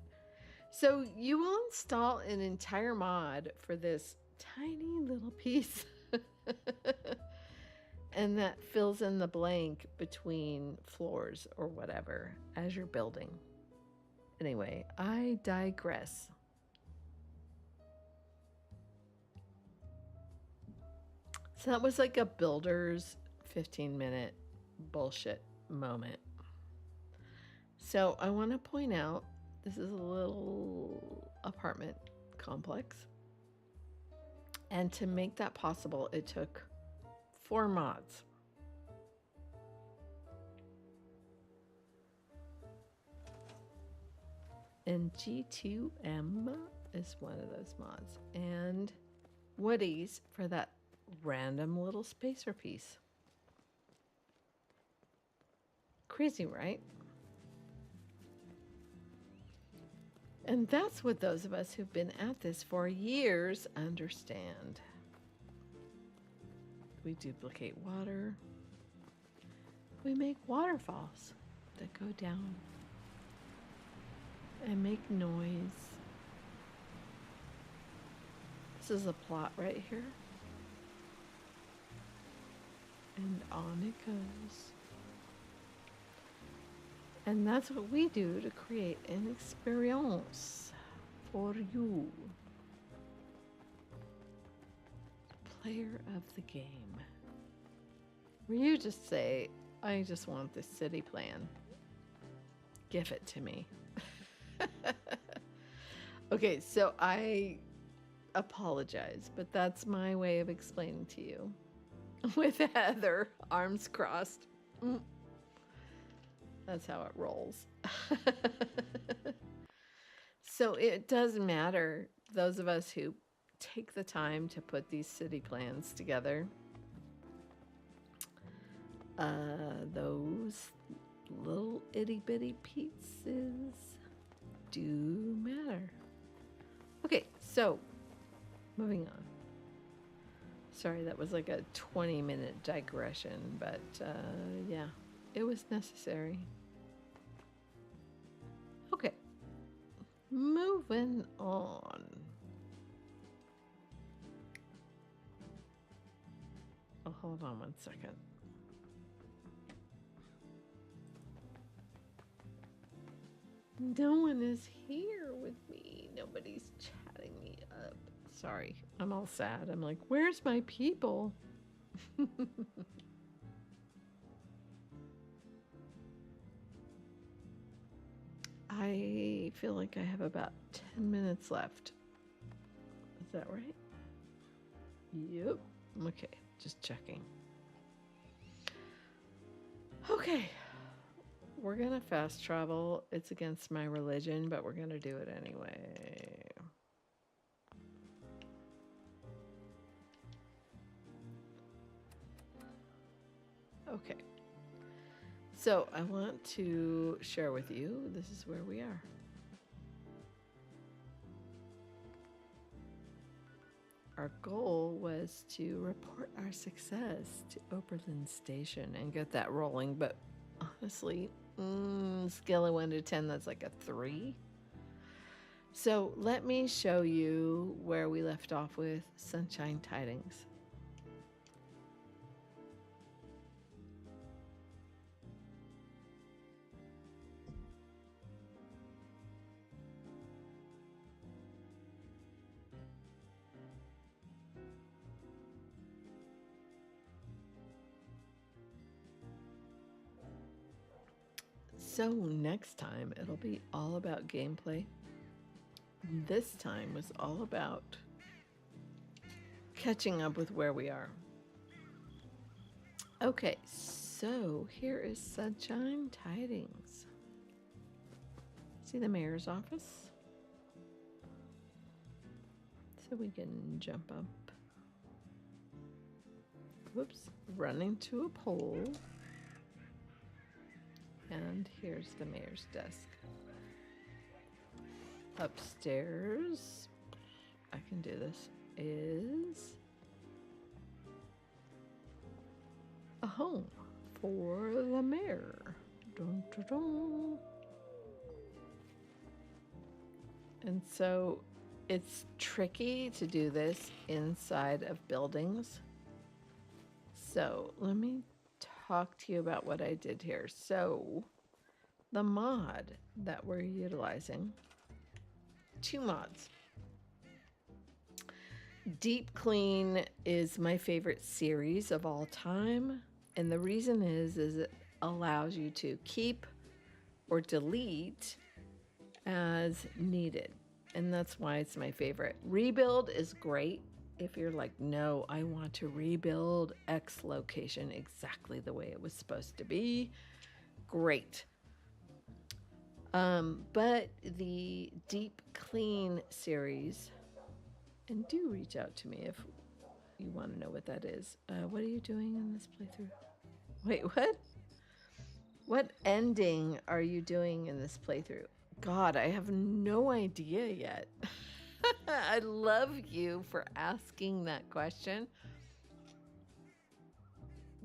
So you will install an entire mod for this tiny little piece. And that fills in the blank between floors or whatever as you're building. Anyway, I digress. So that was like a builder's 15-minute bullshit moment. So I want to point out, this is a little apartment complex. And to make that possible, it took 4 mods. And G2M is one of those mods. And Woody's for that random little spacer piece. Crazy, right? And that's what those of us who've been at this for years understand. We duplicate water. We make waterfalls that go down and make noise. This is a plot right here. And on it goes. And that's what we do to create an experience for you, player of the game. Where you just say, I just want this city plan. Give it to me. Okay, so I apologize, but that's my way of explaining to you. With Heather, arms crossed. That's how it rolls. So it doesn't matter, those of us who take the time to put these city plans together, those little itty bitty pieces do matter. Okay, so moving on. Sorry, that was like a 20-minute digression, but yeah, it was necessary. Okay, moving on. Oh, hold on one second. No one is here with me. Nobody's chatting me up. Sorry, I'm all sad. I'm like, where's my people? I feel like I have about 10 minutes left. Is that right? Yep. Okay, just checking. Okay. We're gonna fast travel. It's against my religion, but we're gonna do it anyway. Okay. So I want to share with you, this is where we are. Our goal was to report our success to Oberlin Station and get that rolling, but honestly, scale of 1 to 10, that's like a 3. So let me show you where we left off with Sunshine Tidings. So next time, it'll be all about gameplay. This time was all about catching up with where we are. Okay, so here is Sunshine Tidings. See the mayor's office? So we can jump up whoops, run into a pole. And here's the mayor's desk. Upstairs, I can do this, is a home for the mayor. Dun, dun, dun. And so it's tricky to do this inside of buildings. So let me talk to you about what I did here. So the mod that we're utilizing, 2 mods. Deep Clean is my favorite series of all time. And the reason is it allows you to keep or delete as needed. And that's why it's my favorite. Rebuild is great. If you're like, no, I want to rebuild X location exactly the way it was supposed to be, great. But the Deep Clean series, and do reach out to me if you want to know what that is. What are you doing in this playthrough? Wait, what? What ending are you doing in this playthrough? God, I have no idea yet. I love you for asking that question.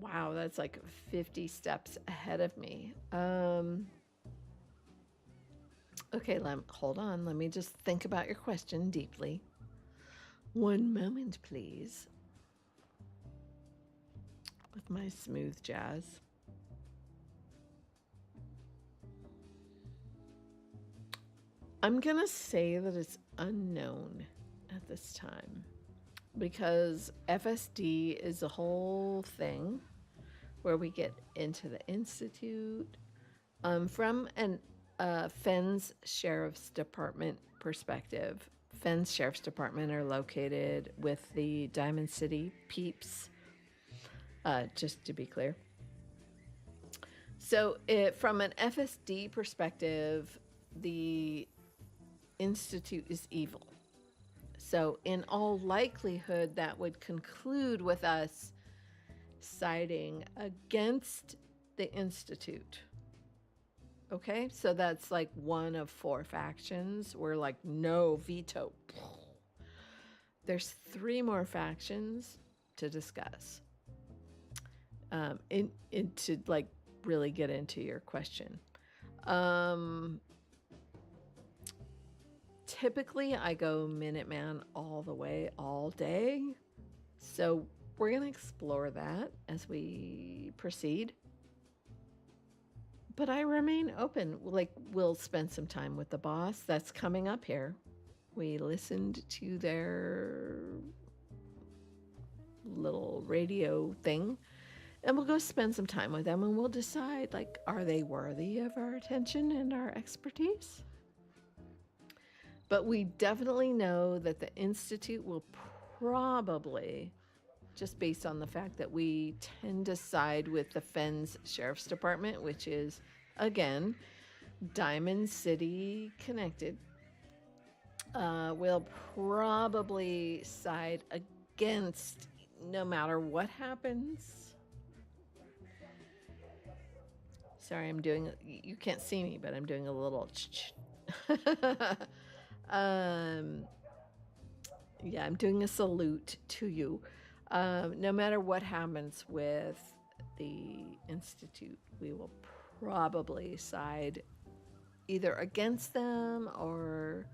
Wow, that's like 50 steps ahead of me. Okay, hold on. Let me just think about your question deeply. One moment, please. With my smooth jazz. I'm gonna say that it's unknown at this time because FSD is a whole thing where we get into the Institute. From an Fenn's Sheriff's Department perspective, Fenn's Sheriff's Department are located with the Diamond City peeps, just to be clear. So from an FSD perspective, the Institute is evil. So in all likelihood, that would conclude with us siding against the Institute. Okay, so that's like one of 4 factions. We're like, no, veto. There's 3 more factions to discuss. To like really get into your question. Typically, I go Minuteman all the way, all day. So we're going to explore that as we proceed. But I remain open. Like, we'll spend some time with the boss. That's coming up here. We listened to their little radio thing. And we'll go spend some time with them and we'll decide, like, are they worthy of our attention and our expertise? But we definitely know that the Institute will probably, just based on the fact that we tend to side with the Fenn's Sheriff's Department, which is, again, Diamond City connected, we'll probably side against no matter what happens. Sorry, you can't see me, but I'm doing a little yeah, I'm doing a salute to you. No matter what happens with the Institute, we will probably side either against them or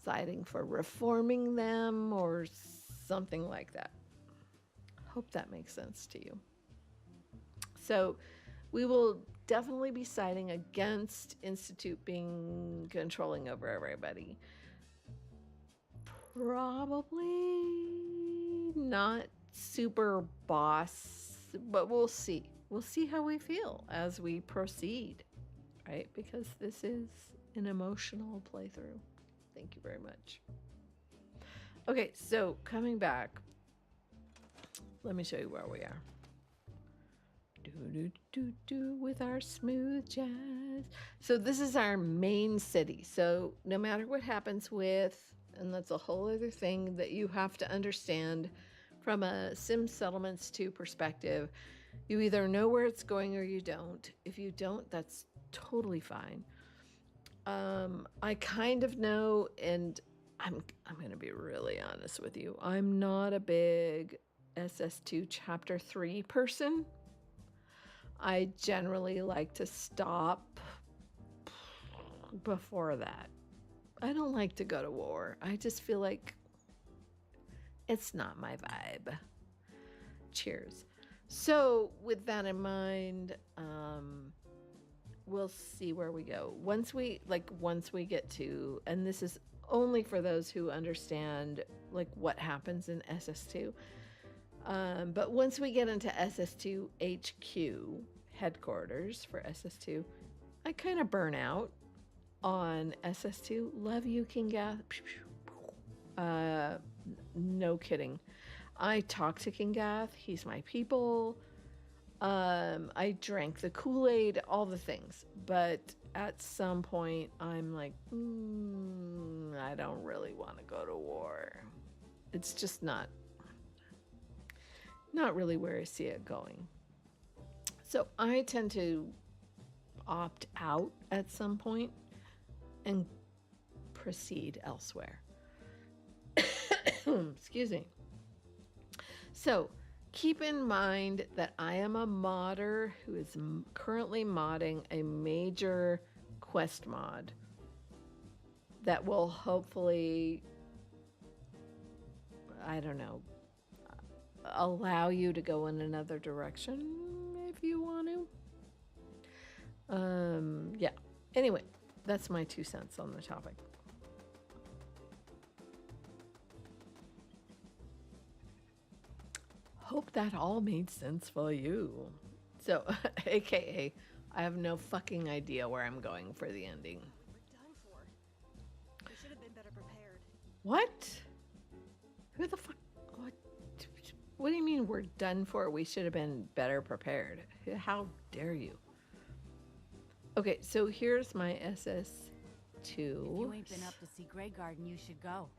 siding for reforming them or something like that. Hope that makes sense to you. So we will definitely be siding against Institute being controlling over everybody. Probably not super boss, but we'll see. We'll see how we feel as we proceed, right? Because this is an emotional playthrough. Thank you very much. Okay, so coming back, let me show you where we are. With our smooth jazz. So this is our main city. So no matter what happens with, and that's a whole other thing that you have to understand From a Sims Settlements 2 perspective, you either know where it's going or you don't. If you don't, that's totally fine. I kind of know, and I'm going to be really honest with you. I'm not a big SS2 Chapter 3 person. I generally like to stop before that. I don't like to go to war. I just feel like it's not my vibe. Cheers. So with that in mind, we'll see where we go. Once we get to, and this is only for those who understand like what happens in SS2. But once we get into SS2 HQ headquarters for SS2, I kind of burn out on SS2. Love you, King Gath. No kidding. I talk to King Gath. He's my people. I drank the Kool-Aid, all the things. But at some point, I'm like, I don't really want to go to war. It's just not really where I see it going. So I tend to opt out at some point and proceed elsewhere. Excuse me. So keep in mind that I am a modder who is currently modding a major quest mod that will hopefully, I don't know, allow you to go in another direction if you want to. Yeah. Anyway, that's my 2 cents on the topic. Hope that all made sense for you. So, AKA, I have no fucking idea where I'm going for the ending. We're done for. We should have been better prepared. What? Who the fuck? What do you mean we're done for? We should have been better prepared. How dare you? Okay, so here's my SS2. If you ain't been up to see Grey Garden, you should go.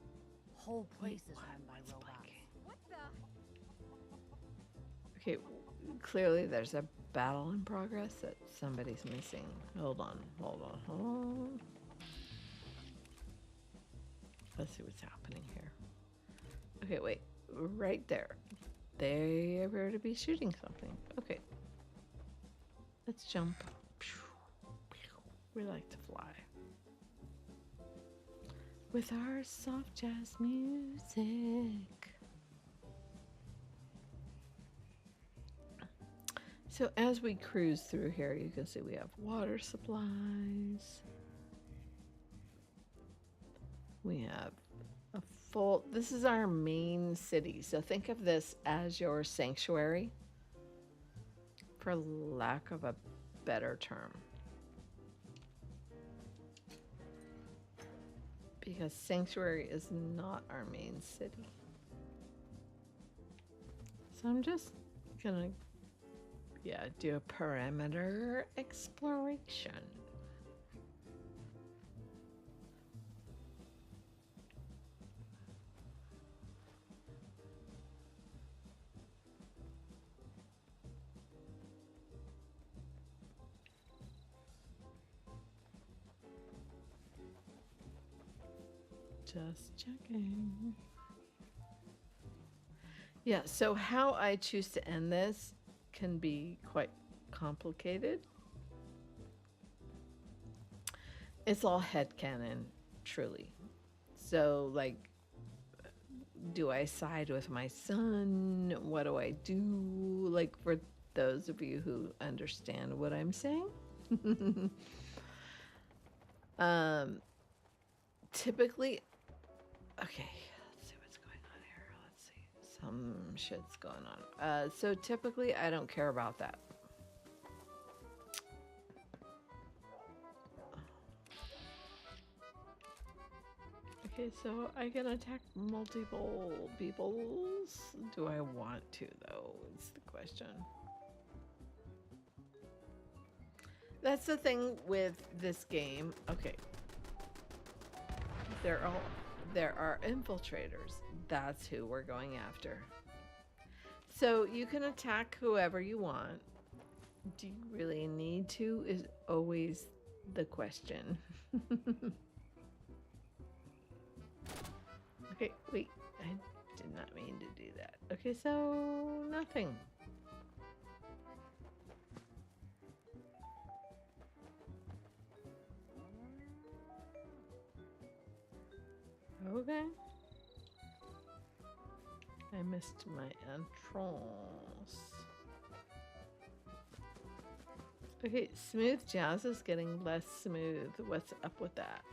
Whole place is run by robots. What the? Okay, clearly there's a battle in progress that somebody's missing. Hold on. Let's see what's happening here. Okay, wait. Right there. They appear to be shooting something. Okay. Let's jump. We like to fly. With our soft jazz music. So as we cruise through here, you can see we have water supplies. We have a full, this is our main city. So think of this as your sanctuary, for lack of a better term. Because sanctuary is not our main city. So I'm just gonna, do a perimeter exploration. Just checking. Yeah, so how I choose to end this can be quite complicated. It's all headcanon, truly. So, like, do I side with my son? What do I do? Like, for those of you who understand what I'm saying. Typically, okay, let's see what's going on here. Let's see. Some shit's going on. So typically, I don't care about that. Okay, so I can attack multiple peoples. Do I want to, though? Is the question. That's the thing with this game. Okay. There are infiltrators. That's who we're going after. So you can attack whoever you want. Do you really need to is always the question. Okay, wait. I did not mean to do that. Okay, so nothing. Okay. I missed my entrance. Okay, smooth jazz is getting less smooth. What's up with that?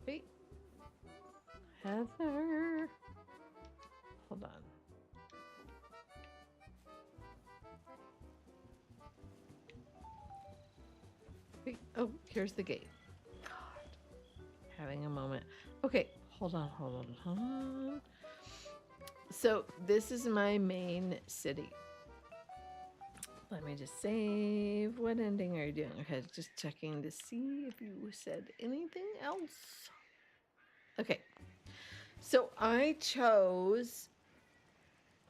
Wait. Heather. Hold on. Wait. Oh, here's the gate. God. Having a moment. Okay, hold on. So this is my main city. Let me just save. What ending are you doing? Okay, just checking to see if you said anything else. Okay. So I chose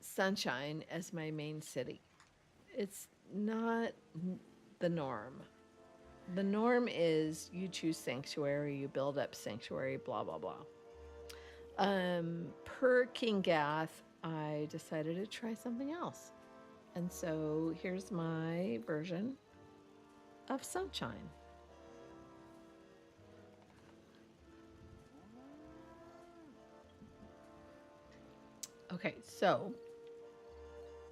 Sunshine as my main city. It's not the norm. The norm is you choose Sanctuary, you build up Sanctuary, blah, blah, blah. Per King Gath, I decided to try something else. And so here's my version of Sunshine. Okay, so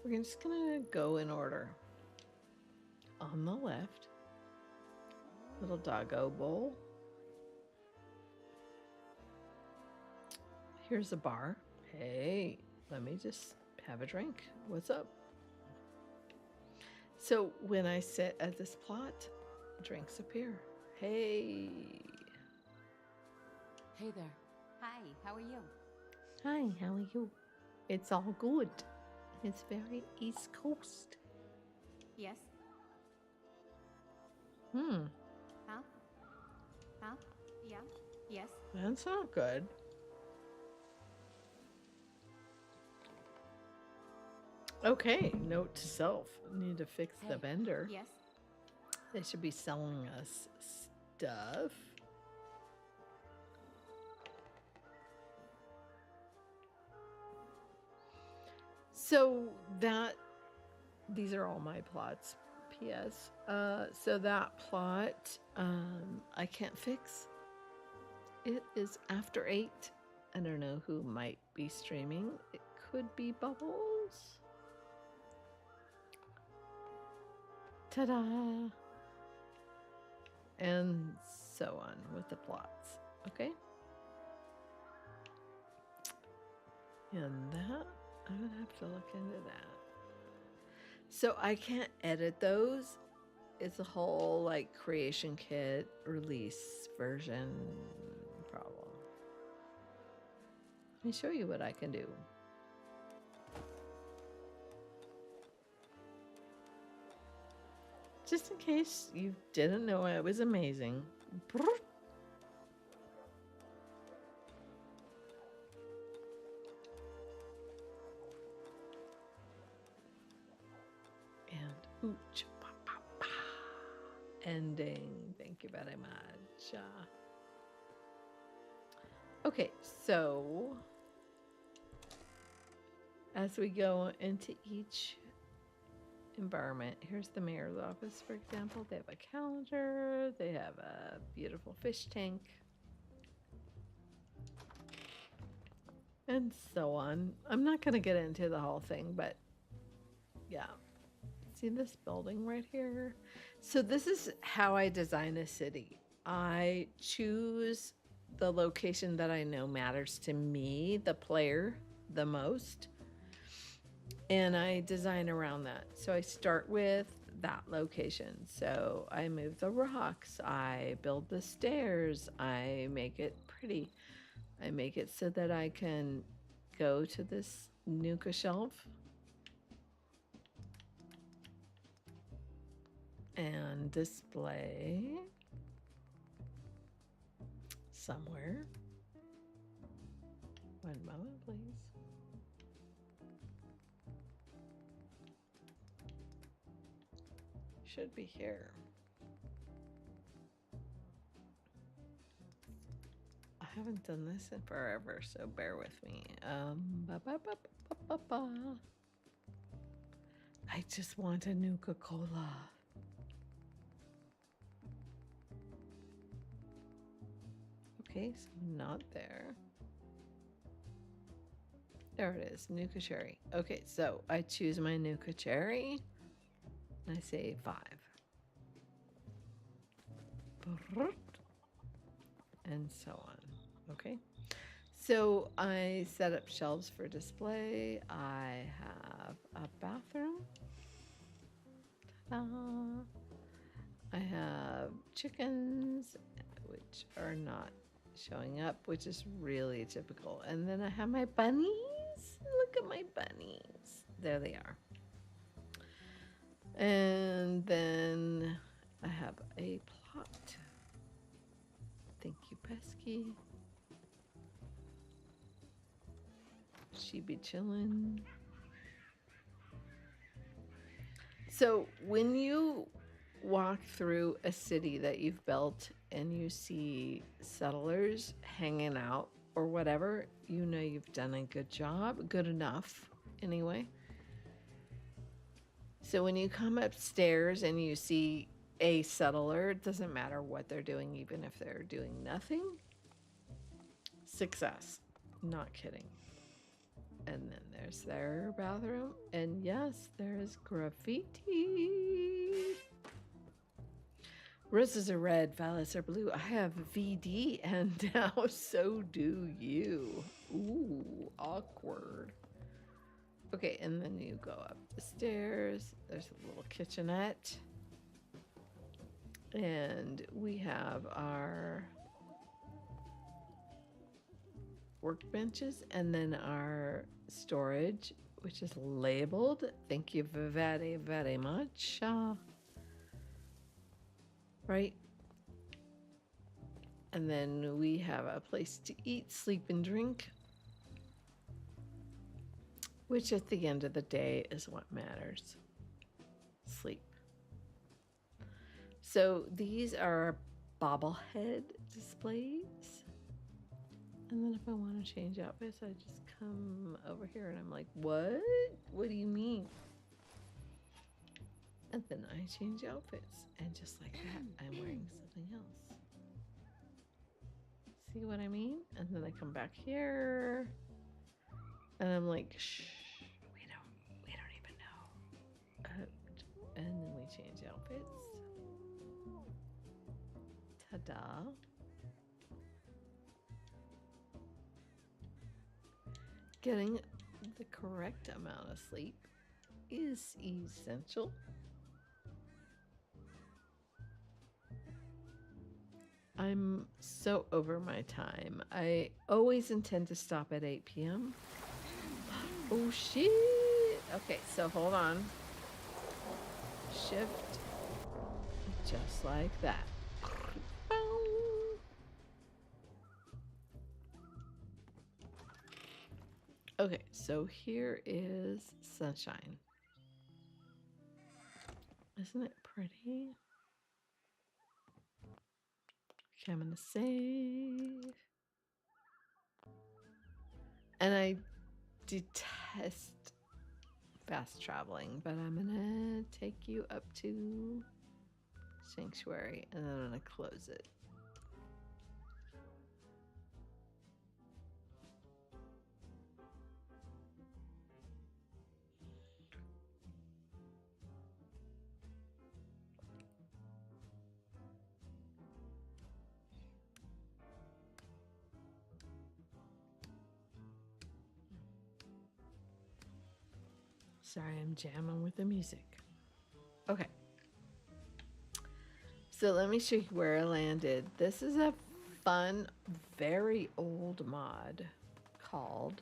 we're just gonna go in order. On the left, little doggo bowl. Here's a bar. Hey, let me just have a drink. What's up? So when I sit at this plot, drinks appear. Hey. Hey there. Hi, how are you? Hi, how are you? It's all good. It's very East Coast. Yes. Hmm. Huh? Huh? Yeah. Yes. That's not good. Okay, note to self. Need to fix the vendor. Yes. They should be selling us stuff. So these are all my plots. P.S. So that plot, I can't fix. It is after 8. I don't know who might be streaming. It could be Bubbles. Ta-da! And so on with the plots. Okay? And that, I'm going to have to look into that. So I can't edit those. It's a whole like creation kit release version problem. Let me show you what I can do. Just in case you didn't know it was amazing. And ooch, pa, pa, pa. Ending. Thank you very much. Okay, so as we go into each environment, here's the mayor's office, for example. They have a calendar, they have a beautiful fish tank, and so on. I'm not going to get into the whole thing, but yeah. See this building right here? So this is how I design a city. I choose the location that I know matters to me, the player, the most. And I design around that. So I start with that location. So I move the rocks, I build the stairs, I make it pretty. I make it so that I can go to this Nuka shelf and display somewhere One moment, please. Should be here. I haven't done this in forever, so bear with me. I just want a Nuka-Cola. Okay, so not there. There it is, Nuka Cherry. Okay, so I choose my Nuka Cherry. And I say 5. And so on. Okay. So I set up shelves for display. I have a bathroom. Ta-da. I have chickens, which are not showing up, which is really typical. And then I have my bunnies. Look at my bunnies. There they are. And then I have a plot. Thank you, Pesky. She be chillin'. So when you walk through a city that you've built and you see settlers hanging out or whatever, you know you've done a good job, good enough anyway. So when you come upstairs and you see a settler, it doesn't matter what they're doing, even if they're doing nothing. Success. Not kidding. And then there's their bathroom. And yes, there's graffiti. Roses are red, violets are blue. I have VD, and now so do you. Ooh, awkward. Okay, and then you go up the stairs. There's a little kitchenette. And we have our workbenches and then our storage, which is labeled. Thank you very, very much. Right? And then we have a place to eat, sleep, and drink, which at the end of the day is what matters. Sleep. So these are bobblehead displays. And then if I want to change outfits, I just come over here and I'm like, what? What do you mean? And then I change outfits. And just like that, I'm wearing something else. See what I mean? And then I come back here. And I'm like, shh, we don't even know. And then we change outfits. Ta-da. Getting the correct amount of sleep is essential. I'm so over my time. I always intend to stop at 8 p.m. Oh, shit. Okay, so hold on. Shift. Just like that. Okay, so here is sunshine. Isn't it pretty? Okay, I'm gonna save. And I detest fast traveling, but I'm gonna take you up to Sanctuary and then I'm gonna close it. Sorry, I'm jamming with the music. Okay. So let me show you where I landed. This is a fun, very old mod called,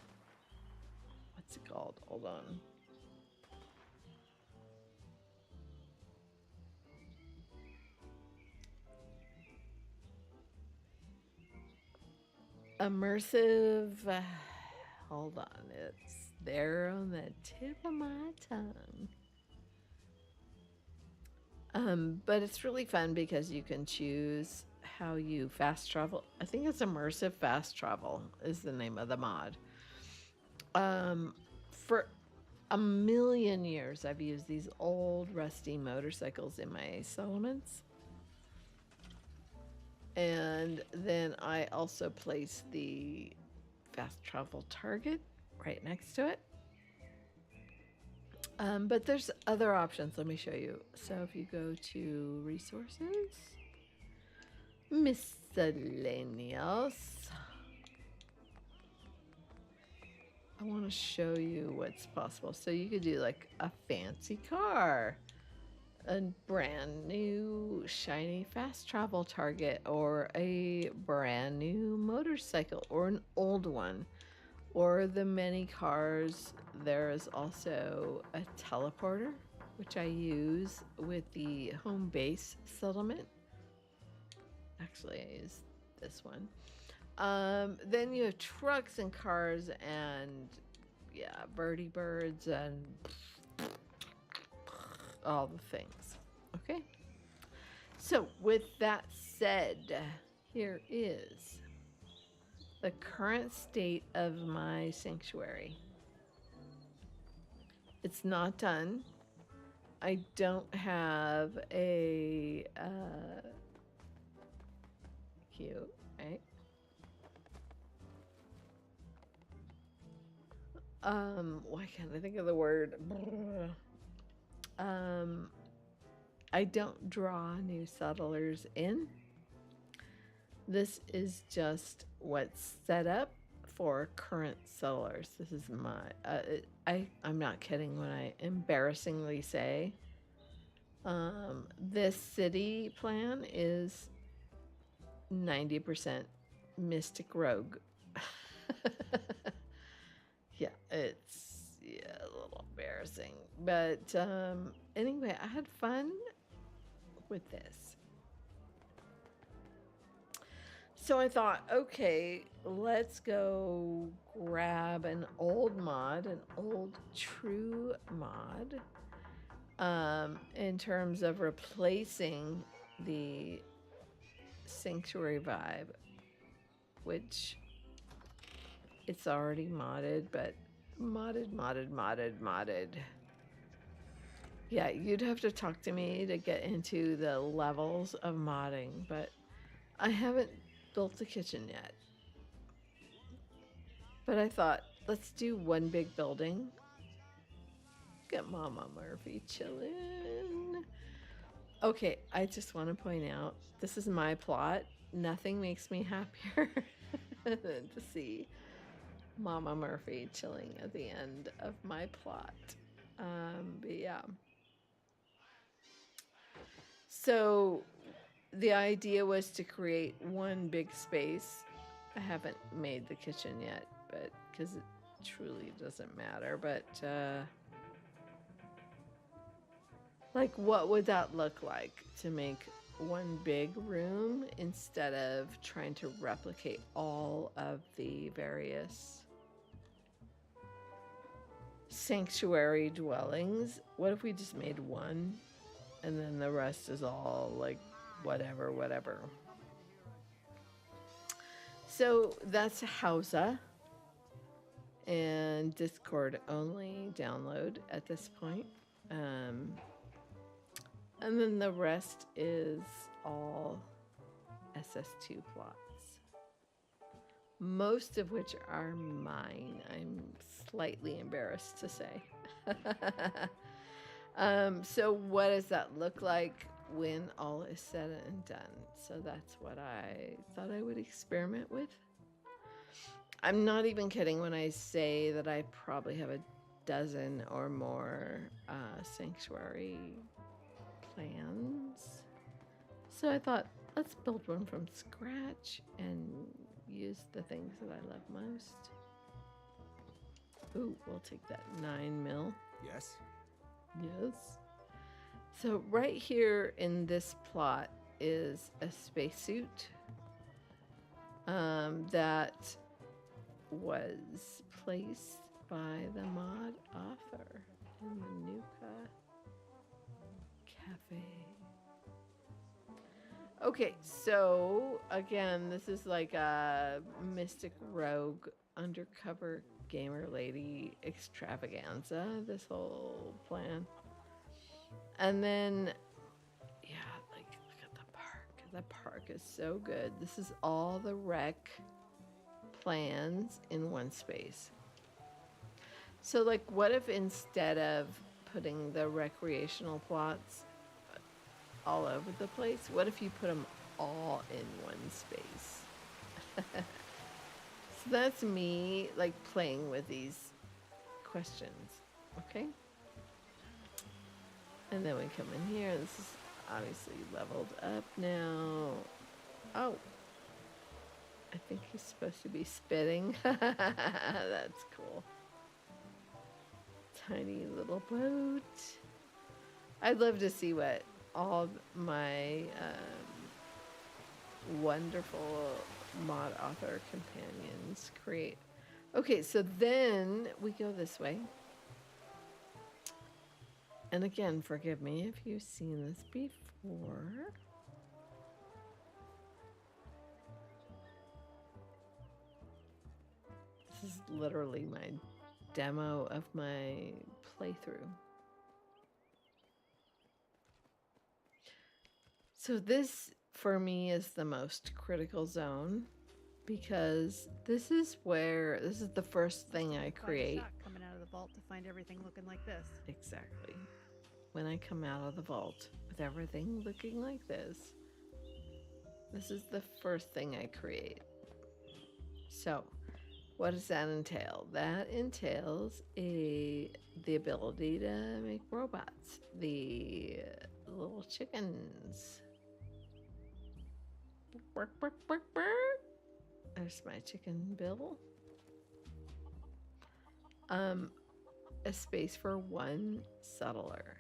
what's it called? Hold on. Immersive Hold on, it's there on the tip of my tongue. But it's really fun because you can choose how you fast travel. I think it's immersive fast travel is the name of the mod. For a million years, I've used these old rusty motorcycles in my settlements. And then I also place the fast travel target right next to it. But there's other options. Let me show you. So if you go to resources, miscellaneous, I want to show you what's possible. So you could do like a fancy car, a brand new shiny fast travel target, or a brand new motorcycle, or an old one, or the many cars. There is also a teleporter, which I use with the home base settlement. Actually, I use this one. Then you have trucks and cars and, yeah, birdie birds and all the things. Okay. So with that said, here is the current state of my sanctuary. It's not done. I don't have a cute, right? Why can't I think of the word? I don't draw new settlers in. This is just what's set up for current settlers. This is my, I'm not kidding when I embarrassingly say, this city plan is 90% Mystic Rogue. Yeah, it's a little embarrassing. But anyway, I had fun with this. So I thought, okay, let's go grab an old mod, an old true mod, in terms of replacing the Sanctuary vibe, which it's already modded, but modded. Yeah, you'd have to talk to me to get into the levels of modding, but I haven't built the kitchen yet. But I thought, let's do one big building. Get Mama Murphy chilling. Okay, I just want to point out, this is my plot. Nothing makes me happier than to see Mama Murphy chilling at the end of my plot. But yeah. So the idea was to create one big space. I haven't made the kitchen yet, but because it truly doesn't matter. But like, what would that look like to make one big room instead of trying to replicate all of the various sanctuary dwellings? What if we just made one and then the rest is all like whatever. So that's Hausa and Discord only download at this point. And then the rest is all SS2 plots, most of which are mine. I'm slightly embarrassed to say. So what does that look like when all is said and done? So that's what I thought I would experiment with. I'm not even kidding when I say that I probably have a dozen or more sanctuary plans. So I thought, let's build one from scratch and use the things that I love most. Ooh, we'll take that 9 mil. Yes? Yes. So right here in this plot is a spacesuit that was placed by the mod author in the Nuka Cafe. Okay, so again, this is like a mystic rogue undercover gamer lady extravaganza, this whole plan. And then, yeah, like, look at the park. The park is so good. This is all the rec plans in one space. So, like, what if instead of putting the recreational plots all over the place, what if you put them all in one space? So that's me, like, playing with these questions, okay? And then we come in here. This is obviously leveled up now. Oh, I think he's supposed to be spitting. That's cool. Tiny little boat. I'd love to see what all my wonderful mod author companions create. Okay, so then we go this way. And again, forgive me if you've seen this before. This is literally my demo of my playthrough. So this, for me, is the most critical zone because this is the first thing I create. Coming out of the vault to find everything looking like this. Exactly. When I come out of the vault with everything looking like this is the first thing I create. So, what does that entail? That entails the ability to make robots, the little chickens. Bark, bark, bark, bark. There's my chicken bill. A space for one settler.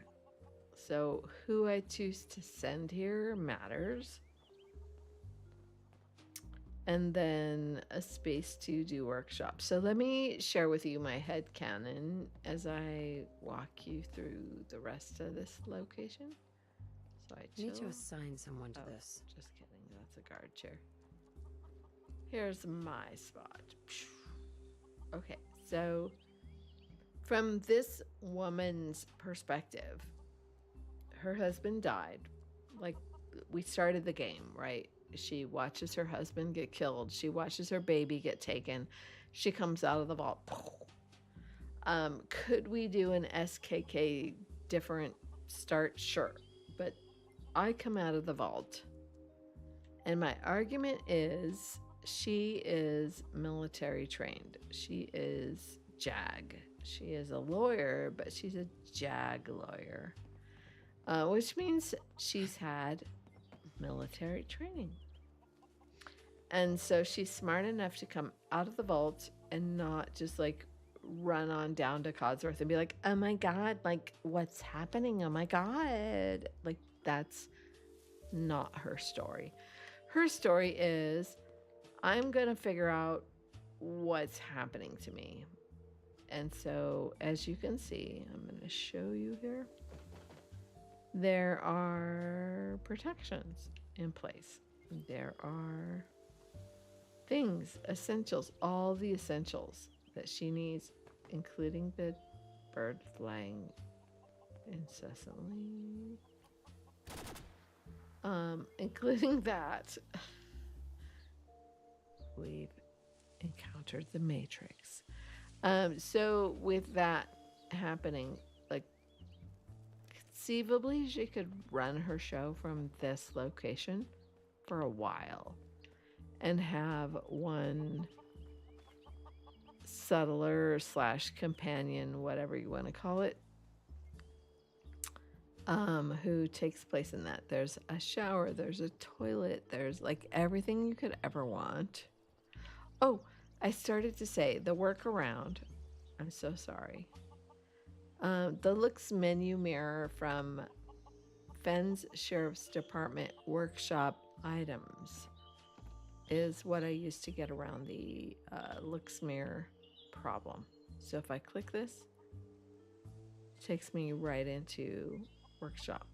So who I choose to send here matters. And then a space to do workshops. So let me share with you my headcanon as I walk you through the rest of this location. So I need to assign someone to this. Just kidding. That's a guard chair. Here's my spot. Okay, so from this woman's perspective, her husband died. Like, we started the game, right? She watches her husband get killed. She watches her baby get taken. She comes out of the vault. Could we do an SKK different start? Sure. But I come out of the vault. And my argument is she is military trained. She is JAG. She is a lawyer, but she's a JAG lawyer. Which means she's had military training. And so she's smart enough to come out of the vault and not just like run on down to Codsworth and be like, oh my God, like what's happening? Oh my God. Like that's not her story. Her story is, I'm going to figure out what's happening to me. And so as you can see, I'm going to show you here. There are protections in place. There are things, essentials, all the essentials that she needs, including the bird flying incessantly. Including that, we've encountered the Matrix. So with that happening, like conceivably she could run her show from this location for a while and have one settler / companion, whatever you want to call it, who takes place in that. There's a shower, there's a toilet, there's like everything you could ever want. Oh, I started to say the workaround. I'm so sorry. The looks menu mirror from Fenn's Sheriff's Department workshop items. is what I use to get around the looks mirror problem. So if I click this, it takes me right into workshop.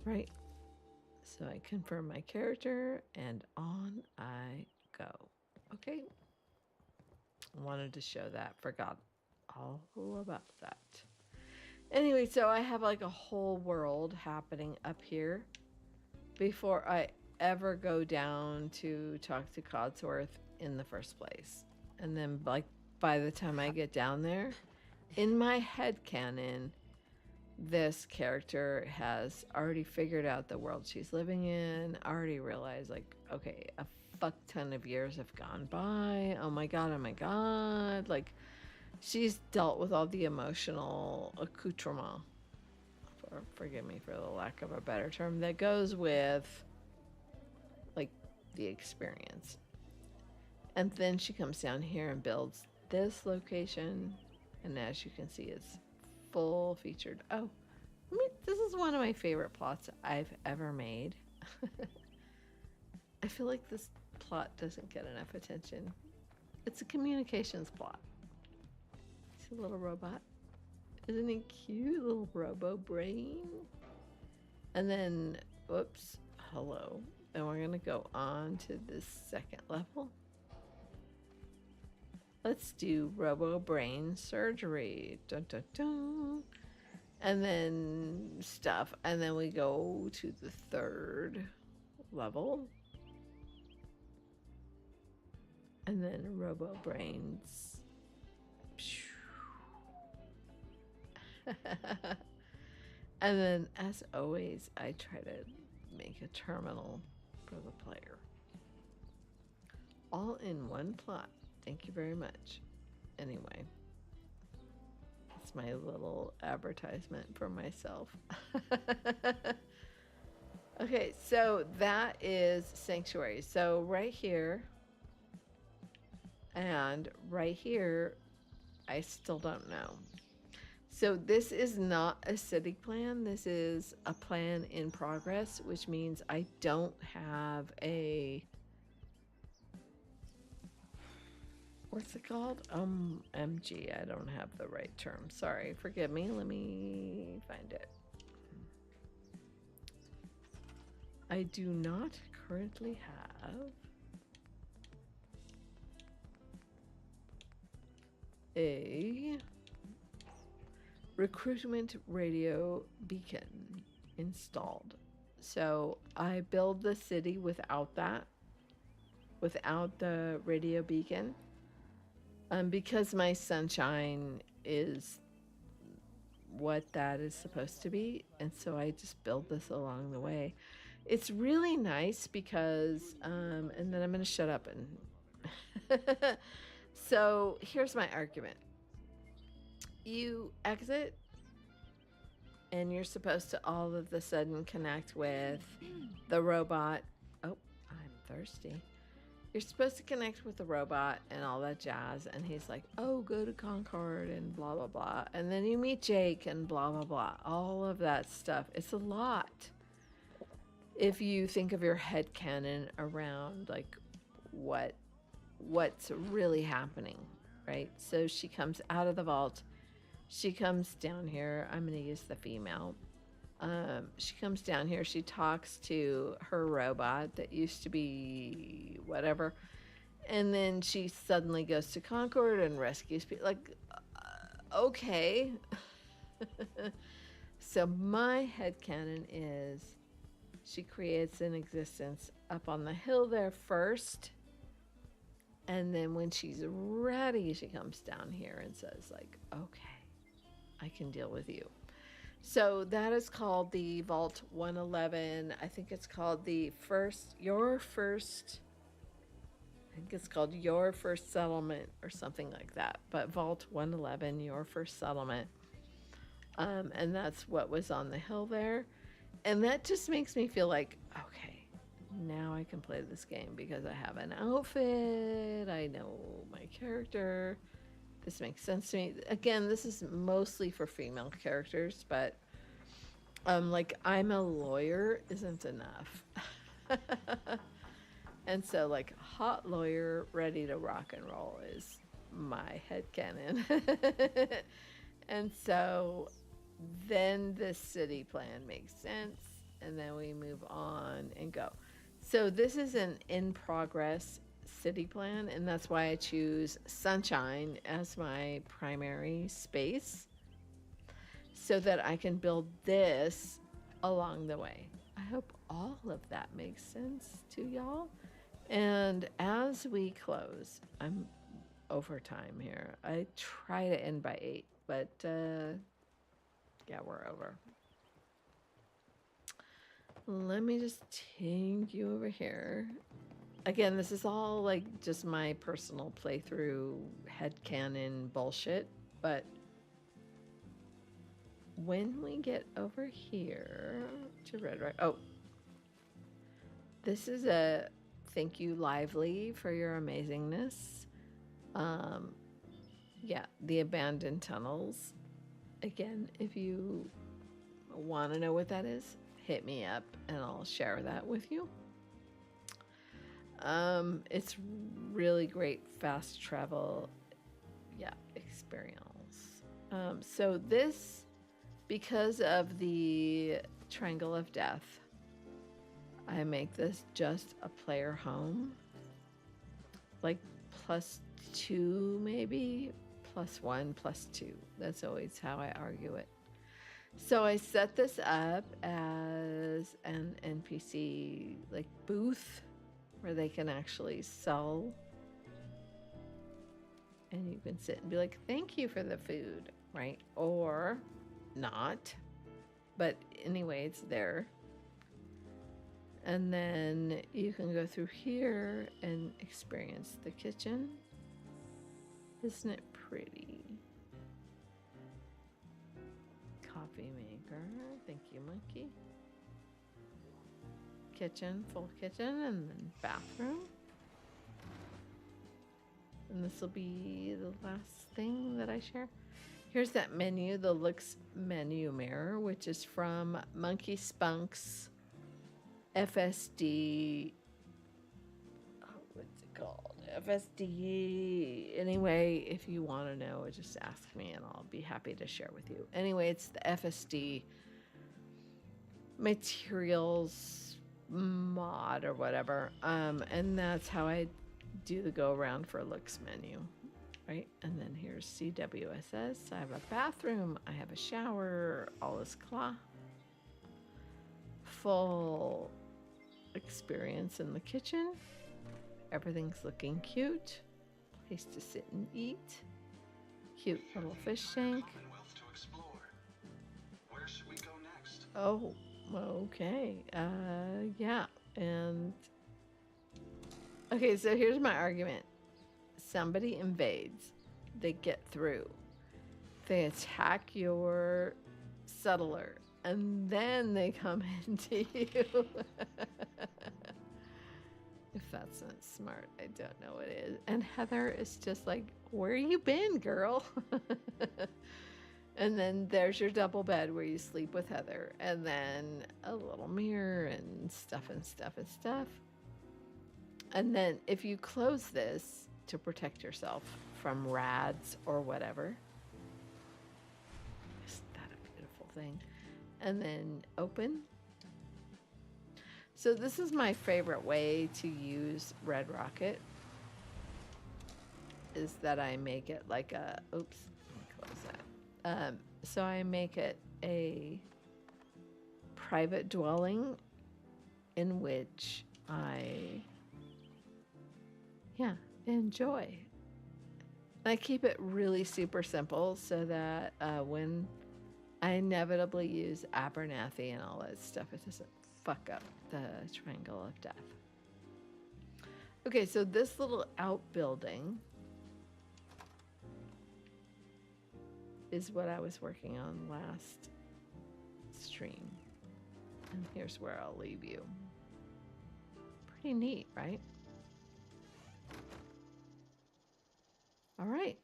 Right? So I confirm my character and on I go. Okay. Wanted to show that. Forgot all about that. Anyway, so I have like a whole world happening up here before I ever go down to talk to Codsworth in the first place. And then like by the time I get down there, in my headcanon, this character has already figured out the world she's living in, already realized like, okay, a fuck ton of years have gone by. Oh my God. Like, she's dealt with all the emotional accoutrement, forgive me for the lack of a better term, that goes with like the experience. And then she comes down here and builds this location, and as you can see, it's full featured. Oh, I mean, this is one of my favorite plots I've ever made. I feel like this plot doesn't get enough attention. It's a communications plot. See a little robot? Isn't he cute? Little robo brain. And then, whoops, hello. And we're gonna go on to this second level. Let's do robo brain surgery. Dun, dun, dun. And then stuff. And then we go to the third level. And then robo brains. And then, as always, I try to make a terminal for the player. All in one plot. Thank you very much. Anyway, that's my little advertisement for myself. Okay, so that is Sanctuary. So right here and right here, I still don't know. So this is not a city plan. This is a plan in progress, which means I don't have a... What's it called? MG. I don't have the right term. Sorry. Forgive me. Let me find it. I do not currently have a recruitment radio beacon installed. So I build the city without that, without the radio beacon. Because my sunshine is what that is supposed to be. And so I just build this along the way. It's really nice because, and then I'm going to shut up and, so here's my argument. You exit and you're supposed to all of a sudden connect with the robot. Oh, I'm thirsty. You're supposed to connect with the robot and all that jazz. And he's like, oh, go to Concord and blah, blah, blah. And then you meet Jake and blah, blah, blah. All of that stuff. It's a lot. If you think of your headcanon around like what's really happening, right? So she comes out of the vault. She comes down here. I'm going to use the female. She comes down here. She talks to her robot that used to be whatever. And then she suddenly goes to Concord and rescues people. Like, okay. So my headcanon is she creates an existence up on the hill there first. And then when she's ready, she comes down here and says like, okay, I can deal with you. So that is called the Vault 111. I think it's called Your First Settlement or something like that. But Vault 111, Your First Settlement. And that's what was on the hill there. And that just makes me feel like, okay, now I can play this game because I have an outfit. I know my character. This makes sense to me. Again, this is mostly for female characters, but like I'm a lawyer isn't enough. And so, like, hot lawyer ready to rock and roll is my headcanon. And so then the city plan makes sense. And then we move on and go. So this is an in-progress city plan. And that's why I choose Sunshine as my primary space, so that I can build this along the way. I hope all of that makes sense to y'all. And as we close, I'm over time here. I try to end by 8, but yeah, we're over. Let me just take you over here. Again, this is all like just my personal playthrough headcanon bullshit, but when we get over here to Red Rock, oh, this is a thank you, Lively, for your amazingness. Yeah, the abandoned tunnels. Again, if you want to know what that is, hit me up and I'll share that with you. It's really great fast travel, yeah, experience. So this, because of the Triangle of Death, I make this just a player home, like +2 maybe, +1, +2. That's always how I argue it. So I set this up as an NPC like booth where they can actually sell, and you can sit and be like, thank you for the food, right? Or not, but anyway, it's there. And then you can go through here and experience the kitchen. Isn't it pretty? Coffee maker. Thank you, monkey. Kitchen, full kitchen, and then bathroom. And this will be the last thing that I share. Here's that menu, the Looks menu mirror, which is from Monkey Spunk's FSD. Oh, what's it called? FSD. Anyway, if you want to know, just ask me and I'll be happy to share with you. Anyway, it's the FSD materials mod or whatever. And that's how I do the go around for Looks menu. Right? And then here's CWSS. I have a bathroom. I have a shower. All is claw. Full experience in the kitchen. Everything's looking cute. Place to sit and eat. Cute little fish tank. Where should we go next? Oh, okay. Yeah. And okay, so here's my argument. Somebody invades. They get through. They attack your settler. And then they come into you. If that's not smart, I don't know what is. And Heather is just like, where you been, girl? And then there's your double bed where you sleep with Heather. And then a little mirror and stuff and stuff and stuff. And then if you close this to protect yourself from rads or whatever. Isn't that a beautiful thing? And then open. So this is my favorite way to use Red Rocket, is that I make it like a, oops, let me close that. So I make it a private dwelling in which I, yeah, enjoy. I keep it really super simple so that when I inevitably use Abernathy and all that stuff, it doesn't fuck up the Triangle of Death. Okay, so this little outbuilding is what I was working on last stream. And here's where I'll leave you. Pretty neat, right? All right,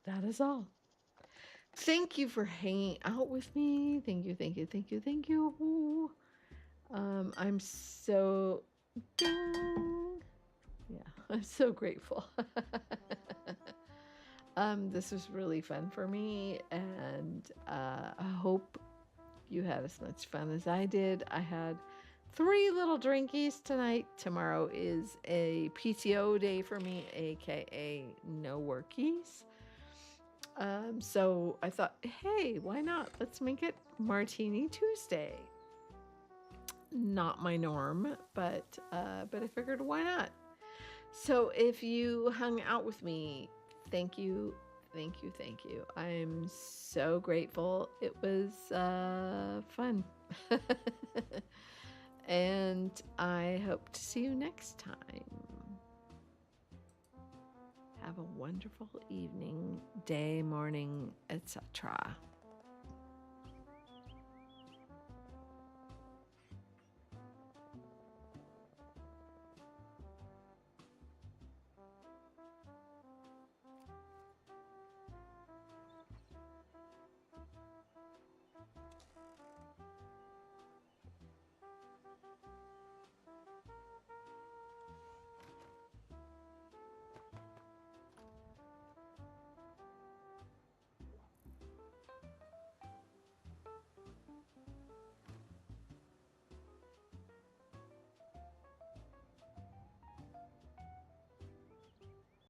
that is all. Thank you for hanging out with me. Thank you, thank you, thank you, thank you. I'm so... Ding. I'm so grateful. This was really fun for me, and I hope you had as much fun as I did. I had 3 little drinkies tonight. Tomorrow is a PTO day for me, aka no workies. So I thought, hey, why not? Let's make it Martini Tuesday. Not my norm, but I figured why not? So if you hung out with me, thank you, thank you, thank you. I'm so grateful. It was fun. And I hope to see you next time. Have a wonderful evening, day, morning, etc.